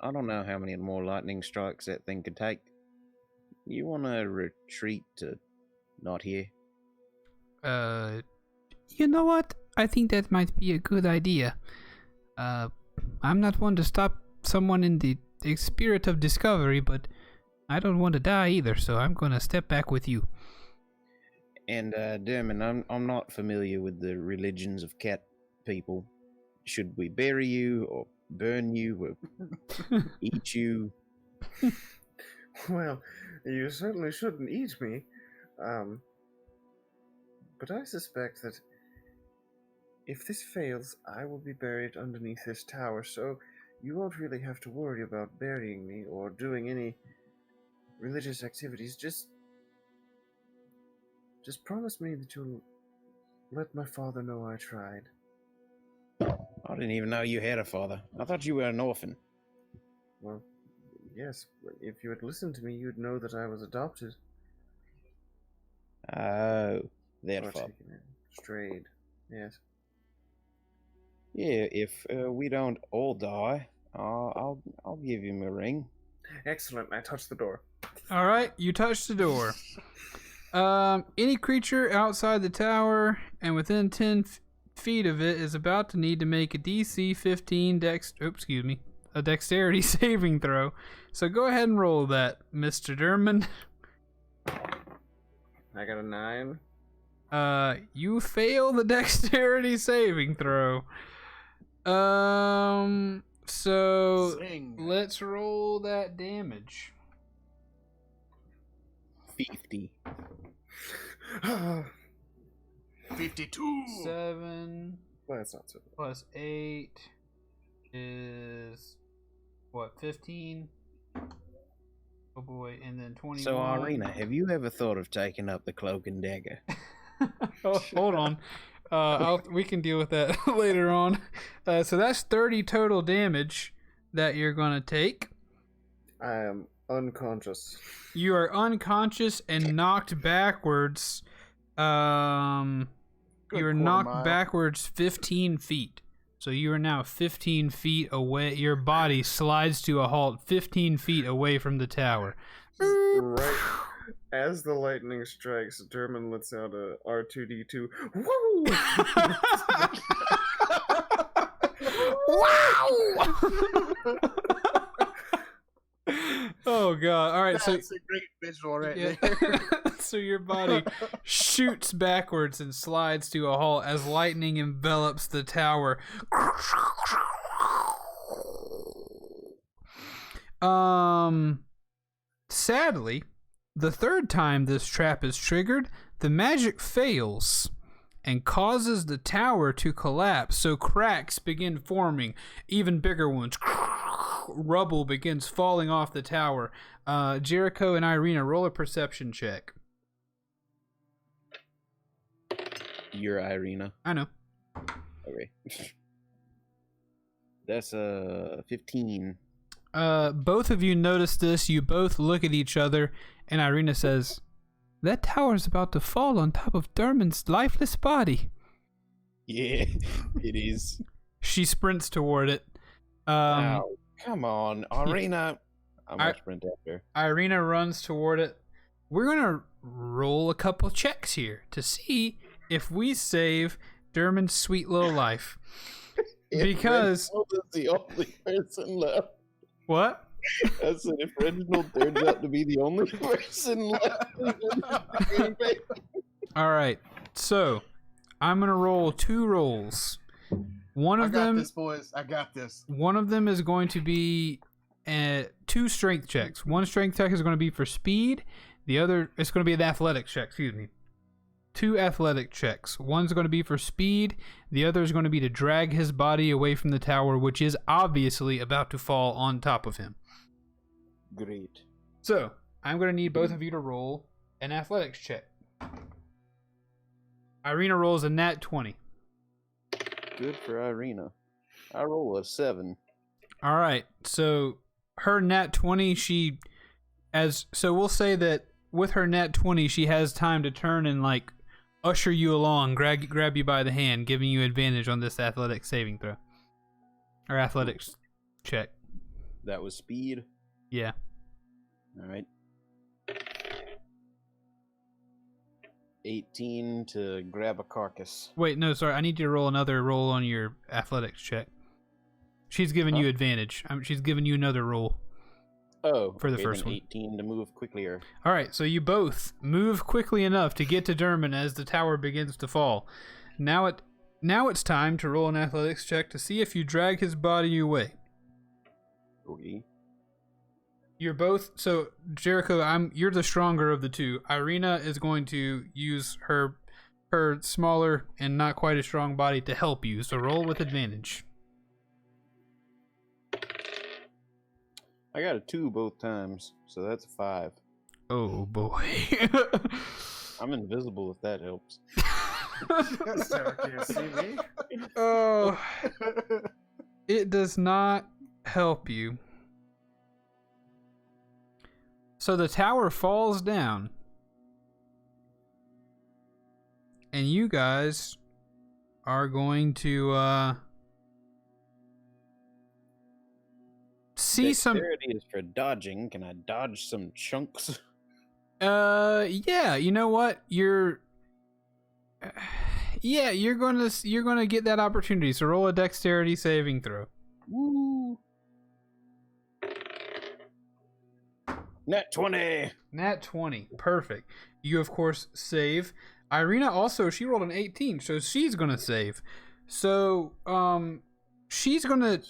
I don't know how many more lightning strikes that thing could take. You want to retreat to not here? You know what? I think that might be a good idea. I'm not one to stop someone in the spirit of discovery, but I don't want to die either, so I'm gonna step back with you. And Dermot, I'm not familiar with the religions of cat people. Should we bury you or burn you or eat you? Well, you certainly shouldn't eat me. But I suspect that if this fails, I will be buried underneath this tower, so you won't really have to worry about burying me or doing any religious activities. Just promise me that you'll let my father know I tried. I didn't even know you had a father. I thought you were an orphan. Well, yes, if you had listened to me, you'd know that I was adopted. Oh, that Or father. taken in. Strayed, yes. Yeah, if we don't all die, I'll give him a ring. Excellent, I touched the door. All right, you touch the door. Any creature outside the tower and within 10 feet of it is about to need to make a DC 15 a dexterity saving throw. So go ahead and roll that, Mr. Derman. I got a 9. You fail the dexterity saving throw. So Zing. let's roll that damage. 50. 52. 7 Well, that's not so bad. plus 8 is what, 15? Oh boy, and then 21. So, Irina, have you ever thought of taking up the cloak and dagger? Oh, hold on. We can deal with that later on. So that's 30 total damage that you're gonna take. I am unconscious. You are unconscious and knocked backwards. You are quarter knocked mile. backwards 15 feet. So you are now 15 feet away. Your body slides to a halt 15 feet away from the tower. Right as the lightning strikes, Derman lets out a R2D2. Woo! Oh god! All right, so That's a great visual right yeah. there. So your body shoots backwards and slides to a halt as lightning envelops the tower. Sadly, the third time this trap is triggered, the magic fails and causes the tower to collapse, so cracks begin forming, even bigger ones. Rubble begins falling off the tower. Jericho and Irina, roll a perception check. You're Irina. I know. Okay. That's 15. Both of you notice this. You both look at each other, and Irina says, "That tower's about to fall on top of Derman's lifeless body." Yeah, it is. She sprints toward it. Wow, come on, Irina. I'm gonna sprint after. Irina runs toward it. We're gonna roll a couple checks here to see if we save Derman's sweet little life. Because Reginald is the only person left. what? I said if Reginald turns out to be the only person left. All right, so I'm gonna roll 2 rolls. One I of got them, this, boys. I got this. one of them is going to be 2 strength checks. One strength check is going to be for speed. The other is going to be an athletic check. Excuse me. 2 athletic checks. One's going to be for speed. The other is going to be to drag his body away from the tower, which is obviously about to fall on top of him. Great. So I'm going to need both of you to roll an athletics check. Irina rolls a nat 20. Good for Irina. I roll a 7. All right. So her nat 20, so we'll say that with her nat 20, she has time to turn and like usher you along, grab you by the hand, giving you advantage on this athletic saving throw or athletics check. That was speed. Yeah. All right. 18 to grab a carcass. Wait, no, sorry. I need you to roll another roll on your athletics check. She's giving you advantage. She's giving you another roll. Oh, for the okay, first then one. 18 to move quicklier. All right, so you both move quickly enough to get to Derman as the tower begins to fall. Now it's time to roll an athletics check to see if you drag his body away. Okay. You're both so Jericho. You're the stronger of the two. Irina is going to use her smaller and not quite as strong body to help you. So roll with advantage. I got a 2 both times, so that's a 5. Oh boy. I'm invisible if that helps. Sarah can't see me. Oh, it does not help you. So the tower falls down, and you guys are going to see some. Dexterity is for dodging. Can I dodge some chunks? Yeah. You know what? You're gonna get that opportunity. So roll a dexterity saving throw. Woo! Nat 20. Nat 20. Perfect. You, of course, save. Irina also, she rolled an 18, so she's going to save. So, she's going to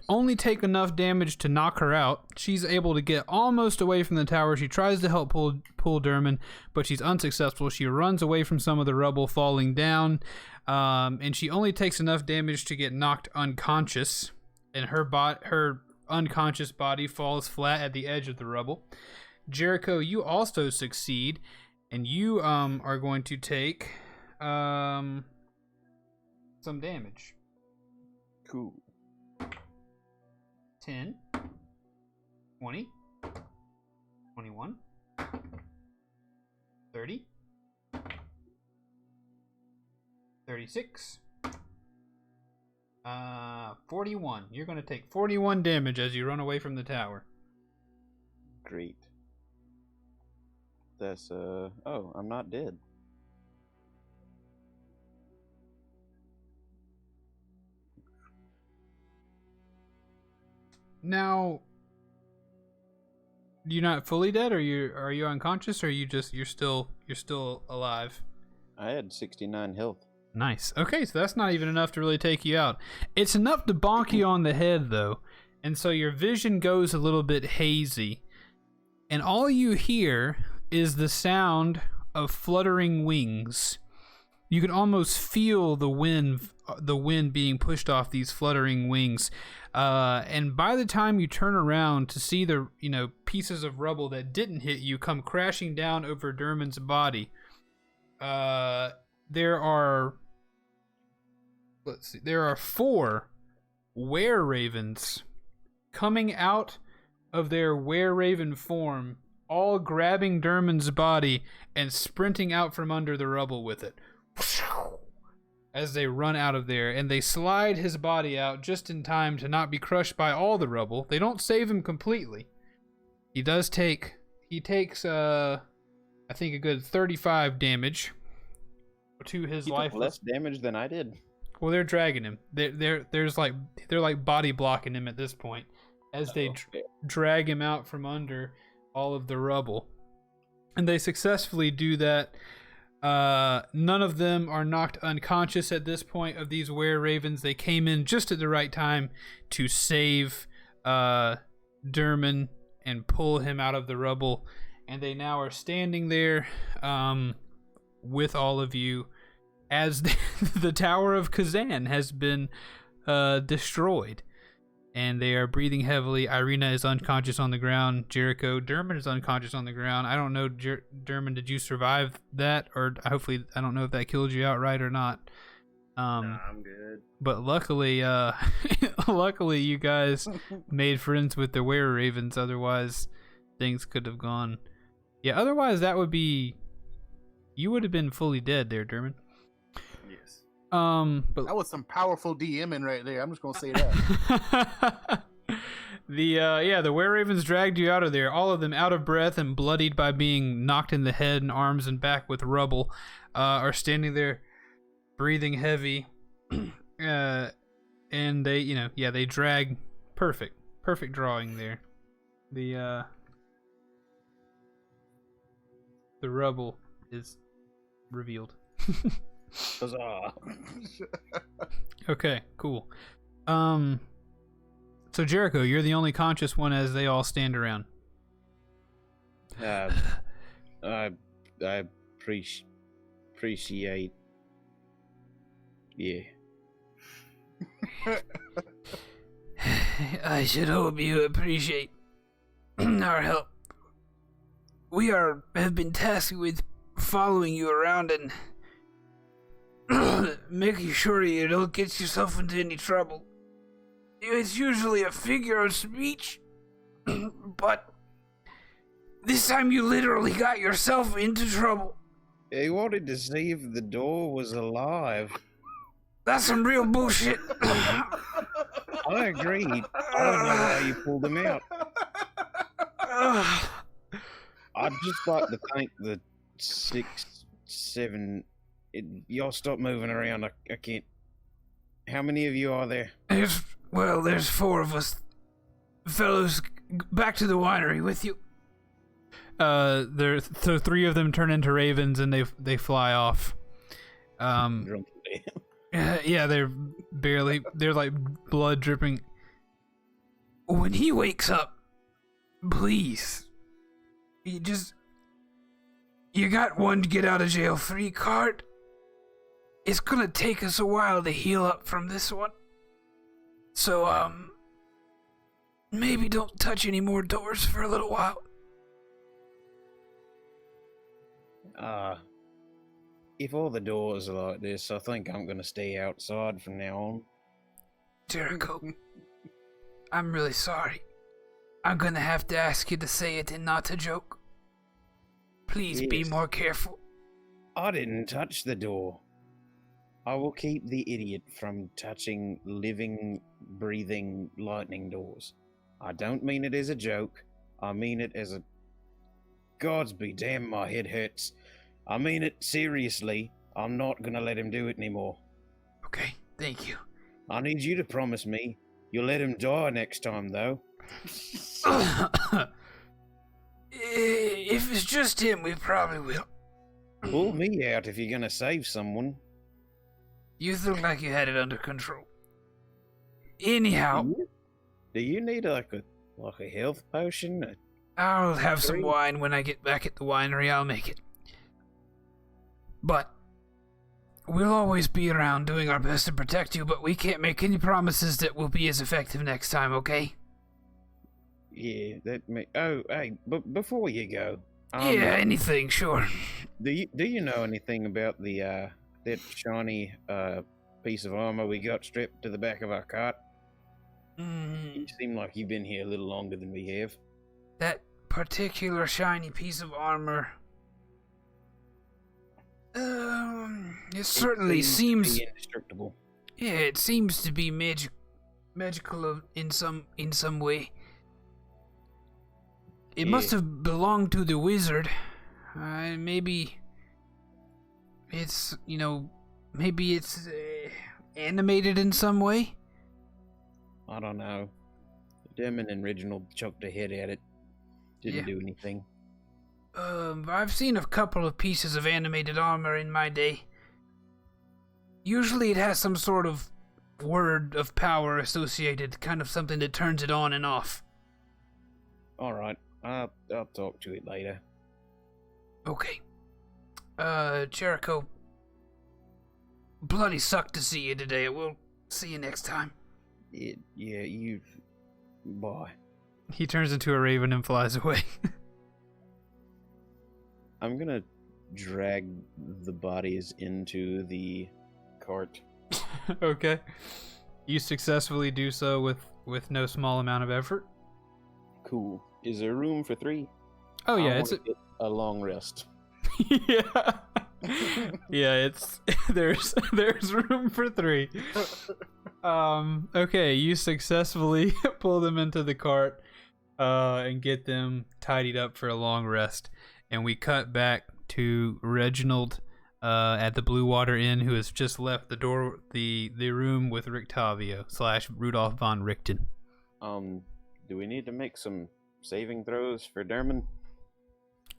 only take enough damage to knock her out. She's able to get almost away from the tower. She tries to help pull Derman, but she's unsuccessful. She runs away from some of the rubble falling down, and she only takes enough damage to get knocked unconscious, and her unconscious body falls flat at the edge of the rubble. Jericho, you also succeed, and you are going to take some damage. Cool. 10, 20, 21, 30, 36, 41. You're going to take 41 damage as you run away from the tower. Great. That's, oh, I'm not dead. Now, you're not fully dead, or are you unconscious, or you're still alive? I had 69 health. Nice. Okay, so that's not even enough to really take you out. It's enough to bonk you on the head, though, and so your vision goes a little bit hazy, and all you hear is the sound of fluttering wings. You can almost feel the wind being pushed off these fluttering wings. And by the time you turn around to see the pieces of rubble that didn't hit you come crashing down over Derman's body, there are 4 were-ravens coming out of their were-raven form, all grabbing Derman's body and sprinting out from under the rubble with it as they run out of there, and they slide his body out just in time to not be crushed by all the rubble. They don't save him completely. He takes I think a good 35 damage to his life. Less damage than I did. Well, they're dragging him. They're like body blocking him at this point as they drag him out from under all of the rubble, and they successfully do that. None of them are knocked unconscious at this point of these were-ravens. They came in just at the right time to save Derman and pull him out of the rubble, and they now are standing there with all of you as the Tower of Kazan has been destroyed, and they are breathing heavily. Irina is unconscious on the ground. Jericho, Derman is unconscious on the ground. I don't know, Derman, did you survive that? Or hopefully, I don't know if that killed you outright or not. Nah, I'm good. But luckily, luckily you guys made friends with the were-ravens. Otherwise, things could have gone. Yeah, otherwise you would have been fully dead there, Derman. Yes. But That was some powerful DMing right there. I'm just gonna say that. The were-ravens dragged you out of there, all of them out of breath and bloodied by being knocked in the head and arms and back with rubble, are standing there breathing heavy. And they, they drag. Perfect drawing there. The rubble is revealed. Huzzah. Okay, cool. So Jericho, you're the only conscious one as they all stand around. I appreciate. Yeah. I should hope you appreciate our help. We have been tasked with following you around and making sure you don't get yourself into any trouble. It's usually a figure of speech, but this time you literally got yourself into trouble. He wanted to see if the door was alive. That's some real bullshit. I agreed. I don't know why you pulled him out. I'd just like to thank the 6, 7... y'all stop moving around. I can't... How many of you are there? There's 4 of us. Fellows, back to the winery with you. So 3 of them turn into ravens and they fly off. Drunk. Yeah, they're like blood dripping. When he wakes up, please, you got 1 get out of jail free card. It's gonna take us a while to heal up from this one. So, maybe don't touch any more doors for a little while. If all the doors are like this, I think I'm gonna stay outside from now on. Jericho, I'm really sorry. I'm gonna have to ask you to say it and not to joke. Please be more careful. I didn't touch the door. I will keep the idiot from touching living, breathing lightning doors. I don't mean it as a joke. I mean it as a... Gods be damned, my head hurts. I mean it seriously. I'm not gonna let him do it anymore. Okay, thank you. I need you to promise me you'll let him die next time, though. If it's just him, we probably will. Pull me out if you're gonna save someone. You look like you had it under control. Anyhow, do you need like a health potion? I'll have some wine when I get back at the winery. I'll make it. But we'll always be around doing our best to protect you, but we can't make any promises that we'll be as effective next time, okay? Yeah, that may... Oh, hey, but before you go... anything, sure. Do you know anything about the, that shiny, piece of armor we got strapped to the back of our cart? You seem like you've been here a little longer than we have. That particular shiny piece of armor... it certainly seems to be indestructible. Yeah, it seems to be magical in some way. It must have belonged to the wizard. Maybe it's animated in some way. I don't know. Demon and Reginald chucked a head at it. Didn't do anything. I've seen a couple of pieces of animated armor in my day. Usually it has some sort of word of power associated, kind of something that turns it on and off. Alright, I'll talk to it later. Okay. Jericho, bloody sucked to see you today. We'll see you next time. Bye. He turns into a raven and flies away. I'm gonna drag the bodies into the cart. Okay. You successfully do so with no small amount of effort. Cool. Is there room for 3? Oh yeah, it's a long rest. Yeah. Yeah, there's room for 3. Okay, you successfully pull them into the cart and get them tidied up for a long rest. And we cut back to Reginald at the Blue Water Inn, who has just left the room with Rictavio / Rudolph von Richten. Do we need to make some saving throws for Derman?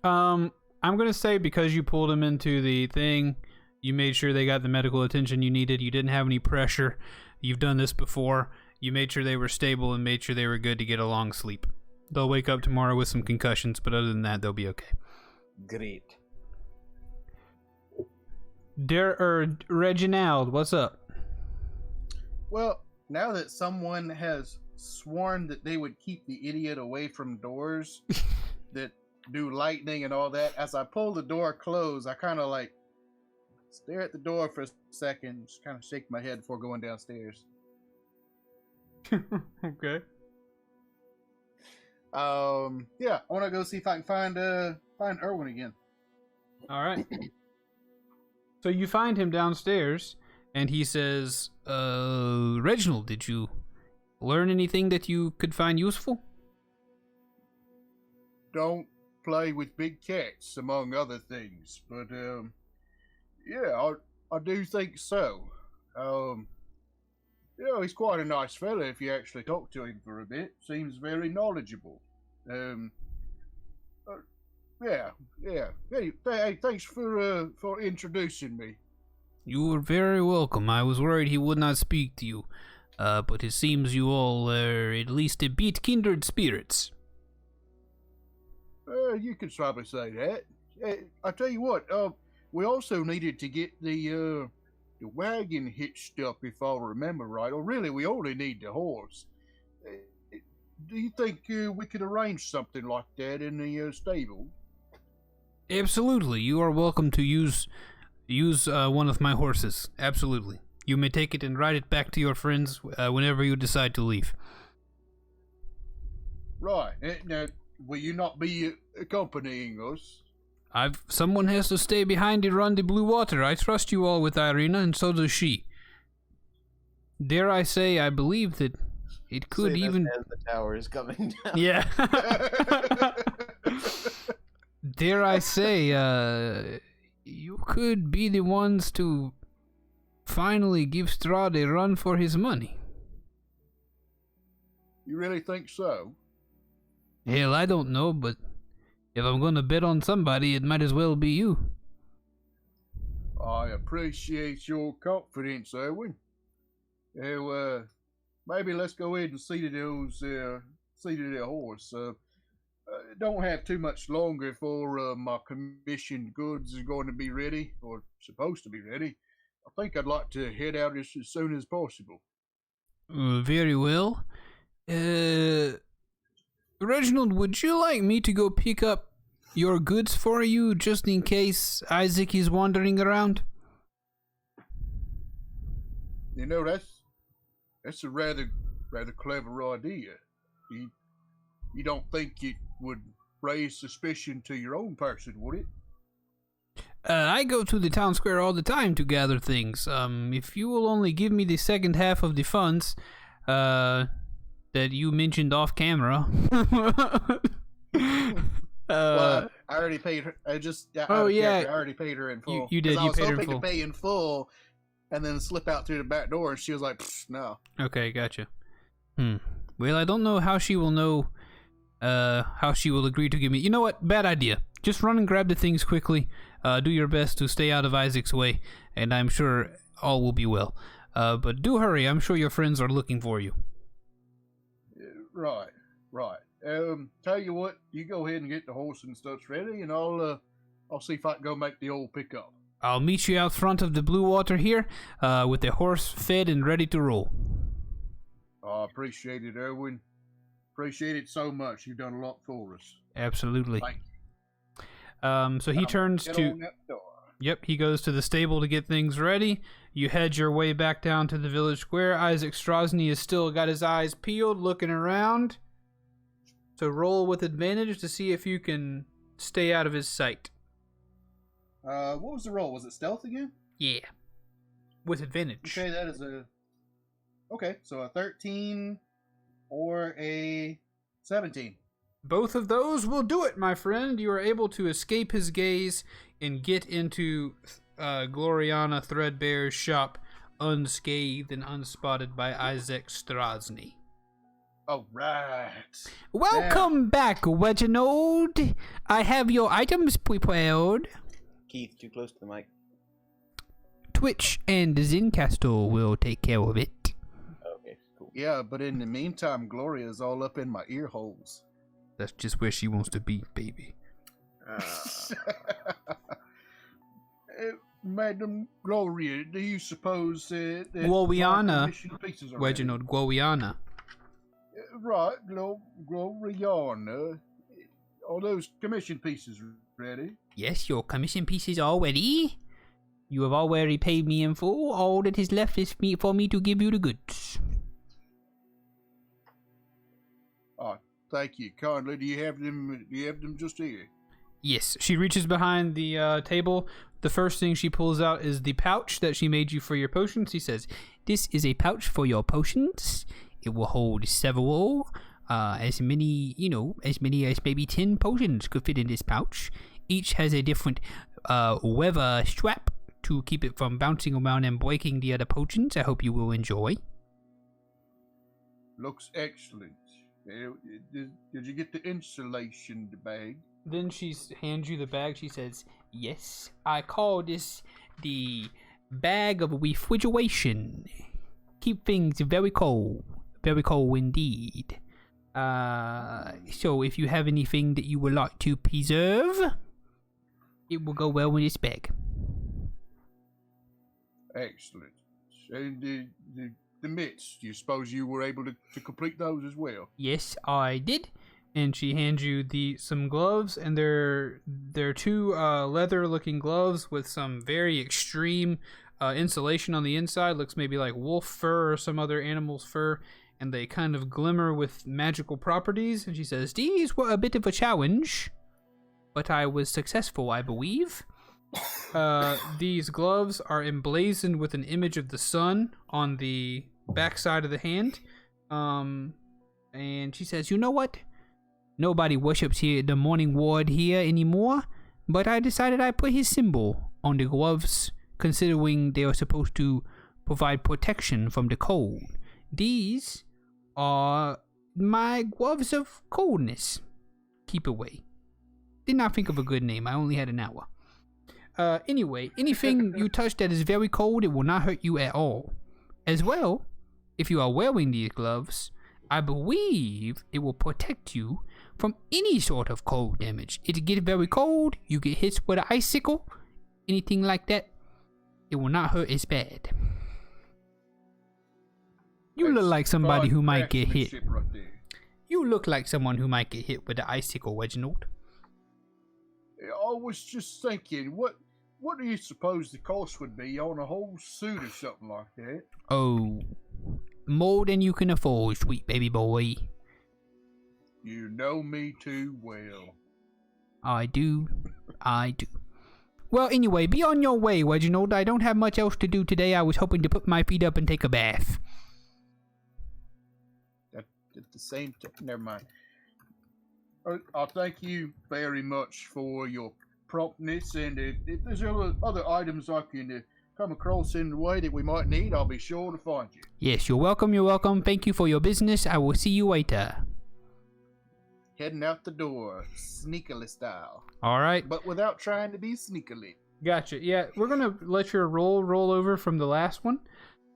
I'm gonna say because you pulled him into the thing, you made sure they got the medical attention you needed. You didn't have any pressure. You've done this before. You made sure they were stable and made sure they were good to get a long sleep. They'll wake up tomorrow with some concussions, but other than that, they'll be okay. Great. Reginald, what's up? Well, now that someone has sworn that they would keep the idiot away from doors that do lightning and all that, as I pull the door closed, I kind of like stare at the door for a second, just kind of shake my head before going downstairs. Okay. Yeah, I want to go see if I can find Erwin again. All right. So you find him downstairs, and he says, Reginald, did you learn anything that you could find useful? Don't play with big cats, among other things. But, yeah, I do think so. He's quite a nice fella if you actually talk to him for a bit. Seems very knowledgeable. Yeah. Hey, thanks for introducing me. You were very welcome. I was worried he would not speak to you, but it seems you all are at least a bit kindred spirits. You could probably say that. I tell you what, we also needed to get the wagon hitched up, if I remember right. Or really, we only need the horse. Do you think we could arrange something like that in the stable? Absolutely. You are welcome to use one of my horses. Absolutely. You may take it and ride it back to your friends whenever you decide to leave. Right. Now, will you not be accompanying us? Someone has to stay behind and run the Blue Water. I trust you all with Irina, and so does she. Dare I say, I believe that it could even... As the tower is coming down. Yeah. Dare I say, you could be the ones to finally give Strahd a run for his money. You really think so? Hell, I don't know, but if I'm going to bet on somebody, it might as well be you. I appreciate your confidence, Erwin. Maybe let's go ahead and see to the horse. Don't have too much longer for my commissioned goods are going to be ready, or supposed to be ready. I think I'd like to head out as soon as possible. Very well. Reginald, would you like me to go pick up your goods for you, just in case Isaac is wandering around? You know, that's a rather clever idea. You don't think it would raise suspicion to your own person, would it? I go to the town square all the time to gather things. If you will only give me the second half of the funds, that you mentioned off camera. Well, I already paid her. I already paid her in full. You did. You paid her in full. I was hoping to pay in full, and then slip out through the back door, and she was like, "No." Okay, gotcha. Well, I don't know how she will know. How she will agree to give me. You know what? Bad idea. Just run and grab the things quickly. Do your best to stay out of Isaac's way, and I'm sure all will be well. But do hurry. I'm sure your friends are looking for you. Right. Tell you what, you go ahead and get the horse and stuff ready, and I'll see if I can go make the old pickup. I'll meet you out front of the Blue Water here, with the horse fed and ready to roll. I appreciate it, Erwin. Appreciate it so much. You've done a lot for us. Absolutely. Thank you. So he turns to... Yep, he goes to the stable to get things ready. You head your way back down to the village square. Isaac Strosny has still got his eyes peeled, looking around. So roll with advantage to see if you can stay out of his sight. What was the roll? Was it stealth again? Yeah. With advantage. Okay, that is a Okay, so a 13 or a 17. Both of those will do it, my friend. You are able to escape his gaze and get into Gloriana Threadbare's shop unscathed and unspotted by Isaac Strahd. All right. Welcome back, Reginald. I have your items prepared. Keith, too close to the mic. Twitch and Zencastle will take care of it. Okay, cool. Yeah, but in the meantime, Gloria's all up in my ear holes. That's just where she wants to be, baby. Madam Gloria, do you suppose that Gloriana, commission pieces are ready? Reginald, Gloriana. Right, Gloriana. Are those commission pieces ready? Yes, your commission pieces are ready. You have already paid me in full. All that is left is for me to give you the goods. Thank you kindly. Do you have them just here? Yes, she reaches behind the table. The first thing she pulls out is the pouch that she made you for your potions. She says, "This is a pouch for your potions. It will hold several, as many as maybe 10 potions could fit in this pouch. Each has a different weather strap to keep it from bouncing around and breaking the other potions. I hope you will enjoy." Looks excellent. Did you get the insulation bag? Then she hands you the bag. She says, "Yes, I call this the bag of refrigeration. Keep things very cold indeed. So if you have anything that you would like to preserve, it will go well in this bag." Excellent. And the mitts, do you suppose you were able to complete those as well? Yes, I did. And she hands you some gloves, and they're two leather-looking gloves with some very extreme insulation on the inside. Looks maybe like wolf fur or some other animal's fur, and they kind of glimmer with magical properties. And she says, "These were a bit of a challenge, but I was successful, I believe." These gloves are emblazoned with an image of the sun on the backside of the hand. And she says, "You know what? Nobody worships here the morning ward here anymore, but I decided I'd put his symbol on the gloves, considering they are supposed to provide protection from the cold. These are my gloves of coldness. Keep away." Did not think of a good name. I only had an hour. Anyway, anything you touch that is very cold, it will not hurt you at all. As well, if you are wearing these gloves, I believe it will protect you from any sort of cold damage. It gets very cold, you get hit with an icicle, anything like that, it will not hurt as bad. You look like somebody who might get hit. Right there. You look like someone who might get hit with an icicle, Reginald. I was just thinking, what do you suppose the cost would be on a whole suit or something like that? Oh, more than you can afford, sweet baby boy. You know me too well. I do. Well, anyway, be on your way, Reginald. I don't have much else to do today. I was hoping to put my feet up and take a bath. At the same time, never mind. I thank you very much for your promptness, and if there's other items I can come across in the way that we might need, I'll be sure to find you. Yes, you're welcome. Thank you for your business. I will see you later. Heading out the door, sneakily style. All right. But without trying to be sneakily. Gotcha. Yeah, we're going to let your roll over from the last one.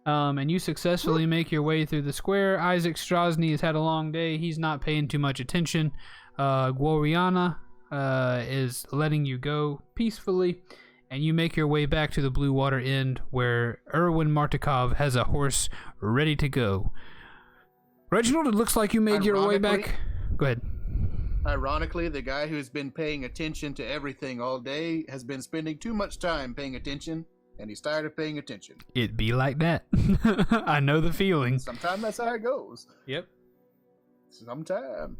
And you successfully make your way through the square. Isaac Strahd has had a long day. He's not paying too much attention. Gloriana is letting you go peacefully, and you make your way back to the Blue Water Inn, where Erwin Martikov has a horse ready to go. Reginald, it looks like you made your way back. Go ahead. Ironically, the guy who's been paying attention to everything all day has been spending too much time paying attention, and he's tired of paying attention. It be like that. I know the feeling. Sometimes that's how it goes. Yep. Sometime.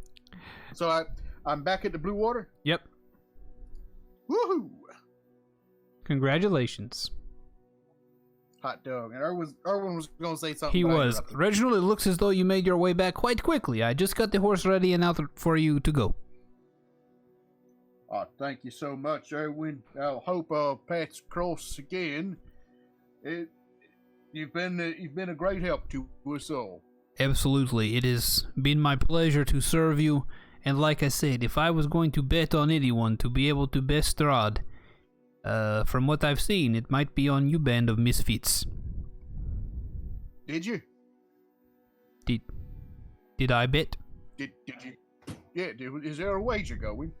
So I'm back at the Blue Water? Yep. Woohoo! Congratulations. hot dog. And Erwin was going to say something. He but I was. interrupted. Reginald, it looks as though you made your way back quite quickly. I just got the horse ready and out for you to go. Thank you so much, Erwin. I hope paths cross again. You've been a great help to us all. Absolutely. It has been my pleasure to serve you. And like I said, if I was going to bet on anyone to be able to best Strahd, from what I've seen, it might be on you, band of misfits. Did you? Did I bet? Did you? Yeah. Is there a wager going?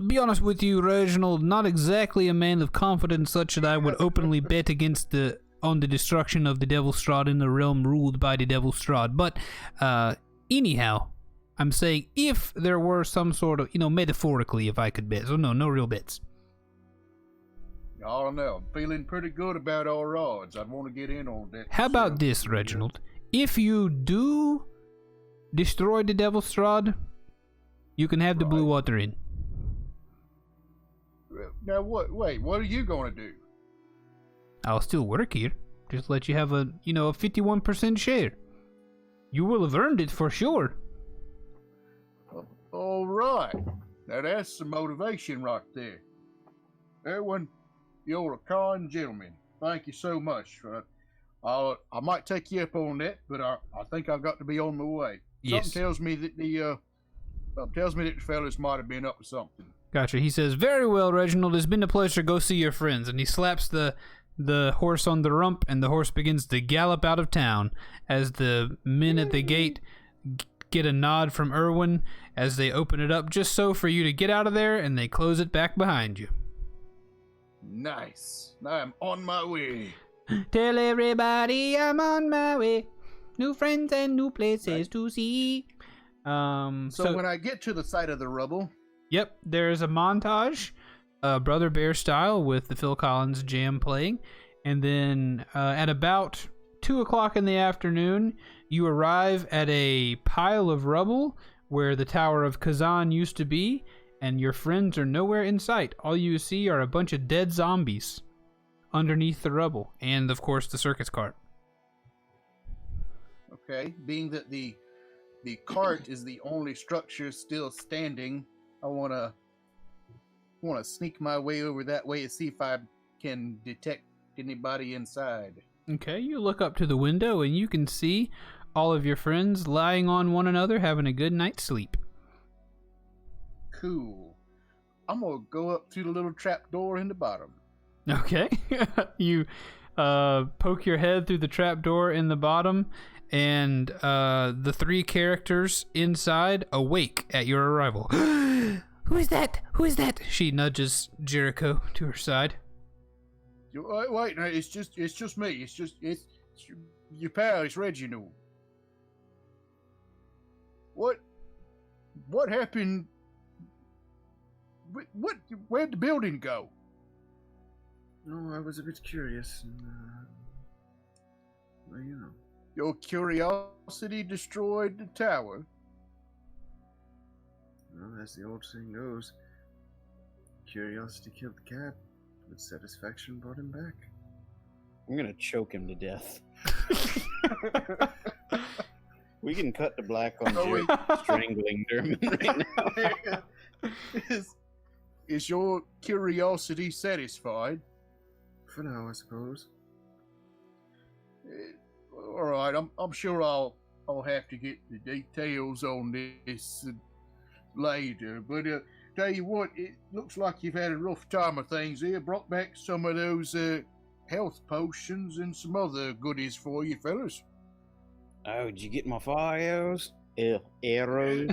Be honest with you, Reginald, not exactly a man of confidence such that I would openly bet on the destruction of the Devil Strahd in the realm ruled by the Devil Strahd. But, anyhow, I'm saying if there were some sort of, metaphorically, if I could bet. So no real bets. I don't know. I'm feeling pretty good about our odds. I'd want to get in on that. How about this, Reginald? If you do destroy the Devil Strahd, you can have the Blue Water Inn. Now what? Wait, what are you going to do? I'll still work here. Just let you have a 51% share. You will have earned it for sure. All right. Now that's some motivation right there. Erwin, you're a kind gentleman. Thank you so much. I might take you up on that, but I think I've got to be on my way. Yes. Something tells me that the fellas might have been up to something. Gotcha. He says, "Very well, Reginald. It's been a pleasure. Go see your friends." And he slaps the horse on the rump, and the horse begins to gallop out of town as the men at the gate get a nod from Erwin as they open it up just so for you to get out of there, and they close it back behind you. Nice. I'm on my way. Tell everybody I'm on my way. New friends and new places to see. So when I get to the site of the rubble... Yep, there's a montage, Brother Bear style, with the Phil Collins jam playing. And then at about 2 o'clock in the afternoon, you arrive at a pile of rubble where the Tower of Kazan used to be, and your friends are nowhere in sight. All you see are a bunch of dead zombies underneath the rubble, and of course the circus cart. Okay, being that the cart is the only structure still standing, I wanna sneak my way over that way to see if I can detect anybody inside. Okay, you look up to the window and you can see all of your friends lying on one another having a good night's sleep. Cool. I'm gonna go up to the little trap door in the bottom. Okay. You poke your head through the trap door in the bottom, and the 3 characters inside awake at your arrival. Who is that? Who is that? She nudges Jericho to her side. Wait, no, it's just me. It's your pal. It's Reginald. What happened? Where'd the building go? No, I was a bit curious. Well, Your curiosity destroyed the tower. Well, as the old saying goes, curiosity killed the cat, but satisfaction brought him back. I'm gonna choke him to death. We can cut to black on Jerry strangling Dermot right now. Is your curiosity satisfied? For now, I suppose. All right, I'm sure I'll have to get the details on this later. But tell you what, it looks like you've had a rough time of things here. Brought back some of those health potions and some other goodies for you fellas. Oh, did you get my fire arrows? Arrows?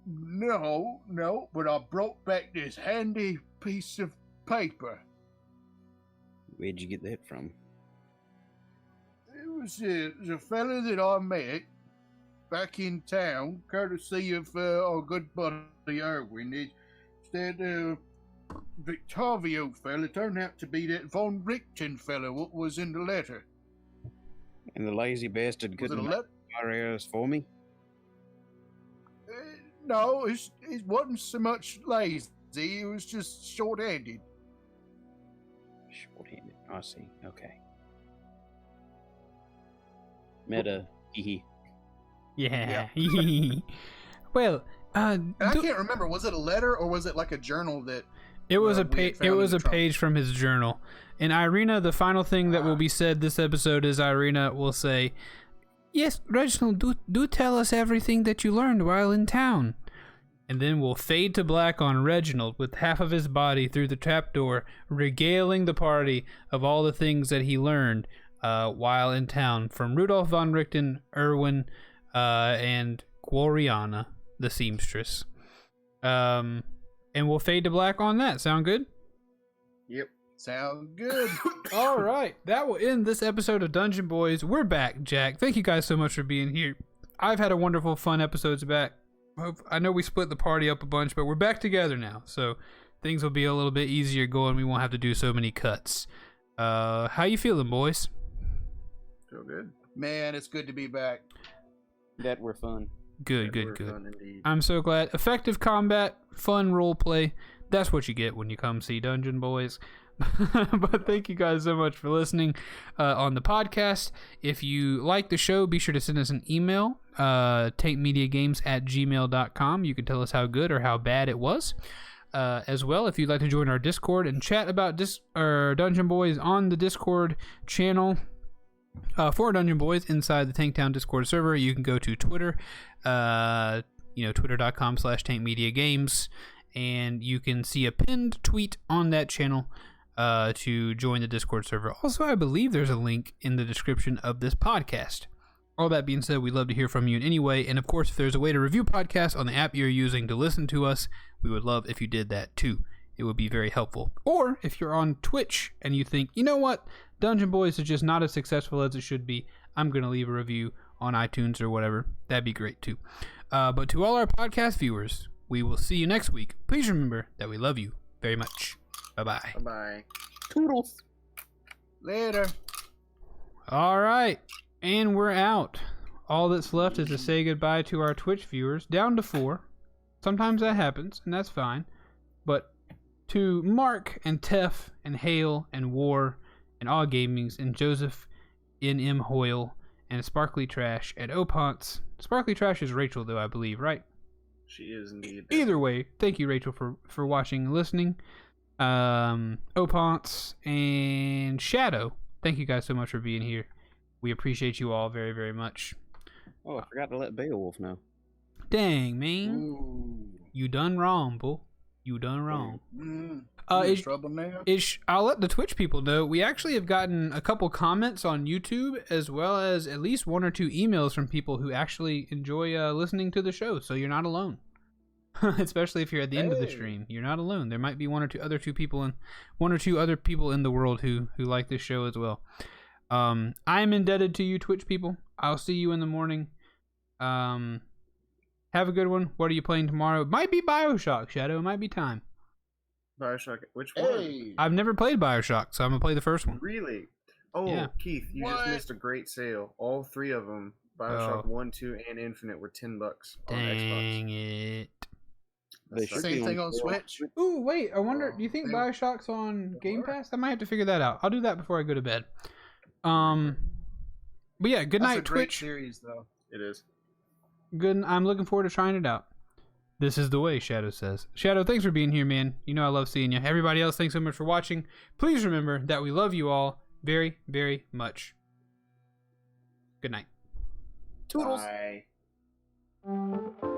No, but I brought back this handy piece of paper. Where'd you get that from? It was a fella that I met back in town, courtesy of our good buddy Erwin. It's that Victavio fella turned out to be that Von Richten fella what was in the letter. And the lazy bastard couldn't make fire arrows for me? No, it wasn't so much lazy. It was just short-handed. Short-handed. I see. Okay. Meta. Hee. Yeah. Well, And I can't remember. Was it a letter or was it like a journal that? it was a we had it found was in a the trunk? page from his journal. And Irina, the final thing that will be said this episode is Irina will say, "Yes, Reginald, do tell us everything that you learned while in town." And then we'll fade to black on Reginald with half of his body through the trapdoor, regaling the party of all the things that he learned while in town from Rudolph von Richten, Erwin, and Gloriana, the seamstress. And we'll fade to black on that. Sound good? Yep. Sound good. All right. That will end this episode of Dungeon Boys. We're back, Jack. Thank you guys so much for being here. I've had a wonderful, fun episodes back. I know we split the party up a bunch, but we're back together now, so things will be a little bit easier going. We won't have to do so many cuts. How you feeling, boys? Feel good. Man, it's good to be back. That were fun. Good, That good, were good. fun indeed. I'm so glad. Effective combat, fun role play. That's what you get when you come see Dungeon Boys. But thank you guys so much for listening on the podcast. If you like the show, be sure to send us an email, tankmediagames@gmail.com. You can tell us how good or how bad it was. As well, if you'd like to join our Discord and chat about Dungeon Boys on the Discord channel for Dungeon Boys inside the Tanktown Discord server, you can go to Twitter, twitter.com/tankmediagames, and you can see a pinned tweet on that channel to join the Discord server. Also, I believe there's a link in the description of this podcast. All that being said, we'd love to hear from you in any way. And of course, if there's a way to review podcasts on the app you're using to listen to us, we would love if you did that too. It would be very helpful. Or if you're on Twitch and you think, you know what, Dungeon Boys is just not as successful as it should be, I'm going to leave a review on iTunes or whatever. That'd be great too. But to all our podcast viewers, we will see you next week. Please remember that we love you very much. Bye-bye. Bye-bye. Toodles. Later. All right. And we're out. All that's left is to say goodbye to our Twitch viewers, down to 4. Sometimes that happens, and that's fine. But to Mark and Tef and Hale and War and All Gamings and Joseph N.M. Hoyle and Sparkly Trash and Opance. Sparkly Trash is Rachel, though, I believe, right? She is indeed. Either way, thank you, Rachel, for watching and listening. Opance and Shadow, thank you guys so much for being here. We appreciate you all very, very much. Oh, I forgot to let Beowulf know. Dang, man. Ooh. You done wrong, bull. You done wrong. You in It's- trouble now? I'll let the Twitch people know. We actually have gotten a couple comments on YouTube, as well as at least 1 or 2 emails from people who actually enjoy listening to the show. So you're not alone. Especially if you're at the end of the stream, you're not alone. There might be 1 or 2 other people in the world who like this show as well. I'm indebted to you, Twitch people. I'll see you in the morning. Have a good one. What are you playing tomorrow? It might be BioShock, Shadow. It might be time. Bioshock. Which one? Hey. I've never played BioShock, so I'm gonna play the first one. Really? Oh, Yeah. Keith, you What? just missed a great sale. All 3 of them, Bioshock 1, 2, and Infinite, were $10 on Dang Xbox. it. They should Same be thing on sale. Switch? Ooh, wait. I wonder. Oh, Do you think they- BioShock's on they Game were. Pass? I might have to figure that out. I'll do that before I go to bed. But yeah, good That's night, a great Twitch. series, though. It is. Good. I'm looking forward to trying it out. This is the way, Shadow says. Shadow, thanks for being here, man. You know I love seeing you. Everybody else, thanks so much for watching. Please remember that we love you all very, very much. Good night. Toodles. Bye.